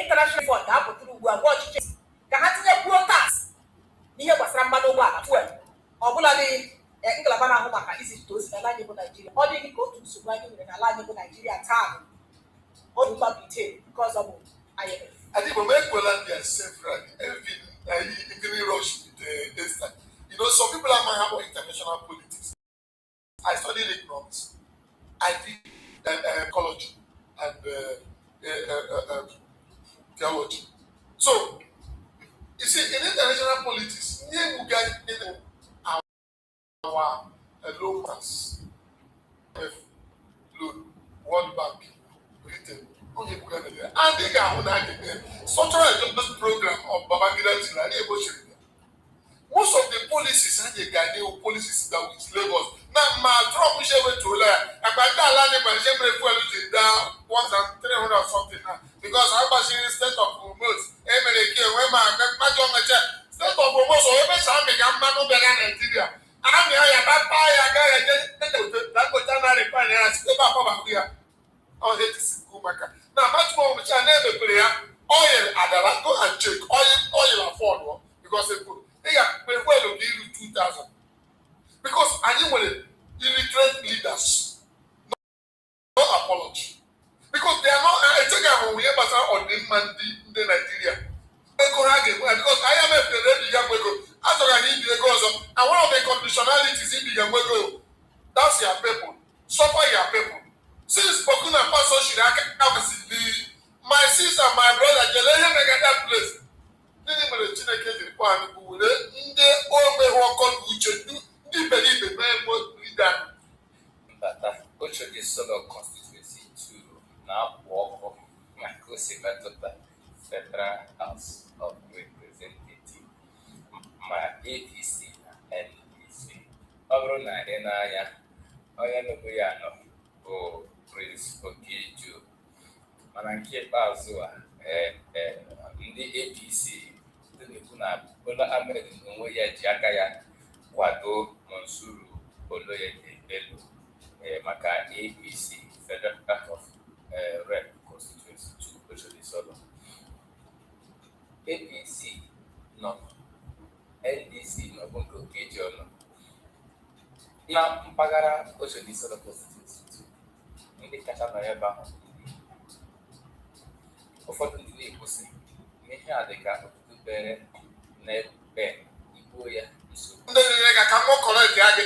International Fund ga-apụtara ugbu a gwa ọchịchị ka ha tinyekwuo tax n'ihe gbasara mmanụ ụgbọala fuel ọbụla dị ngalaba na-ahụ maka izirịta ozi n'ala anyị bụ Naijiria ọ dịghị ka otu nsogbu anyị nwere n'ala anyị bụ Naijiria taa odu mba Britain nke ọzọ bụ IMF. I think when Ekwela they are several every rush with Esther. You know, some people are mind about international politics. I studied economics. I did ecology and theology. So, you see, in international politics, our loan pass, loan, World Bank, Britain, and they got structural development program of Babangida Tilani. Most of the policies and the Ghanaian policies that with Lagos. Now, my Trump is able to learn. And by that, I am able to down 1,300 or something now. Because I'm in the state of Hormuz. America, where my state of Hormuz, or even some big man over Nigeria. I'm here, that guy, that was January, and still up here. Oh, it is Kumaka. Now, much more which I never play oil at the go and check oil afford because they are well give you 2,000. Because I knew illiterate leaders, no apology. Because they are not I think I'm we ever on the Nigeria. Because I am a very after I need the goes and one of the conditionalities in the that's your people. Suffer your people. Since Bokuna Pastor Shiraka, my sister, my brother, Jelena make that place. Didn't even the one who would they all walk on which you do believe the man would be done. But which of this sort of constituency to now walk of my co-secretary Federal House of Representatives, my APC and NDC. Obrona Enaya, Oyanoguyano, or Prince Okeju. Mana nke ikpeazụ a ndị APC na Bola Ahmed onwe ya ji aka ya kwado Monsuru Oloyede Bello maka APC Federal of Rep Constituency 2 Oshodi Solo. APC nọ NDC nọ bụ nke Okeju nọ na mpaghara Oshodi Solo Constituency 2 ọmarịcha nọ ebe ahụ. Ụfọdụ ndị na-ekwu sị na ihe a dị ka otutu bere na-ekpe igbuo ya nsogbu. Ndị niile ga ka m kọrekt ya gị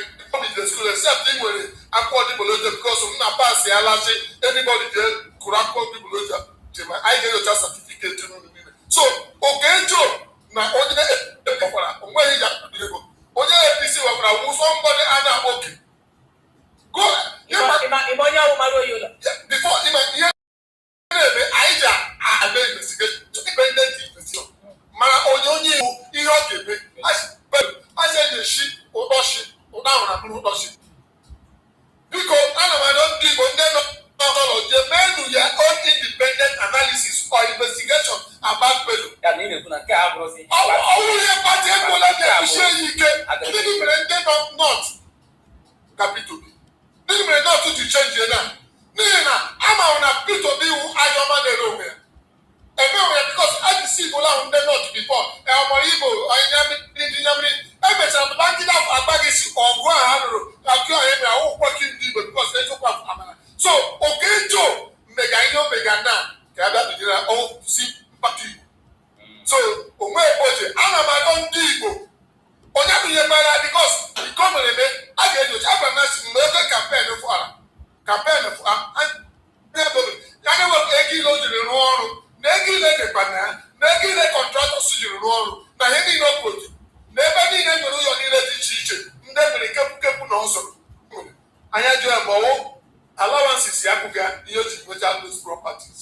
the school except ị nwere akwụkwọ dịgboloja because m na pas ya lachi anybody je kụrụ akwụkwọ dịgboloja jema anyị ga-enyocha certificate n'ụlọ niile. So Okejo na onye na-ekpekwara onweghị ya ego onye APC wekwara wụsọ mgbọdị a na-akpọ oke onye ahụ mara oyi ụlọ before ihe na-eme anyị ji aba investigation independent investigation mana onye iwu ihe ọ ga-eme aja eji ụdọchi ụda ahụ na mkpụrụ ụdọchi. Biko ana m arịọ ndị Igbo ndị nọ n'ọlọ je menu ya own independent analysis or investigation about Bello. Ọwụrụ ihe pati egbola na-ekwuchi ya ike ndị mere ndị nọ nọt kapito B ndị mere nọt ji chenji na n'ihi na amahụ na Peter Obi iwu ahịa ọma na-ere onwe ya emewe ya bikos IPC Igbola ahụ ndị nọt bifọ ọmọrọ Igbo ndị nyamiri emechara pụta nkịta afọ agbaghị si ọgụ a ha rụrụ akụ ahụ emere ahụ ụkwọchi ndị Igbo bikos echekwa amara. So Okejo mmega ihe o mega na ka a bịa bidoro si mkpata Igbo. So onwe oje ana m agọ ndị Igbo onye bụ ihe mere bikos iko mere eme a ga-enyocha agwa na si mgbe ebe kampen fụara kampen ya na-ewepụ ego ile o jiri rụọ ọrụ na ego ile dịkwa na ya na ego ile kọntratọs jiri rụọ ọrụ na ihe niile o kwotu na ebe niile nwere ụlọ niile dị iche iche ndị mere kepụ na ọzọ anya jụ ya ma ọwụ allowances ya bụga ihe o ji nweta those properties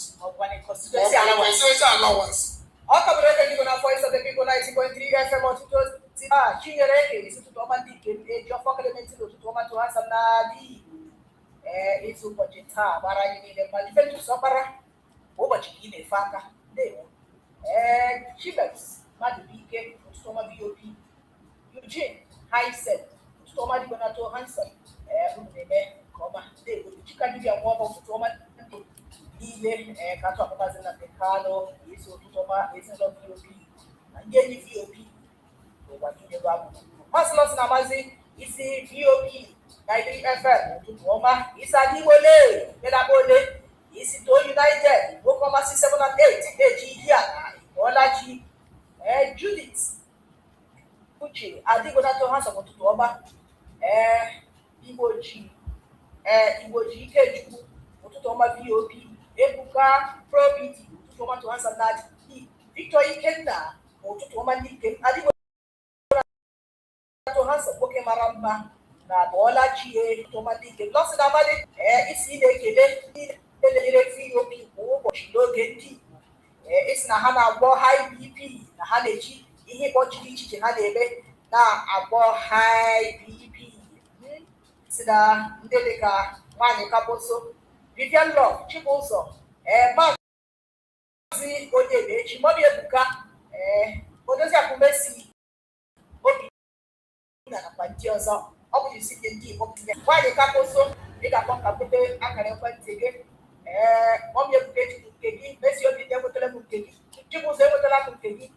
constituency allowance. Ọ kabụrụ ebe ndị na voice of the people 90.3 FM ọtụtụ ozi Chinyere ezi ụtụtụ ọma ndị nke eji ọfọ Clement n'ụtụtụ ọma tụ ha sam n'ala Igbo ịzụ ụbọchị taa gbara anyị niile mma Juventus ọkpara ụbọchị ka ị na-efe aka ndewo Chibes mmadụ bụ ike ụtụtụ ọma BOP Eugene Highset ụtụtụ ọma dịgbo na-atụ Hanson unu na-eme nke ọma ndewo Chika dibịa nwa ọma ụtụtụ ọma niile ka atụ akpụkpazi na Kano ezi ụtụtụ ọma ezinụlọ BOP na ndị enyi VOP ụwa niile bụ abụ Masilọs na Mazi isi VOP 93 FM ụtụtụ ọma isi Adigbole Medabole isi Too United nwoke ọma 7 and 8 na-eji ihe a na Ịbọlachi Judith Uche Adigbonato ha sọ ụtụtụ ọma Igbo ji Ikechukwu ụtụtụ ọma VOP Ebuka Probity ụtụtụ ọma tụha sam na Victor Ikenna ụtụtụ ọma ndị nke Adigbonato ha sọ nwoke mara mma na Bọlachi ụtụtụ ọma ndị nke Lọsị na Amadị isi na-ekele ndị na-elenyere VOP kwa ụbọchị n'oge ndị Igbo isi na ha na-agwọ high BP na ha na-eji ihe ịkpọchi dị iche iche ha na-eme na-agwọ high BP si na ndị dịka nwaanyị Kaposo Vivian Love Chibụzọ Maazị Onyemechi Mọbi Ebuka Odoziakụ Messi obi nakwa ndị ọzọ ọ bụ isi ndị Igbo nwaanyị Kaposo ị ga-akpọ ka pete akara ekwentị gị Mọbi Ebuka ejiri nke gị Messi obi enwetara m nke gị Chibụzọ enwetara m nke gị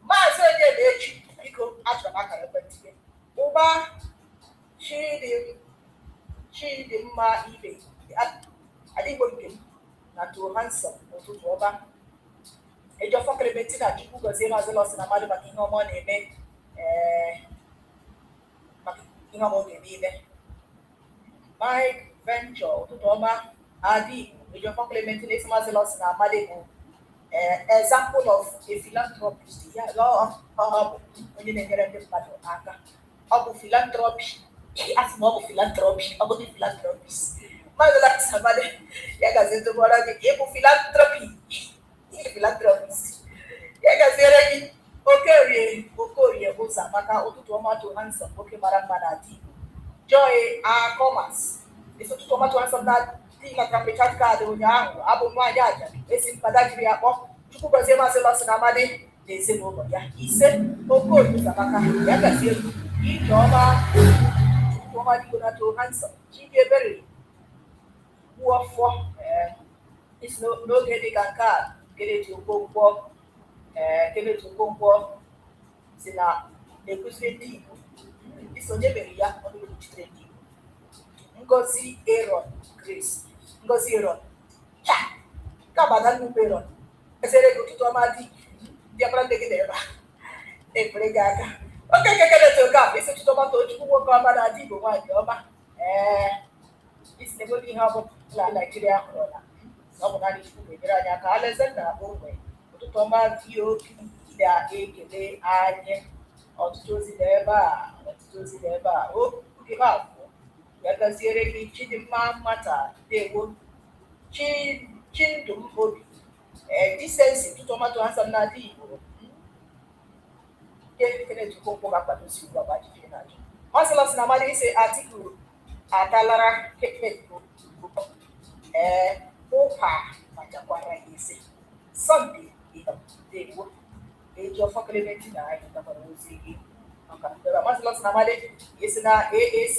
Maazị Onyemechi biko achọrọ m akara ekwentị gị ụba Chidimma Ibe Adigbo nke m na Too Hanson ụtụtụ ọba Ejiofor Clementina Chukwu gọzie Maazị Lọsị na mmadụ maka ihe ọma ọ na-eme maka ihe ọma ọ ga-eme ime Mike Venture ụtụtụ ọma Adigbo Ejiofor Clementina esi Maazị Lọsị na mmadụ bụ example of a philanthropist ya bụ onye na-enyere ndị mmadụ aka ọ bụ philanthropy asị ma ọ bụ philanthropy ọ bụghị philanthropist Maazị Lọsị na mmadụ ya gazie tụbọrọ gị ịbụ philanthropist ya gaziere gị Okorie ụzọ maka ụtụtụ ọma Too Hanson nwoke mara mma na Igbo Joy Acomas esi ụtụtụ ọma Too Hanson na dị maka mmecha kaadị ụnyaahụ abụ nwaanyị aja esi mkpada jiri ya kpọ Chukwu gọzie Maazị Lọsị na mmadụ na ezinụlọ ya ise Okorie ụzọ maka ya gazie Ijeọma ụtụtụ ọma Igbo na Too Hanson Chidiebere Wuọfọ isi n'oge dị ka nke a Kenneth Okonkwo si na na-ekụziri ndị Igbo isonyebere ya ọdụchitere ndị Igbo Ngozi Aaron Grace Ngozi Aaron kabada nnukwu Aaron ezere gị ụtụtụ ọma dị bịakwara ndị gị na-ebe a efere gị aka oke kekeleta oke afọ isi ụtụtụ ọma Tochukwu nwoke ọma na adị Igbo nwaanyị ọma isi na-egote ihe ọbụla Naijiria hụrụ na ọ bụ naanị Chukwu ga-enyere anyị aka Alexander Ogbe ụtụtụ ọma VOP na-ekele anyị ọtụtụ ozi n'ebe a oge ha afọ ya gaziere gị Chidimma Mmata Ndewo Chindum Obi Disensi ụtụtụ ọma Johansen na adị Igbo Chukwu mkpụ ga-akwadosi ugbu a jijiri na ajụ Mazi Nnamdi ise Atiku adalara ụka machakwara ya ise Sunday Ndewo eji ọfọ Clement na anyị gakwara ozi gị maka ndọrọ Mazi Nnamdi esi na AAC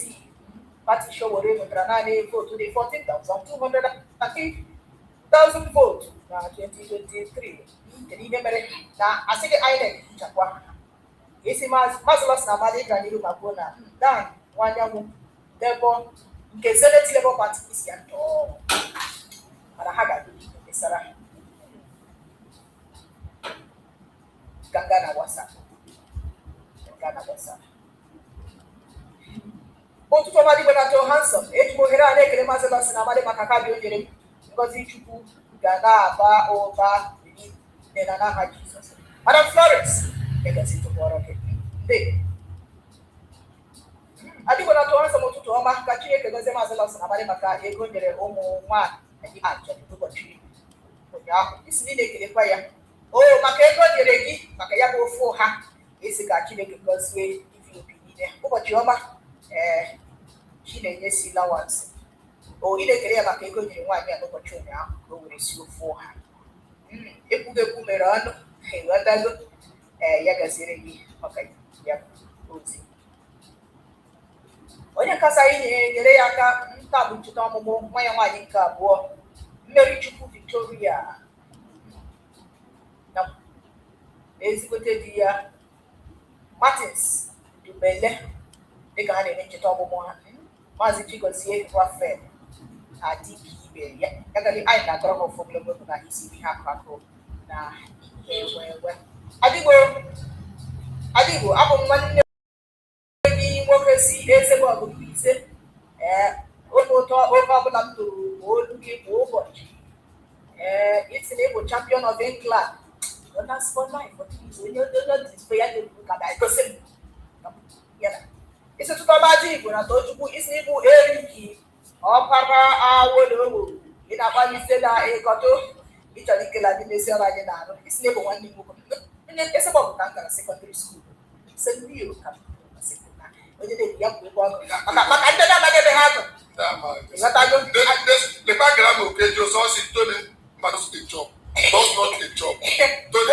pati Showore nwetara naanị votu dị 14,230,000 votu na 2023 kedu ihe mere na asị gị INEC nchakwa esi Mazi Nnamdi gara n'ihu ma kwuo na Dan Nwanyanwụ Debo nke Zenith Labour Party isi ya ntọọ mana ha ga-adị ekesara ganga na WhatsApp ụtụtụ ọma dịgbe na Johansson eji m ohere a na-ekele Mazi Nnamdi maka kabi o nyere m Ngozi Chukwu ga na-aba ụba dị na n'aha Jizọs Madam Florence egasi tụbọrọ gị ndị adịgbo na Johansson ụtụtụ ọma ka Chineke gozie Mazi Nnamdi maka ego nyere ụmụ nwaanyị ajọ ụbọchị ụnyaahụ isi niile ekelekwa ya maka ego nyere gị maka ya bụ ofu ha esi ka Chineke gozie ivi niile ụbọchị ọma Chinenye si lawansi ị na-ekele ya maka ego nyere nwaanyị a n'ụbọchị ụnyaahụ ka o were si ofu ha ekwughekwu mere ọnụ ewetago ya gaziere gị maka ya ozi onye nkasa anyị nyere ya aka nta bụ ncheta ọmụmụ nwa ya nwaanyị nke abụọ Mmerichukwu Victoria na ezigbote di ya Martins Dubele dịka ha na-eme ncheta ọmụmụ ha Maazị Chigozie Rafael adịghị ibe ya gaghị anyị na-agọrọ ha ofu ogologo na isi ihe akụkụ na ihe wewe Adịgbo abụ m nwanne gị nwoke si ezigbo ọgụgụ ise oge ụtọ oge ọbụla m toro olu gị kwa ụbọchị isi na ịbụ champion of England onye ya ga-egosi isi tụtụ ọba dị Igbo na Tochukwu isi ịbụ eriki ọkpara Awolowo ị na-akpalite na ịkọtụ ịchọrọ ikele ndị na-esi ọrụ anyị na-arụ isi na ịbụ nwanne nwoke onye ezigbo bụ ka m gara sekọndịrị skuul onye na-ebu ya bụ ụgwọ ọgụ maka ndị na-amaghị ebe ha gụ the background of Kejo source is Tony Mado's a job. Does not a job. Tony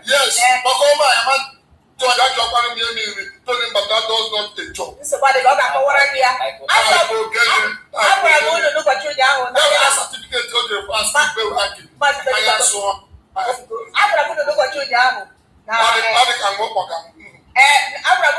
Yes. somebody got a power idea. I'm going to look at you now. Certificate of the past people working. I saw. I'm going to look at you now. I'm going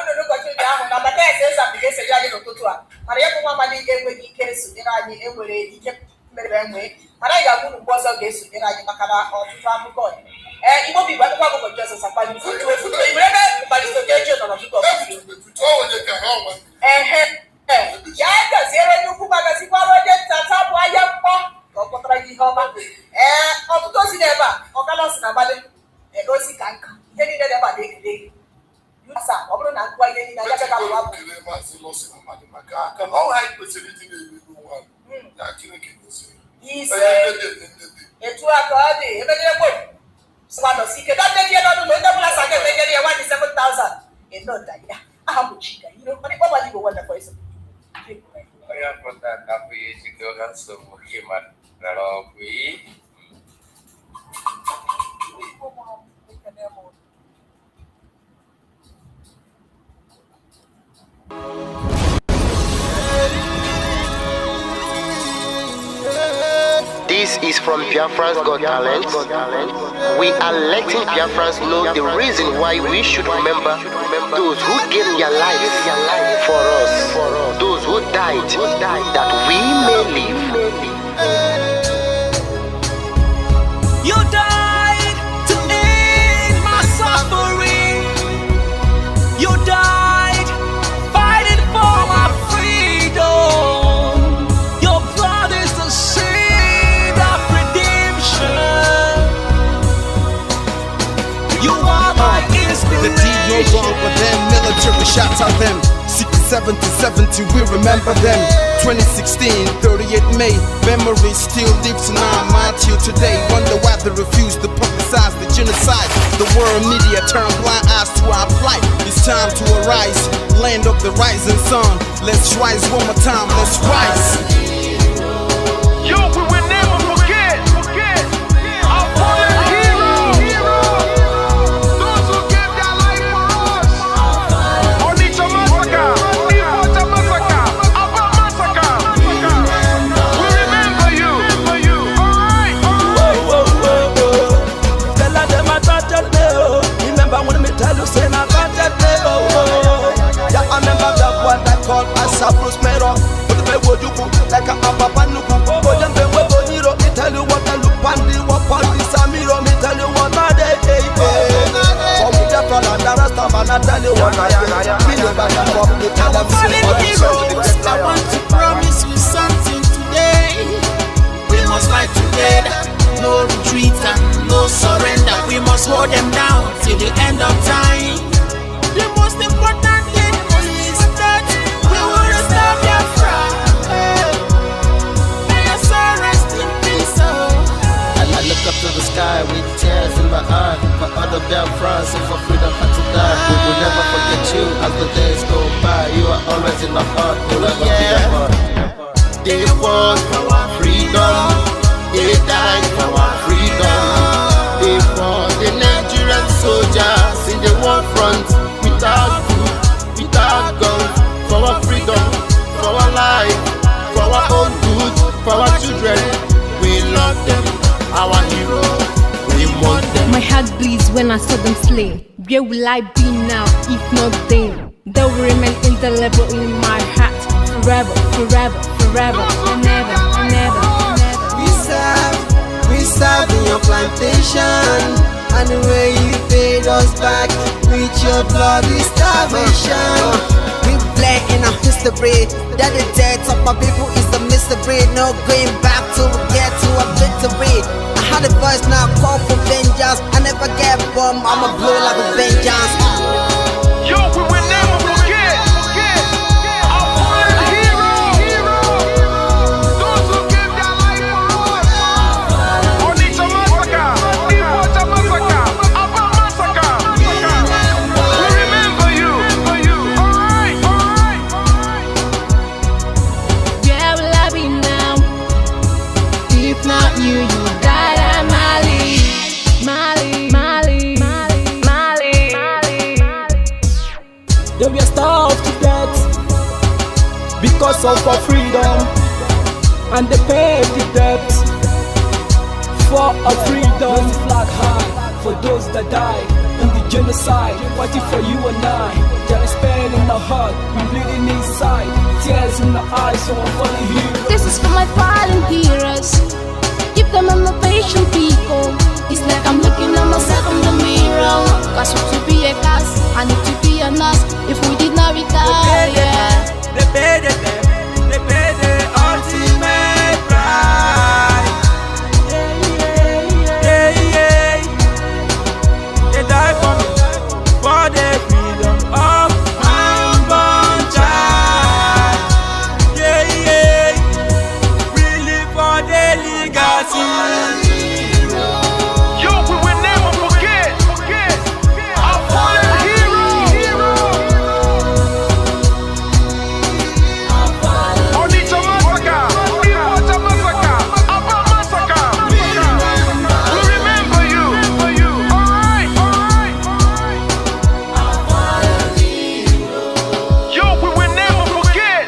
to look at you now. Now, the guy says I'm against a young Tutua. Maria Mamadi gave me case in every Egypt. And I got to was against in Makara or Travel God. And it will be what about justice and by the foot to but it's the danger of people. Yeah, zero you put back as if I were that's how I am. Of course, never. Of course, nobody. A rosy can't come. Then it never did. You saw, or not quite any other. How high facility one? He said, it's what God did. Swallow secret. Don't take it on the double as I can make it 1,700. It's not that. I have a chica. You know, but what you want the voice. I have put that up with you go and so human. This is from Biafrans Got Talent. We are letting Biafrans know the reason why we should remember those who gave their lives for us, those who died, that we may live. You died to end my suffering. You died fighting for my freedom. Your blood is the seed of redemption. You are my inspiration. The deed no wrong with them. Military shots at them. 67 to 70, we remember them. 2016, 38 May, memory still lives in our mind till today. Wonder why they refuse to publicize the genocide. The world media turn blind eyes to our plight. It's time to arise, land of the rising sun. Let's rise one more time, let's rise. Yo, we will never forget our fallen heroes. Those who gave their life for us. Onitsha massacre, Ipocha massacre, Aba massacre. We remember you. Alright. Tell them I touched me. Remember when me tell you say I touched me. Yeah, I remember that one that called us a Bruce Mero. But the way you go like a papa nuku. Oh, then the way you me tell you what I look pandi, what pandi samiro. Me tell you what I did. For me the plan and the rest of man I tell you what I did. Me never come up to tell them heroes, I want to promise you something today. We must fight together, no retreat and no surrender. We must hold them down till the end of time. The most important thing is that we will restore Biafra. May your soul rest in peace. I look up to the sky with tears in my eye. For other Biafrans and for freedom had to die. We will never forget you as the days go by. You are always in my heart, forever be your heart. They fought for our freedom. They died for our freedom. They fought the Nigerian soldiers in the war front. Without food, without guns. For our freedom, for our life, for our own good, for our children. We love them, our heroes. We want them. My heart bleeds when I saw them slain. Where will I be now if not then? They will remain indelible in my heart forever, forever, forever, and ever, and ever, and ever. We serve in your plantation. And the way you paid us back with your bloody starvation. We bled in our history that the death of my people is a mystery. No going back to get to a victory. I had a voice now call for vengeance. I never get bummed, I'ma blow like a vengeance. Yo, we will never forget our fallen heroes. Those who gave their life for us. Onitsha massacre, Ipocha massacre, Aba massacre. We remember you. Alright. Where will I be now? If not you, you died at Mali. They were starved to death because of our freedom, and they paid the debt for our freedom. Flag high for those that died in the genocide, fighting for you and I. There is pain in our heart, we bleeding inside, tears in the eyes, so I'm falling here. This is for my fallen heroes. Keep them on the patient people. It's like I'm looking at myself in the mirror. Cause to be a gas, I need to be a nurse. If we did not retire, they pay the ultimate price. They die for me, for the freedom of my unborn child. We live for the legacy. Yo, we will never forget our fallen hero. Onitsha massacre, Iwata massacre, Aba massacre. We remember you. Alright. Yo, we will never forget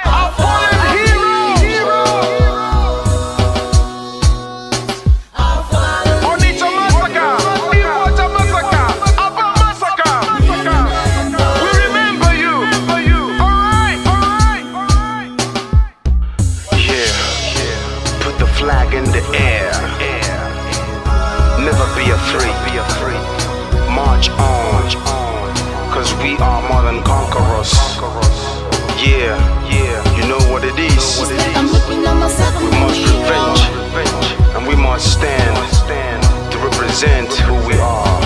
our fallen hero. Onitsha massacre, Iwata massacre, Aba massacre. We remember you. Alright. Yeah, put the flag in the air. Never be afraid. March on, cause we are more than conquerors. Yeah, you know what it is. I'm looking at myself in We the must mirror. revenge, and we must stand to represent who we are.